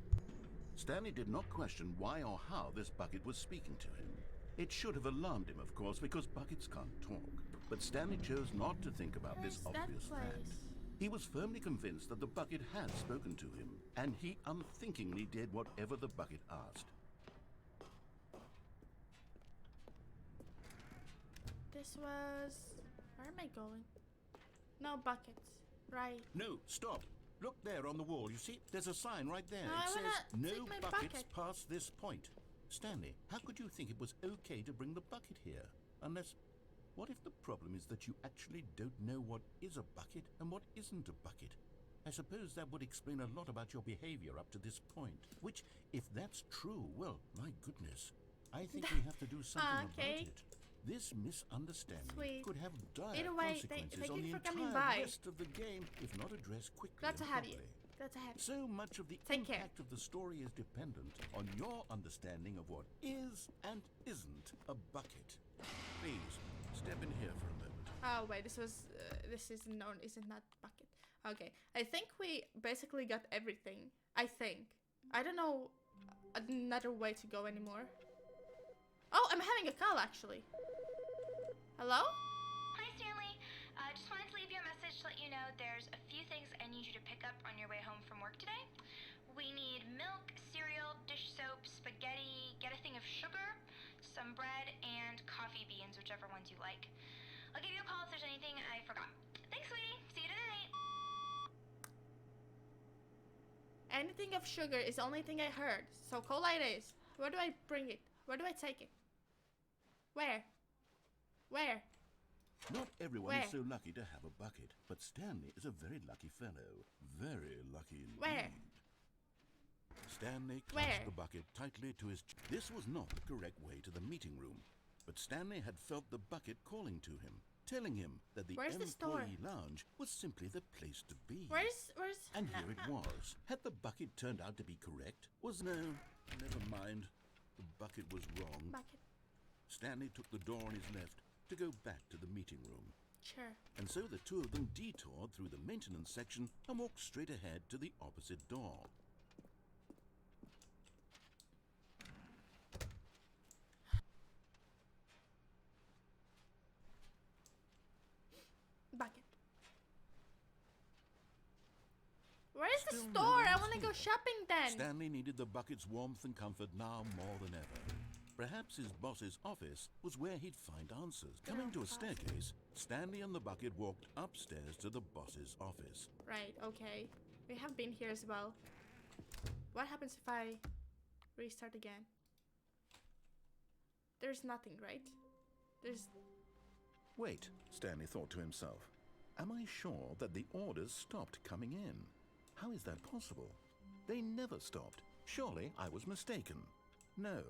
Stanley did not question why or how this bucket was speaking to him. It should have alarmed him, of course, because buckets can't talk. But Stanley chose not to think about this Where's that obvious fact. place? He was firmly convinced that the bucket had spoken to him, and he unthinkingly did whatever the bucket asked. This was... Where am I going? No buckets. Right. No, stop. Look there on the wall. You see, there's a sign right there. No, it I says, wanna no take my buckets bucket." past this point. Stanley, how could you think it was okay to bring the bucket here? Unless, what if the problem is that you actually don't know what is a bucket and what isn't a bucket? I suppose that would explain a lot about your behavior up to this point. Which, if that's true, well, my goodness. I think we have to do something Okay. about it. This misunderstanding Sweet. could have dire Either way, consequences thank on you the for coming entire by. rest of the game if not addressed quickly Glad to and have you. properly. Glad to have you. So much of the Take care. impact of the story is dependent on your understanding of what is and isn't a bucket. Please, step in here for a moment. Oh wait, this was this is known isn't that bucket. Okay, I think we basically got everything. I think. I don't know another way to go anymore. Oh, I'm having a call actually. Hello? Hi, Stanley. Just wanted to leave you a message to let you know there's a few things I need you to pick up on your way home from work today. We need milk, cereal, dish soap, spaghetti, get a thing of sugar, some bread, and coffee beans, whichever ones you like. I'll give you a call if there's anything I forgot. Thanks, sweetie. See you tonight. Anything of sugar is the only thing I heard. So cola it is. Where do I bring it? Where do I take it? Where? Where? Not everyone Where? is so lucky to have a bucket, but Stanley is a very lucky fellow. Very lucky indeed. Where? Stanley Where? clutched the bucket tightly to his This was not the correct way to the meeting room, but Stanley had felt the bucket calling to him, telling him that the Where's the store? employee lounge was simply the place to be. Where's And no, here it no. was. Had the bucket turned out to be correct? Never mind. The bucket was wrong. Bucket. Stanley took the door on his left to go back to the meeting room. Sure. And so the two of them detoured through the maintenance section and walked straight ahead to the opposite door. Bucket. Where is the Still store? no I one's want to go here. shopping then. Stanley needed the bucket's warmth and comfort now more than ever. Perhaps his boss's office was where he'd find answers. Coming to a staircase, Stanley and the bucket walked upstairs to the boss's office. Right, okay. We have been here as well. What happens if I restart again? There's nothing, right? There's... Wait, Stanley thought to himself. Am I sure that the orders stopped coming in? How is that possible? They never stopped. Surely I was mistaken. No,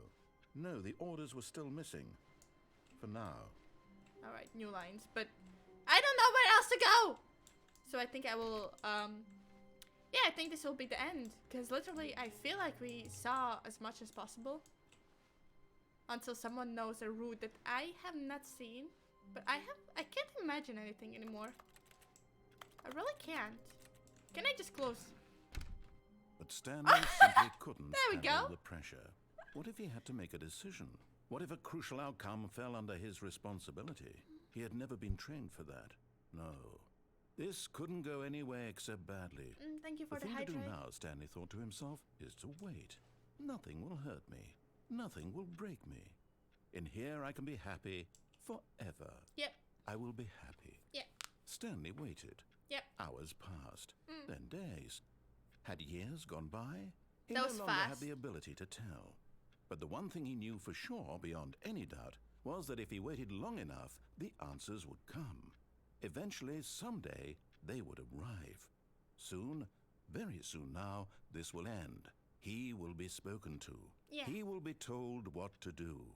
the orders were still missing. For now. Alright, new lines. But I don't know where else to go! So I think I will, yeah, I think this will be the end. Because literally, I feel like we saw as much as possible. Until someone knows a route that I have not seen. But I can't imagine anything anymore. I really can't. Can I just close? But Stanley simply couldn't There we handle go. the pressure. What if he had to make a decision? What if a crucial outcome fell under his responsibility? He had never been trained for that. No. This couldn't go anywhere except badly. Thank you for The the thing to do hydrate. now, Stanley thought to himself, is to wait. Nothing will hurt me. Nothing will break me. In here I can be happy forever. Yep, I will be happy. yep, Stanley waited. yep. Hours passed, then days. Had years gone by? He That no was longer had fast. the ability to tell. But the one thing he knew for sure, beyond any doubt, was that if he waited long enough, the answers would come. Eventually, someday, they would arrive. Soon, very soon now, this will end. He will be spoken to. Yeah. He will be told what to do.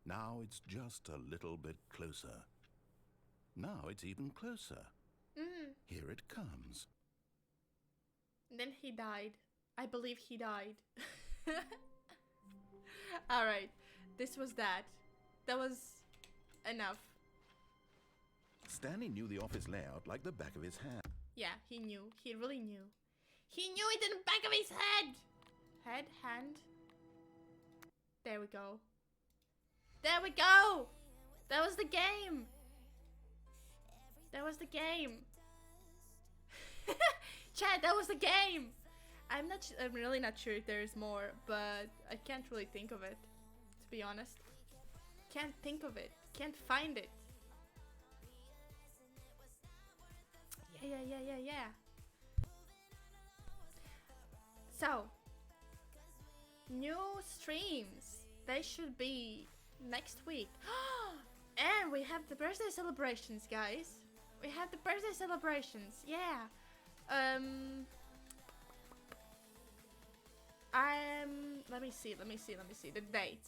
Now it's just a little bit closer. Now it's even closer. Here it comes. Then he died. I believe he died. Alright, this was that. That was enough. Stanley knew the office layout like the back of his hand. Yeah, he knew. He really knew. He knew it in the back of his head! Head, hand. There we go. There we go! That was the game! That was the game! Chad, that was the game! I'm really not sure if there's more, but I can't really think of it, to be honest. Can't think of it. Can't find it. Yeah. So, new streams. They should be next week. And we have the birthday celebrations, guys. We have the birthday celebrations. Yeah. Let me see the date.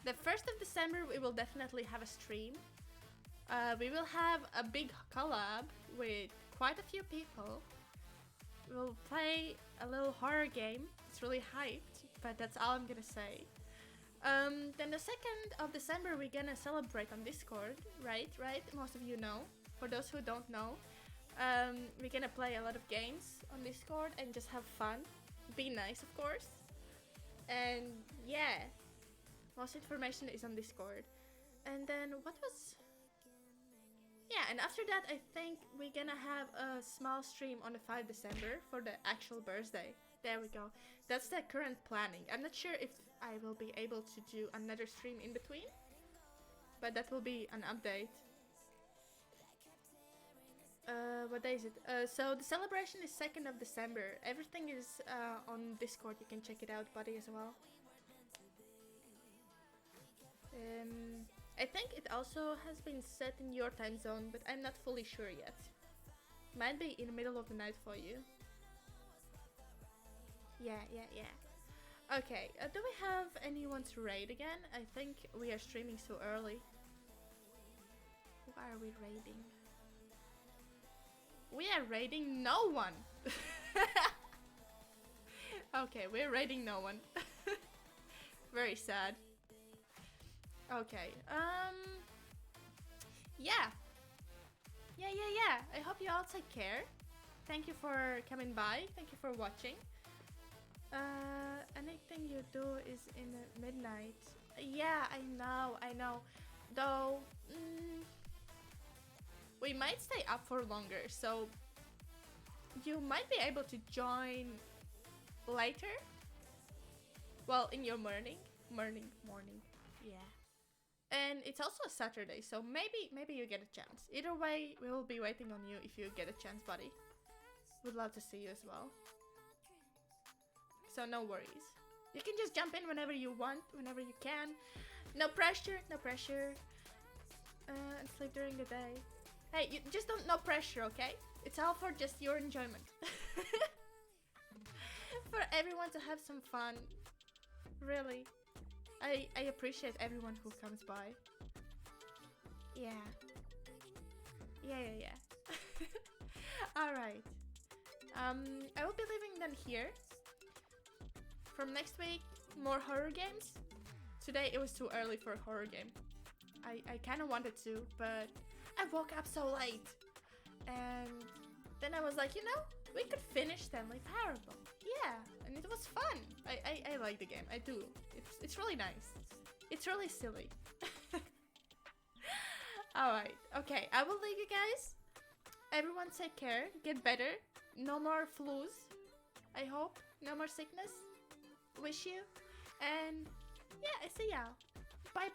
The 1st of December we will definitely have a stream. We will have a big collab with quite a few people. We'll play a little horror game. It's really hyped, but that's all I'm gonna say. Then the 2nd of December we're gonna celebrate on Discord, right? Most of you know. For those who don't know, we're gonna play a lot of games on Discord and just have fun. Be nice, of course. And yeah, most information is on Discord. And then what was... Yeah, and after that I think we're gonna have a small stream on the 5th December for the actual birthday. There we go. That's the current planning. I'm not sure if I will be able to do another stream in between, but that will be an update. What day is it? So the celebration is 2nd of December. Everything is on Discord. You can check it out, buddy, as well. I think it also has been set in your time zone, but I'm not fully sure yet. Might be in the middle of the night for you. Yeah. Okay, do we have anyone to raid again? I think we are streaming so early. Who are we raiding? We are raiding no one! Okay, we're raiding no one. Very sad. Okay, yeah. I hope you all take care. Thank you for coming by. Thank you for watching. Anything you do is in the midnight. Yeah, I know. Though, we might stay up for longer, so you might be able to join later. Well, in your morning, yeah. And it's also a Saturday, so maybe you get a chance. Either way, we will be waiting on you if you get a chance, buddy. Would love to see you as well. So no worries. You can just jump in whenever you want, whenever you can. No pressure. And sleep during the day. Hey, you just don't, no pressure, okay? It's all for just your enjoyment. For everyone to have some fun. Really. I appreciate everyone who comes by. Yeah. Alright. I will be leaving them here. From next week, more horror games. Today it was too early for a horror game. I kind of wanted to, but I woke up so late. And then I was like, you know, we could finish Stanley Parable. Yeah, and it was fun. I like the game, I do. It's really nice. It's really silly. Alright, okay, I will leave you guys. Everyone take care, get better. No more flus, I hope. No more sickness. Wish you. And yeah, I see y'all. Bye.